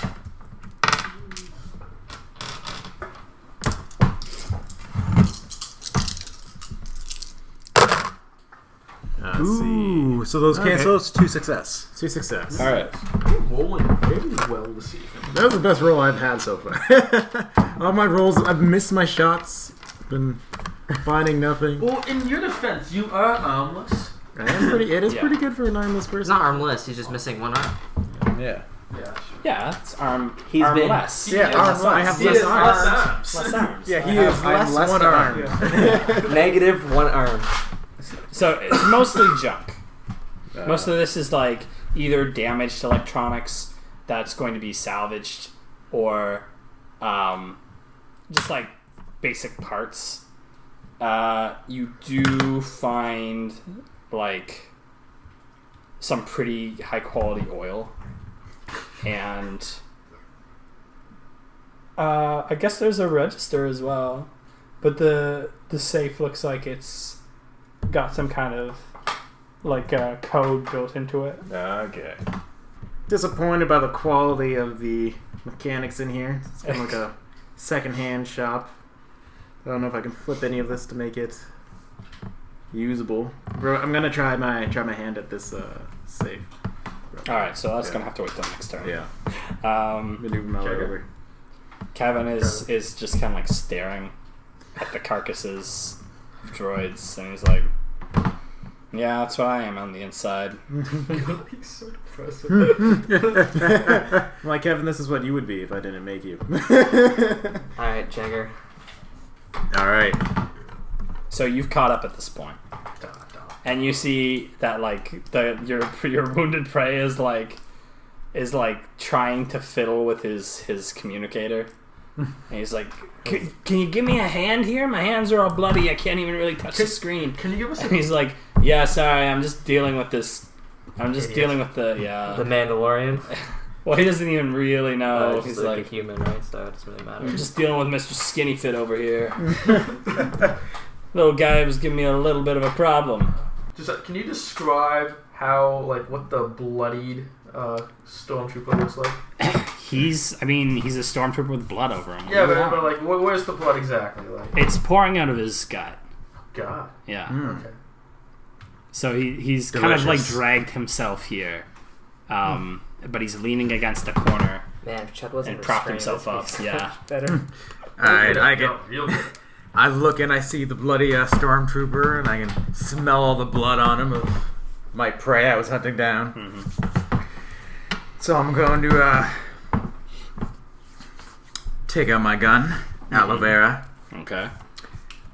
Let's see. Ooh, so those Okay. cancel. It's 2 success. 2 success. All right. You're rolling very well this evening. That was the best roll I've had so far. All my rolls, I've missed my shots. Been finding nothing. Well, in your defense, you are armless. I am pretty. It is Yeah. pretty good for an armless He's person. not armless, he's just missing one arm. Yeah. Yeah. Yeah, it's arm. He's been- armless. Yeah, arms. I have He less has arms. less arms. Less arms. Yeah, he is I'm less one than arm. Negative 1 arm. So it's mostly junk. Most of this is like either damaged electronics that's going to be salvaged, or just like basic parts. You do find like some pretty high quality oil, and I guess there's a register as well, but the safe looks like it's got some kind of like code built into it. Okay. Disappointed by the quality of the mechanics in here. It's kind of like a second-hand shop. I don't know if I can flip any of this to make it usable. Bro, I'm gonna try my hand at this safe. All right, so that's Yeah. gonna have to wait till next turn. Yeah. Um, Whatever. Kevin is just kind of like staring at the carcasses of droids, and he's like, "Yeah, that's what I am on the inside." He's so depressive. I'm like, Kevin, this is what you would be if I didn't make you. Alright, Jagger. All right. So you've caught up at this point, and you see that like your wounded prey is like trying to fiddle with his communicator. And he's like, can you give me a hand here? My hands are all bloody. I can't even really touch the screen. Can you give us And he's like, yeah, sorry, I'm just dealing with this. I'm just Idiot. dealing with the The Mandalorian. Well, he doesn't even really know. He's He's like like, a human, right? So it doesn't really matter. I'm just dealing with Mr. Skinny Fit over here. Little guy was giving me a little bit of a problem. just can you describe how what the bloodied stormtrooper looks like? He's a stormtrooper with blood over him. Yeah, but where's the blood exactly? Like, It's pouring out of his gut. God. Yeah. Okay. So he's kind of like Delicious. dragged himself here. But he's leaning against a corner Man, if Chet wasn't and propped restrained, himself up. this would be Yeah. Better. All right. I get. You'll get. I look and I see the bloody stormtrooper, and I can smell all the blood on him of my prey I was hunting down. Mm-hmm. So I'm going to take out my gun, aloe vera. Okay.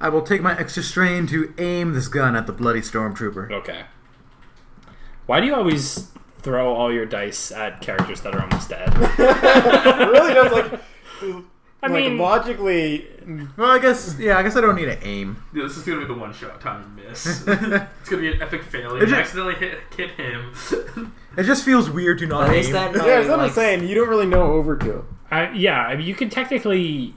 I will take my extra strain to aim this gun at the bloody stormtrooper. Okay. Why do you always throw all your dice at characters that are almost dead. It really does I mean, logically. Well, I guess I don't need to aim. Dude, this is gonna be the one shot time you miss. It's gonna be an epic failure. You accidentally hit him. It just feels weird to not aim. Yeah, that's what I'm saying. You don't really know overkill. I mean, you can technically.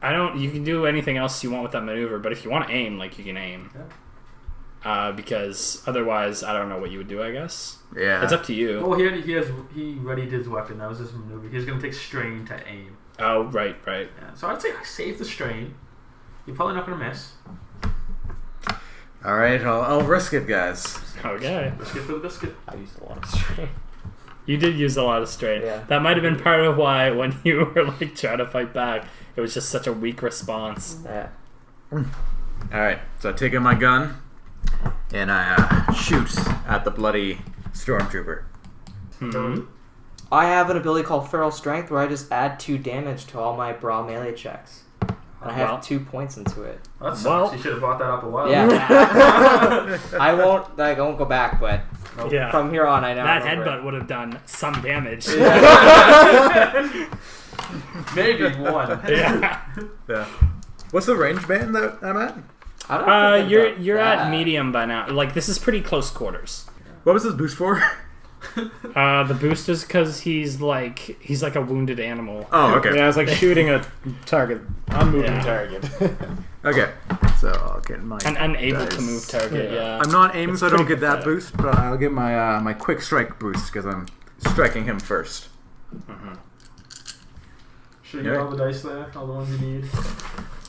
You can do anything else you want with that maneuver, but if you want to aim, like, you can aim. Yeah. Because otherwise, I don't know what you would do, I guess. Yeah. It's up to you. Well, he readied his weapon. That was his maneuver. He was gonna take strain to aim. Oh, right. Yeah. So I'd say I save the strain. You're probably not gonna miss. All right, I'll risk it, guys. Okay. Risk it for the biscuit. I used a lot of strain. You did use a lot of strain. Yeah. That might have been part of why when you were like trying to fight back, it was just such a weak response. Yeah. All right, so I take out my gun and I shoot at the bloody Stormtrooper. Mm-hmm. I have an ability called Feral Strength where I just add 2 damage to all my brawl melee checks. And I have 2 points into it. That sucks. You should have brought that up a while ago. Yeah. I won't go back, but from here on I know. That headbutt would have done some damage. Maybe 1. Yeah. What's the range band that I'm at? I don't think you're at medium by now. Like, this is pretty close quarters. What was this boost for? The boost is because he's like a wounded animal. Oh, okay. Yeah, it's like shooting a target, unmoving target. Okay, so I'll get my an unable to move target. Yeah. I'm not aiming, so I don't get that boost, but I'll get my my quick strike boost because I'm striking him first. Mm-hmm. Should you get all the dice there? All the ones you need?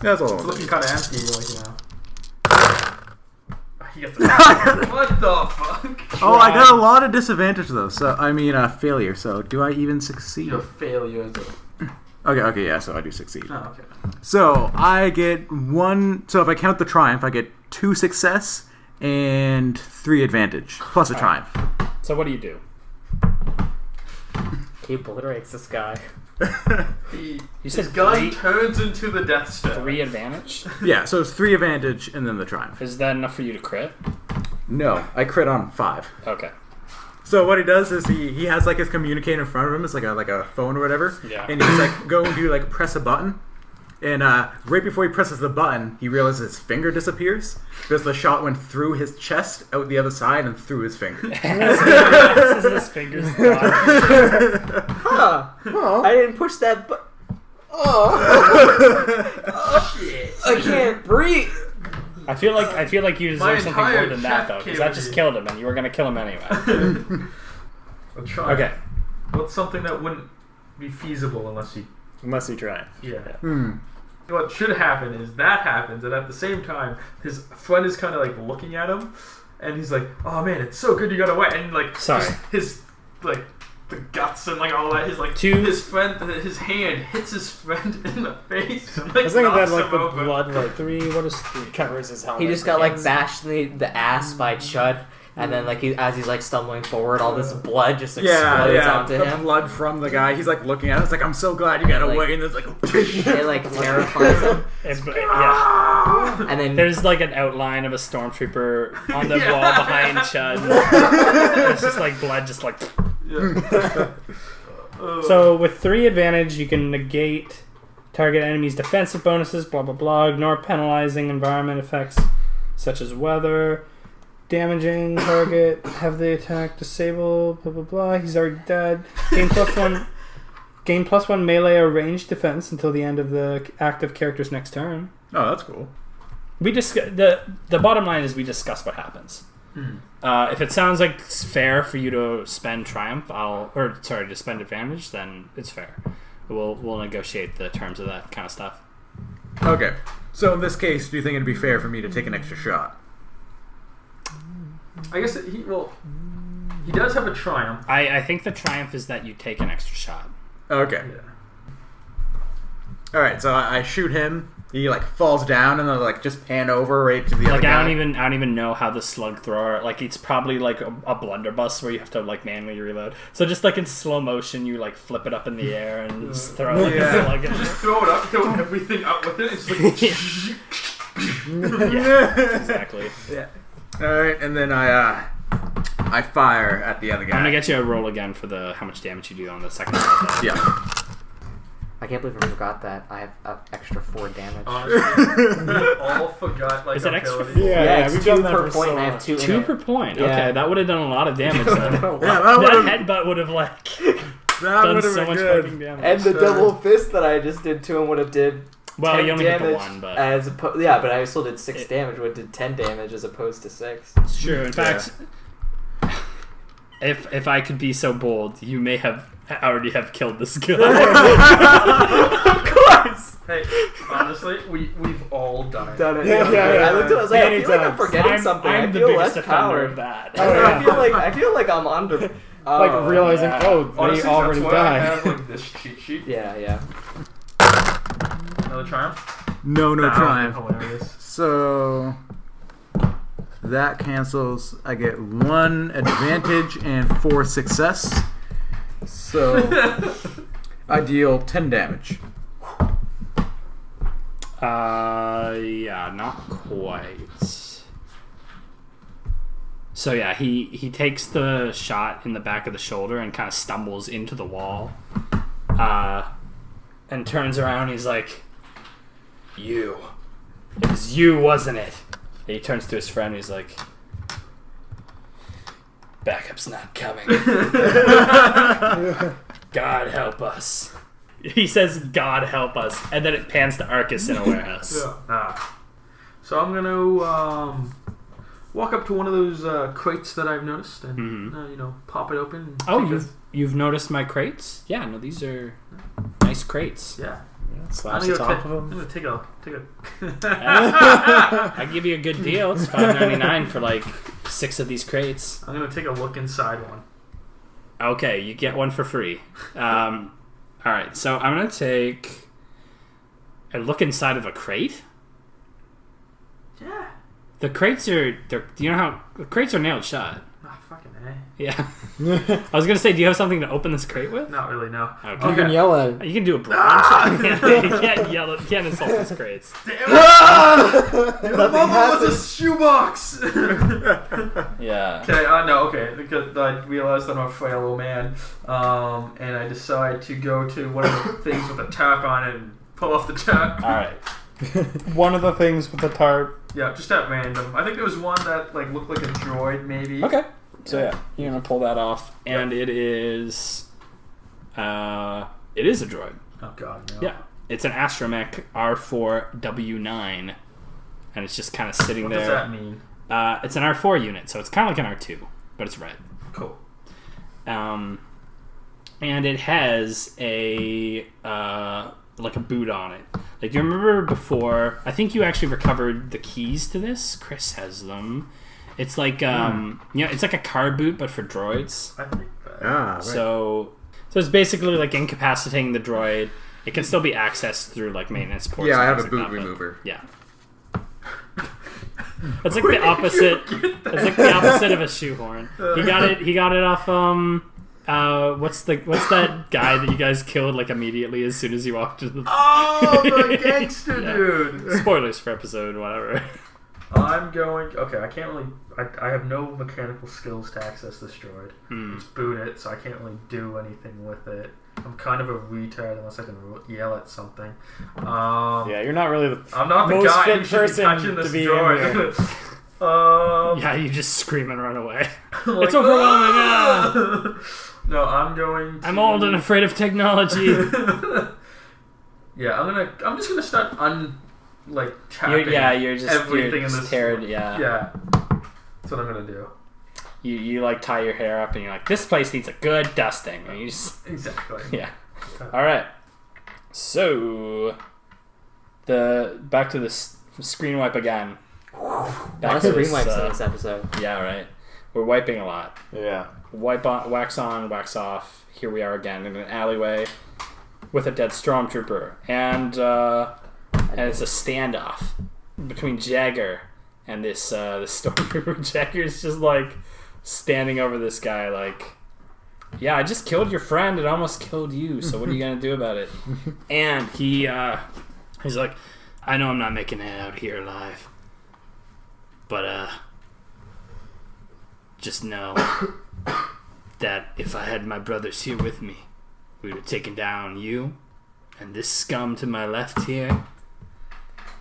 That's all. It's looking kind of empty, He gets what the fuck? Oh, I got a lot of disadvantage though. So I mean, failure. So do I even succeed? You're a failure. Okay, yeah. So I do succeed. Oh, okay. So I get 1. So if I count the triumph, I get 2 success and 3 advantage plus a triumph. So what do you do? He obliterates this guy. You said his gun turns into the Death Star. 3 advantage? Yeah, so it's 3 advantage and then the triumph. Is that enough for you to crit? No, I crit on 5. Okay. So what he does is he has like his communicator in front of him. It's like a phone or whatever. Yeah. And he's like go and do like press a button. And right before he presses the button, he realizes his finger disappears because the shot went through his chest, out the other side, and through his finger. His fingers. I didn't push that button. Shit. I can't breathe. I feel like you deserve something more than that though, because that just killed him, and you were gonna kill him anyway. I'll try. Okay. What's something that wouldn't be feasible unless you try. Yeah. What should happen is that happens, and at the same time, his friend is kind of like looking at him, and he's like, "Oh man, it's so good you got away," and like, his like the guts and like all that. His like his hand hits his friend in the face. And, like, I was thinking that knocks like him the over. blood, like 3. What is 3? Covers his helmet. He just got like bashed in the ass by Chud. And then, like, as he's like stumbling forward, all this blood just explodes onto the him. blood from the guy. He's like looking at it. It's like, I'm so glad you got away. And it's like, it like terrifies him. Yeah. And then there's like an outline of a stormtrooper on the wall behind Chud. It's just like blood, just like. So with 3 advantage, you can negate target enemy's defensive bonuses. Blah blah blah. Ignore penalizing environment effects such as weather. Damaging target, have the attack disabled, blah blah blah. He's already dead. Gain +1 melee or ranged defense until the end of the active character's next turn. oh, that's cool. We the bottom line is we discuss what happens. If it sounds like it's fair for you to spend triumph, to spend advantage, then it's fair. We'll negotiate the terms of that kind of stuff. Okay. So in this case, do you think it'd be fair for me to take an extra shot? I guess he does have a triumph. I think the triumph is that you take an extra shot. Okay. Yeah. All right. So I shoot him. He like falls down, and then like just pan over right to the other Like guy. I don't even know how the slug thrower. Like it's probably like a blunderbuss where you have to like manually reload. So just like in slow motion, you like flip it up in the air and just throw like a slug. Just throw it up, throw everything up with it. It's like yeah, exactly. Yeah. All right, and then I I fire at the other guy. I'm gonna get you a roll again for the how much damage you do on the second shot. Yeah. I can't believe I forgot that. I have extra 4 damage. We all forgot like Is it extra? ability. Yeah, it's we've 2 done that per for point, so and I have long. 2 in 2 it. per point. Yeah. Okay, that would have done a lot of damage then. Yeah, That headbutt would have like done would've so been much good. fucking damage. And the double fist that I just did to him would have did Well, 10 you only hit the damage one, but but I still did 6 damage. Would did 10 damage as opposed to 6. it's true. In fact, if I could be so bold, you may have already have killed this guy. Of course. Hey, honestly, we've all done it. Done it. Yeah. I looked at it, I was like, I Many feel like I'm times. forgetting something. I'm I the feel biggest less offender power. of that. I feel like I'm under. Like realizing, yeah. oh, they Honestly, already that's why I died. have like this cheat sheet. Yeah. Another triumph. No That would be triumph. Hilarious. So that cancels. I get 1 advantage and 4 success. So I deal 10 damage. Yeah, not quite. So yeah, he takes the shot in the back of the shoulder and kind of stumbles into the wall, and turns around. He's like, "You, it was you, wasn't it?" And he turns to his friend. He's like, "Backup's not coming. God help us." He says, "God help us," and then it pans to Arcus in a warehouse. So I'm gonna walk up to one of those crates that I've noticed and pop it open. And Oh, take you've noticed my crates? Yeah, no, these are nice crates. yeah. Slash I'm the gonna, top of I'm them. gonna take a. I give you a good deal. It's $5.99 for like 6 of these crates. I'm gonna take a look inside one. Okay, you get one for free. All right, so I'm gonna take a look inside of a crate. Yeah. The crates are. Do you know how the crates are nailed shut? Ah, fucking A. Yeah. I was gonna say, do you have something to open this crate with? Not really, no. Okay. You can yell at it. You can do a branch. You can't yell. You can't insult these crates. Damn it! Your mama was a shoebox! Yeah. Okay, no, okay, because I realized that I'm a frail old man, and I decide to go to one of the things with a tarp on it and pull off the tarp. All right. One of the things with the tarp. Yeah, just at random. I think there was one that like looked like a droid, maybe. Okay. So yeah, you're gonna pull that off, and it is a droid. Oh god, no. Yeah, it's an Astromech R4W9, and it's just kind of sitting What there. does that mean? It's an R4 unit, so it's kind of like an R2, but it's red. Cool. And it has a like a boot on it. Like, you remember before? I think you actually recovered the keys to this. Chris has them. It's like it's like a car boot, but for droids. I think that. Ah, right. So it's basically like incapacitating the droid. It can still be accessed through like maintenance ports. Yeah, I and have a things boot like that, but- remover. Yeah. It's like the opposite. It's like the opposite of a shoehorn. He got it off. What's that guy that you guys killed like immediately as soon as he walked into the? Oh, the gangster Yeah. dude! Spoilers for episode whatever. I'm going. Okay, I can't really. I have no mechanical skills to access this droid. It's booted, so I can't really do anything with it. I'm kind of a retard unless I can yell at something. Yeah, you're not really the I'm not the most guy fit who should be person touching to this be in droid. Yeah, you just scream and run away. Like, It's overwhelming. No, I'm going. I'm old and afraid of technology. Yeah, I'm just gonna start tapping. You're just everything in this. teared. Yeah. Yeah, that's what I'm gonna do. You like tie your hair up and you're like, this place needs a good dusting. And you just Exactly. yeah. All right. So back to the screen wipe again. Back to Screen wipes in this. this episode. Yeah, right. We're wiping a lot. Yeah. Wipe on, wax off. Here we are again in an alleyway with a dead Stormtrooper, and it's a standoff between Jagger and this Stormtrooper. Jagger's just like standing over this guy, like, yeah, I just killed your friend. It almost killed you. So what are you gonna do about it? And he's like, I know I'm not making it out here alive, but just know that if I had my brothers here with me, we would have taken down you and this scum to my left here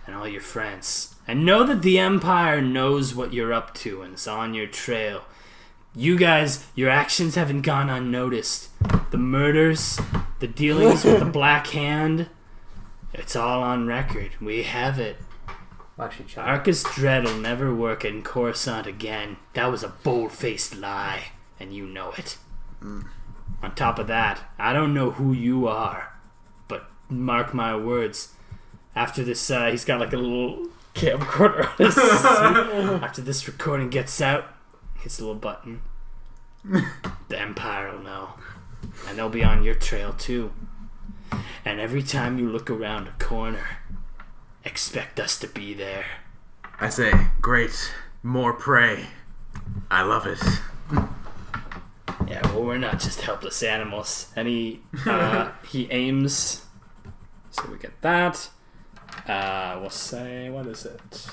and all your friends. And know that the Empire knows what you're up to and is on your trail. You guys, your actions haven't gone unnoticed. The murders, the dealings with the Black Hand, it's all on record. We have it. Arcus Dread'll never work in Coruscant again. That was a bold-faced lie, and you know it. On top of that, I don't know who you are, but mark my words. After this, he's got like a little camcorder on his suit. After this recording gets out, hits a little button. The Empire will know, and they'll be on your trail too. And every time you look around a corner, expect us to be there. I say, great, more prey. I love it. Yeah, well, we're not just helpless animals. And he aims. So we get that. We'll say, what is it?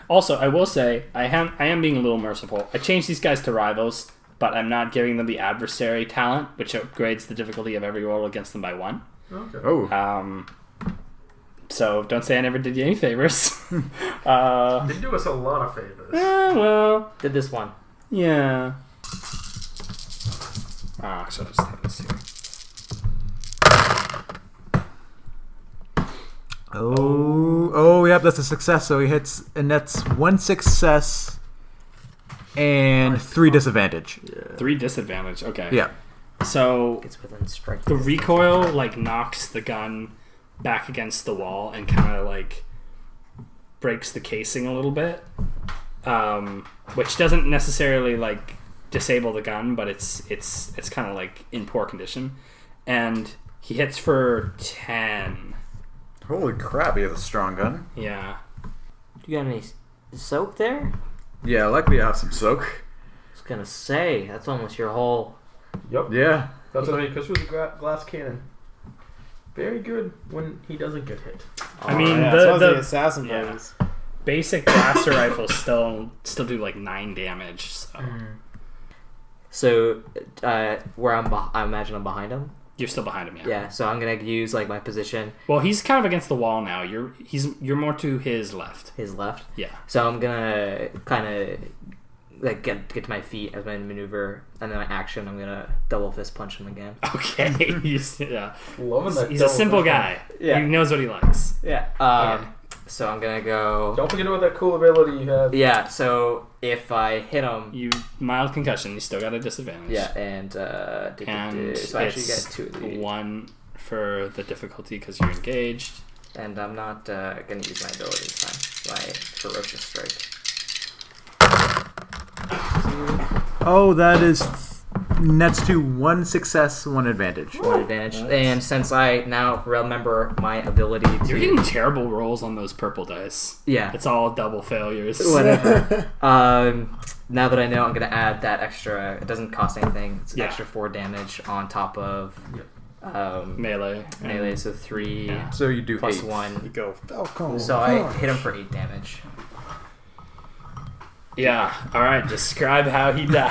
Also, I will say, I am being a little merciful. I changed these guys to rivals, but I'm not giving them the adversary talent, which upgrades the difficulty of every roll against them by 1. Okay. Oh. So don't say I never did you any favors. They do us a lot of favors. Well, Did this one. yeah. So just have this here. Oh, yep, that's a success. So he hits, and that's 1 success and 3 disadvantage. 3 disadvantage. Okay. Yeah. So It's within strike. the recoil like knocks the gun back against the wall and kind of like breaks the casing a little bit, which doesn't necessarily like disable the gun, but it's kind of like in poor condition, and he hits for 10. Holy crap, he has a strong gun. Yeah. You got any soak there? Yeah, luckily I have some soak. I was gonna say, that's almost your whole... Yep. Yeah. That's what I mean, because with a glass cannon. Very good when he doesn't get hit. I mean, the assassin yeah. parties. Basic blaster rifles still do like 9 damage. So So, where I imagine I'm behind him. you're still behind him. Yeah. So I'm gonna use like my position, Well, he's kind of against the wall now. You're more to his left. his left. Yeah. So I'm gonna kind of like get to my feet as my maneuver, and then my action. I'm gonna double fist punch him again. Okay. Yeah. Loving that. He's a simple guy. Yeah. He knows what he likes. Yeah. Okay. So I'm gonna go. Don't forget about that cool ability you have. Yeah. So if I hit him, You mild concussion. You still got a disadvantage. yeah, and And so I actually it's get 2 of the 1 for the difficulty because you're engaged. and I'm not gonna use my ability this time. My ferocious strike. Oh, that is nets to 1 success, 1 advantage. 1 advantage, and since I now remember my ability to, You're getting terrible rolls on those purple dice. yeah, It's all double failures. whatever. Now that I know, I'm gonna add that extra. It doesn't cost anything. It's an Yeah. extra 4 damage on top of Melee. melee, so 3 Yeah. So you do plus 8. 1. Go Falcon. So I hit him for 8 damage. Yeah. All right. Describe how he died.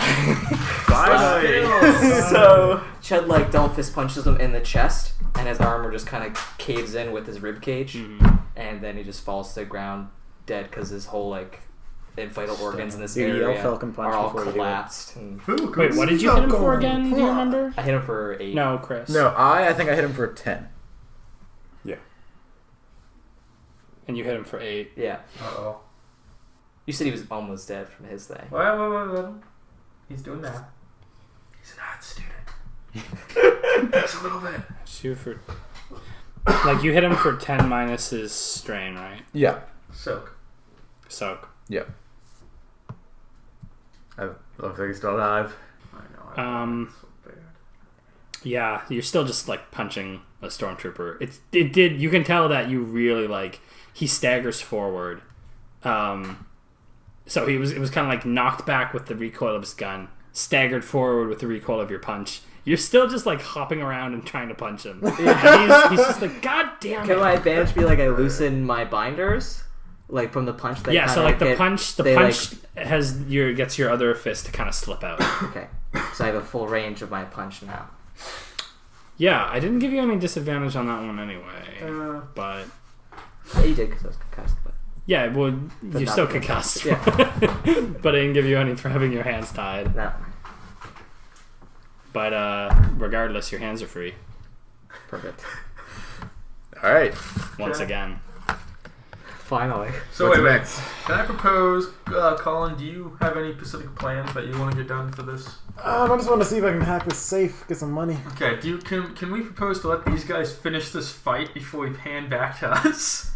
So Chud like double fist punches him in the chest, and his armor just kind of caves in with his rib cage, and then he just falls to the ground dead because his whole like vital organs in this You yell area Falcon Punch are all before you do it. collapsed. And Wait, what did you hit him for again? Do you remember? I hit him for 8. No, Chris. No, I think I hit him for 10. And you hit him for 8. Yeah. Uh-oh. You said he was almost dead from his thing. Wait. He's doing that. He's an art student. Just a little bit. Shoot for. Like you hit him for 10 minus his strain, right? Yeah. Soak. Soak. Yeah. Looks like he's still alive. I know. So bad. Yeah, you're still just like punching a stormtrooper. It did. You can tell that you really like. He staggers forward. So it was kind of like knocked back with the recoil of his gun, staggered forward with the recoil of your punch. You're still just like hopping around and trying to punch him. And he's just like, God damn it! Can my advantage be like I loosen my binders? Like from the punch. They Yeah, so like the get, punch they, gets your other fist to kind of slip out. Okay, so I have a full range of my punch now. Yeah, I didn't give you any disadvantage on that one anyway. But Yeah, you did because I was concussed. But yeah, well, you're not still the- concussed. yeah. But I didn't give you any for having your hands tied. no, But regardless, your hands are free perfect. All right. once again. Finally. So What's wait, next? Can I propose, Colin? Do you have any specific plans that you want to get done for this? I just want to see if I can hack this safe, get some money. Okay. Can we propose to let these guys finish this fight before we pan back to us?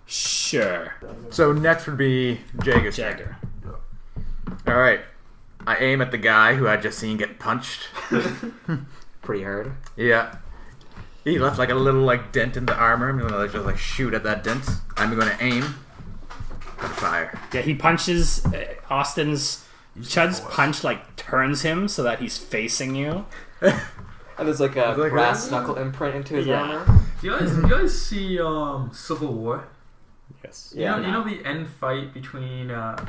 Sure. So next would be Jager's turn. Jagger. All right. I aim at the guy who I just seen get punched. Pretty hard. Yeah. He left like a little like dent in the armor. I'm gonna just like shoot at that dent. I'm gonna aim and fire. Yeah, he punches Chud's punch like turns him so that he's facing you. And there's like a like, brass knuckle imprint into his Yeah. armor. Do you guys see Civil War? Yes. You know the end fight between Captain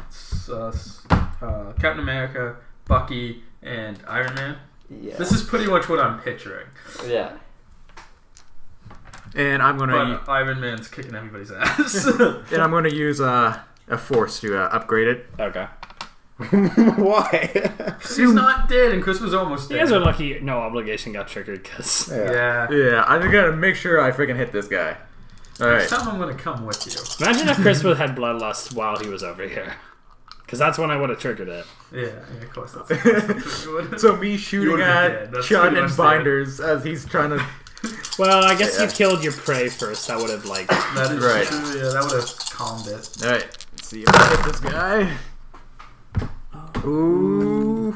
America, Bucky, and Iron Man? Yeah. This is pretty much what I'm picturing. Yeah. And I'm gonna But Iron Man's kicking everybody's ass. use a force to upgrade it. Okay. Why? He's not dead, and Chris was almost You dead. guys are lucky no obligation got triggered because Yeah. Yeah, I'm gonna make sure I freaking hit this guy. All right. Next time I'm gonna come with you. imagine if Chris would had bloodlust while he was over here. Because that's when I would have triggered it. Yeah, of course. That's So me You shooting would've been at dead. That's Chud pretty and much dead. Binders as he's trying to. Well, I guess you killed your prey first. That would have like. that is Right. true. Yeah, that would have calmed it. All right. Let's see if I hit this guy. Ooh.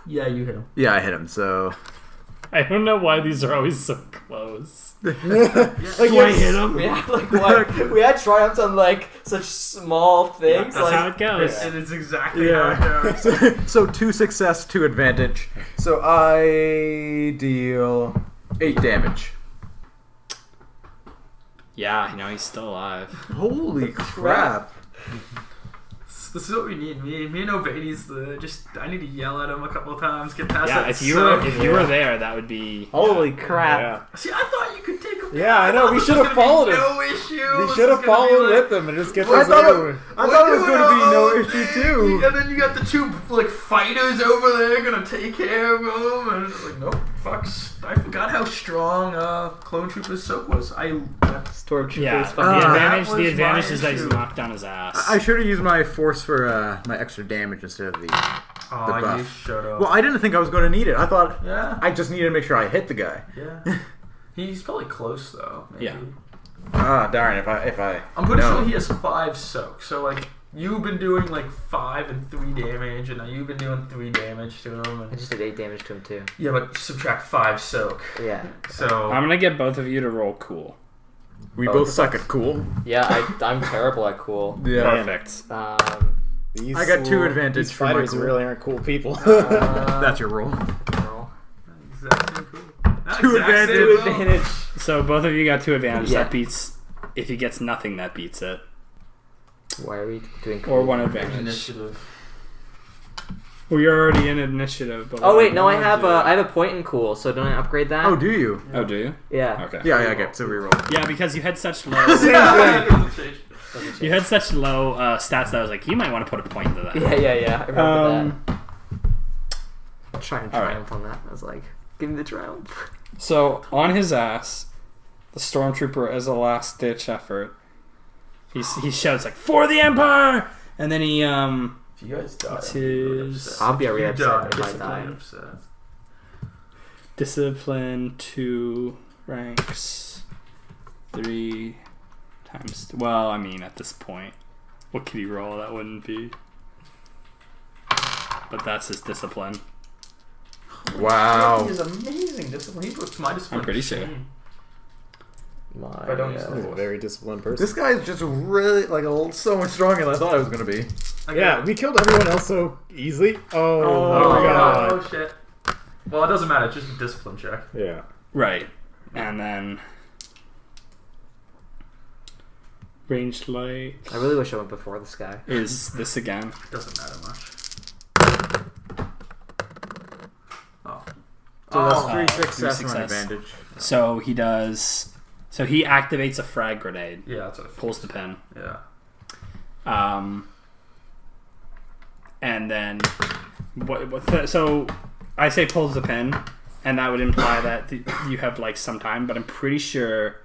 Yeah, you hit him. Yeah, I hit him. So. I don't know why these are always so close. Like, Do I hit him? We had like what? We had triumphs on like such small things. That's like, how it goes. It is exactly how it goes. So 2 success, 2 advantage. So I deal 8 damage. Yeah, he's still alive. Holy crap! This is what we need. Me and Obadi's I need to yell at him a couple of times, get past Yeah, that. if you were there, that would be. Holy crap. See, I thought you could take him. Yeah, I know, thought we this should was have gonna be followed him. No issue. We This should was have gonna be followed like- with them and just get I this thought over. I thought it was going to be no issue too. And then you got the 2 like fighters over there gonna take care of him, and it's like, nope, fucks. I forgot how strong Clone Trooper's soak was. Stormtrooper Yeah, is the fucking advantage. that The was advantage my is that he's issue. knocked down his ass. I should have used my force for my extra damage instead of the. Oh, you buff. should have. Well, I didn't think I was going to need it. I thought Yeah. I just needed to make sure I hit the guy. Yeah. He's probably close though. Maybe. Yeah. Ah, darn! If I. I'm pretty no. sure he has 5 soak. So like you've been doing like 5 and 3 damage, and now you've been doing 3 damage to him. I And, just did 8 damage to him too. yeah, but subtract 5 soak. Yeah. So I'm gonna get both of you to roll cool. We both suck at cool. Yeah, I'm terrible at cool. Yeah. Perfect. These I got 2 advantage These for my fighters cool. really aren't cool people. That's your roll. No. exactly cool. Not 2 exact advantage. same, though. Advantage. So both of you got 2 advantage. Yeah. That beats. If he gets nothing, that beats it. Why are we doing Or 1 advantage. Initiative. Well, you're already in initiative. But Oh wait, no, I have a point in cool, so don't I upgrade that? Oh, do you? Oh, do you? Yeah. Okay. Yeah, okay. So reroll. Yeah, because you had such low. Yeah. You had such low stats that I was like, you might want to put a point into that. Yeah. I remember that. I'll try and all right. triumph on that. I was like, give me the triumph. So on his ass, the Stormtrooper, as a last ditch effort, he shouts like, "For the Empire!" And then he If you guys die, It's I'm really his- upset. I'll be really You upset die, if I I'm die. really upset. discipline 2 ranks 3 times. Well, I mean, at this point, what could he roll? That wouldn't be. But that's his discipline. Wow. He is amazing discipline. He puts my discipline. I'm pretty to sure. shame. My, If I don't use He's a very disciplined person. This guy's just really like so much stronger than I thought I was gonna be. Yeah, we killed everyone else so easily. Oh, Oh, my god. oh shit. Well, it doesn't matter. It's just a discipline check. Yeah. Right. And then Ranged light I really wish I went before this guy. is this again. Doesn't matter much. Oh. So that's Oh. 3 three success and an success. advantage. So he does. So he activates a frag grenade, Yeah, that's what I pulls the pin, Yeah. and then so I say pulls the pin, and that would imply that you have like some time, but I'm pretty sure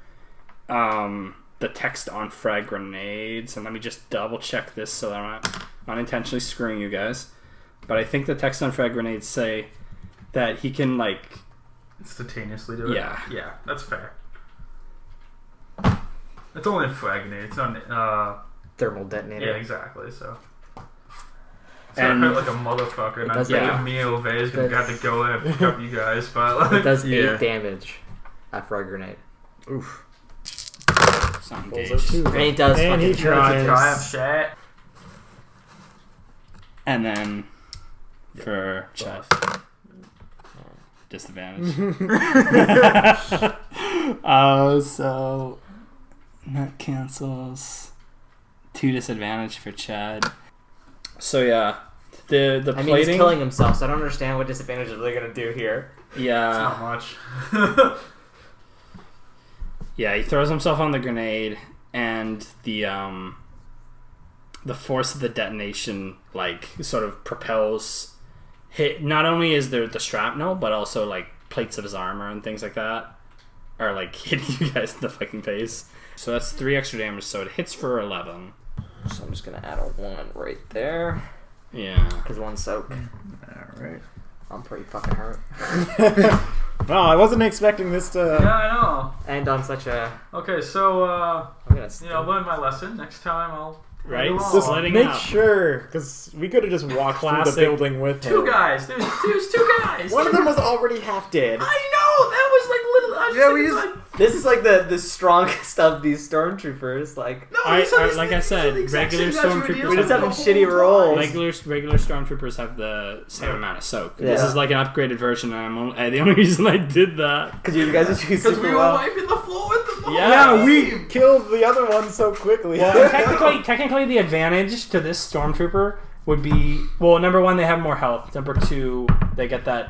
the text on frag grenades, and let me just double check this so that I'm not unintentionally screwing you guys, but I think the text on frag grenades say that he can like Instantaneously do it? Yeah. Yeah, that's fair. It's only a frag grenade. It's not, Thermal detonator. yeah, exactly, so. It's And- gonna hurt like a motherfucker, and I does think that. me over is gonna Does- have to go there and pick up you guys, but It like, does Yeah. 8 damage at frag grenade. Oof. something Pulls gauge. out 2. And he does And he fucking tries. triumph shit. And then for Chad, disadvantage. So that cancels 2 disadvantage for Chad. So yeah, the I mean, he's plating. killing himself, so I don't understand what disadvantages they're gonna do here. Yeah, Not much. yeah. He throws himself on the grenade, and the force of the detonation like sort of propels. Hit. Not only is there the shrapnel, but also like plates of his armor and things like that are like hitting you guys in the fucking face. So that's 3 extra damage. So it hits for 11. So I'm just gonna add a 1 right there. Yeah. Because 1 soak. Alright. I'm pretty fucking hurt. No, I wasn't expecting this Yeah, to. I know. And on such a... Okay, so, I'm gonna I learned my lesson. Next time I'll... Right? Just Just Letting make out. sure, because we could have just walked through Classic. the building with him. 2 guys. There's 2 guys. One of them was already half dead. I know. That was like little. I was Yeah, thinking, we like, This is like the strongest of these stormtroopers. Like, no, I- these are I- the- like I these are said, the exact regular same guys we were stormtroopers dealing we just with having the whole shitty time. rolls. Regular stormtroopers have the same amount of soak. This Yeah. is like an upgraded version, and the only reason I did that. Because you guys are doing Because we super were well. wiping the floor with the whole Yeah, team. We killed the other one so quickly. Well, technically, the advantage to this stormtrooper would be, well, number 1, they have more health. Number 2, they get that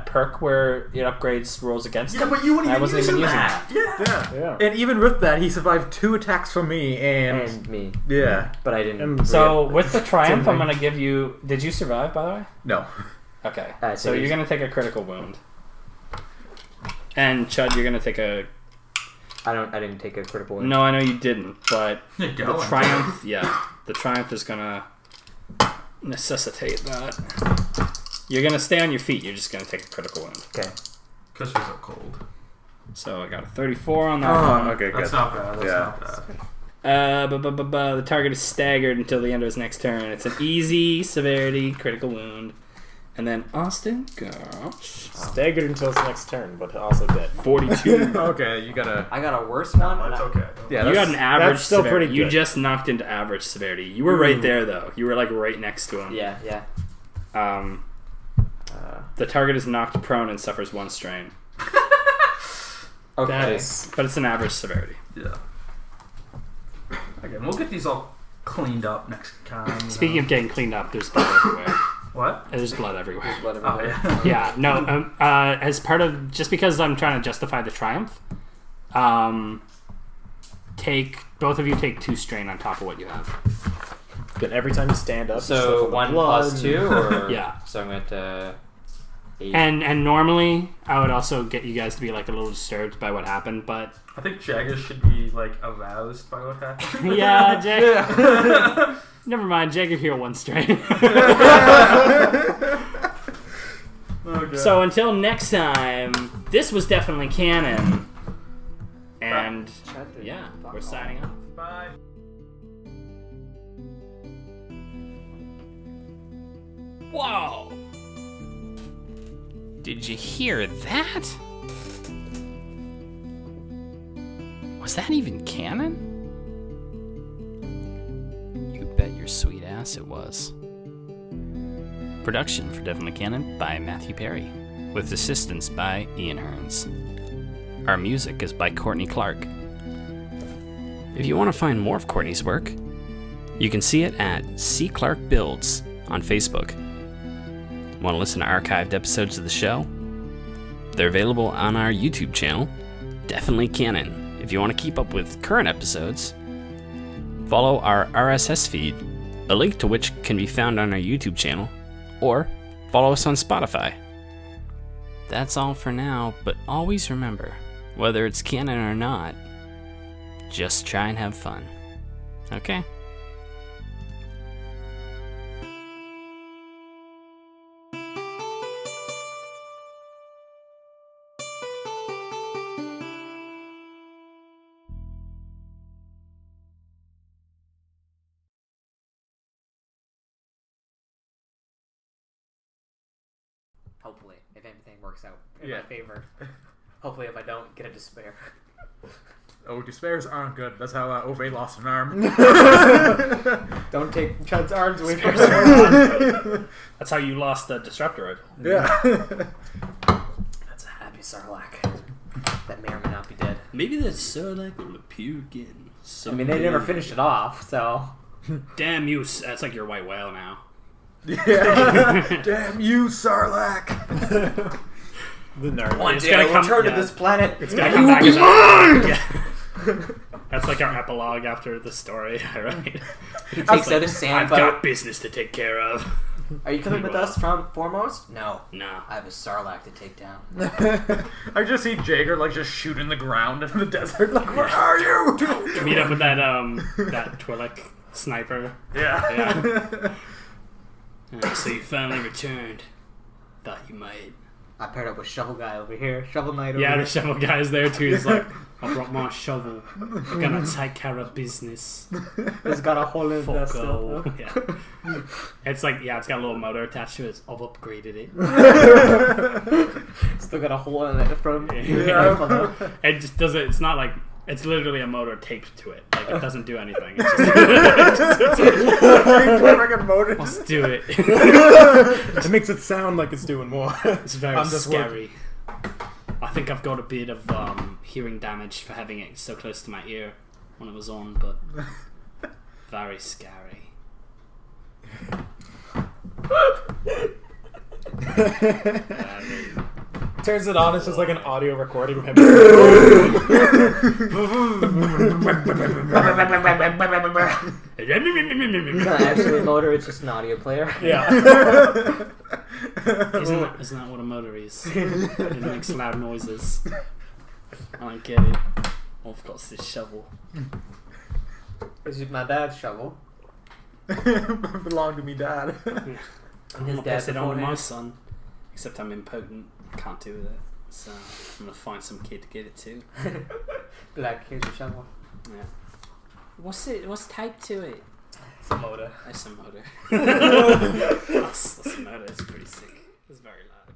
perk where it upgrades rolls against Yeah, them. but you wouldn't I even wasn't using even using that. Yeah. Yeah. Yeah. And even with that, he survived 2 attacks from me, and And me. yeah. But I didn't. And So with the triumph, I'm Didn't gonna give you. Did you survive, by the way? No. Okay. So So you're gonna take a critical wound. And Chud, you're gonna take a. I didn't take a critical wound. No, I know you didn't, but You're the going. triumph. Yeah, the triumph is gonna necessitate that. You're gonna stay on your feet. You're just gonna take a critical wound. Okay. Because we're so cold. So I got a 34 on that Oh, one. okay, That's good. not bad. That's Yeah. not bad. The target is staggered until the end of his next turn. It's an easy severity critical wound. And then Austin gosh. Staggered until his next turn, but also dead. 42. Okay, you gotta. I got a worse one. No, it's okay. Yeah, You got an average that's still severity. pretty You good. just knocked into average severity. You were right there, though. You were like right next to him. Yeah, yeah. The target is knocked prone and suffers 1 strain. Okay. Nice. But it's an average severity. Yeah. Again, we'll get these all cleaned up next time. Speaking of getting cleaned up, there's blood everywhere. What? There's blood everywhere. Oh, yeah. Yeah, no. As part of just because I'm trying to justify the triumph, both of you take 2 strain on top of what you have. Good. Every time you stand up. So just 1 blood. plus 2, or Yeah. So I'm at 8. And normally I would also get you guys to be like a little disturbed by what happened, but I think Jagger should be, like, aroused by what happened. yeah, never mind. Jagger heal 1 strain. Okay. So until next time, this was definitely canon, and yeah, we're signing off. Bye. Whoa! Did you hear that? Was that even canon? You bet your sweet ass it was. Production for Definitely Canon by Matthew Perry, with assistance by Ian Hearns. Our music is by Courtney Clark. if you want to find more of Courtney's work, you can see it at C. Clark Builds on Facebook. Want to listen to archived episodes of the show? They're available on our YouTube channel, Definitely Canon. If you want to keep up with current episodes, follow our RSS feed, a link to which can be found on our YouTube channel, or follow us on Spotify. That's all for now, but always remember, whether it's canon or not, just try and have fun. Okay? Hopefully, if everything works out in Yeah. my favor. Hopefully, if I don't get a despair. Oh, despairs aren't good. That's how Ove lost an arm. Don't take Chud's arms away from Spares him. That's how you lost the disruptor. Yeah. That's a happy Sarlacc. That may or may not be dead. Maybe that Sarlacc will appear again. I mean, they never finished it off, so... Damn you! That's like your white whale now. Yeah. Damn you, Sarlacc. The nerd. One It's day gonna I will come- return yeah. to this planet. It's gonna come back as yeah. That's like our epilogue after the story, right? He takes out his I've sandboat. got business to take care of. Are you coming with us from foremost? No. No. I have a Sarlacc to take down. I just see Jaeger like just shooting the ground in the desert. Like, where are you? Meet up with that that Twi'lek sniper. Yeah. Yeah. So you finally returned. Thought you might. I paired up with Shovel Guy over here. Shovel Knight over Yeah, here. the shovel guy's there too. He's like, I brought my shovel. We're gonna take care of business. It's got a hole in the Fucko. still. Yeah. It's like, yeah, it's got a little motor attached to it. I've upgraded it. Still got a hole in it from... Yeah. It just doesn't, it's not like, it's literally a motor taped to it. Like, it doesn't do anything. It's just, motor. let's do it. It makes it sound like it's doing more. It's very I'm just scary. I think I've got a bit of hearing damage for having it so close to my ear when it was on, but very scary. Turns it on, it's just like an audio recording of him. It's not actually a motor, it's just an audio player. Yeah. Isn't that what a motor is? It makes loud noises. I don't get it. Oh, I've got this shovel. This is my dad's shovel. Belong to me, Dad. And I'm his gonna dad's pass it on to my phone. son. Except I'm impotent. Can't do that. So I'm gonna find some kid to get it to. Black, here's your shovel. Yeah. What's typed to it? It's a motor. That's a motor. That's a motor. It's pretty sick. It's very loud.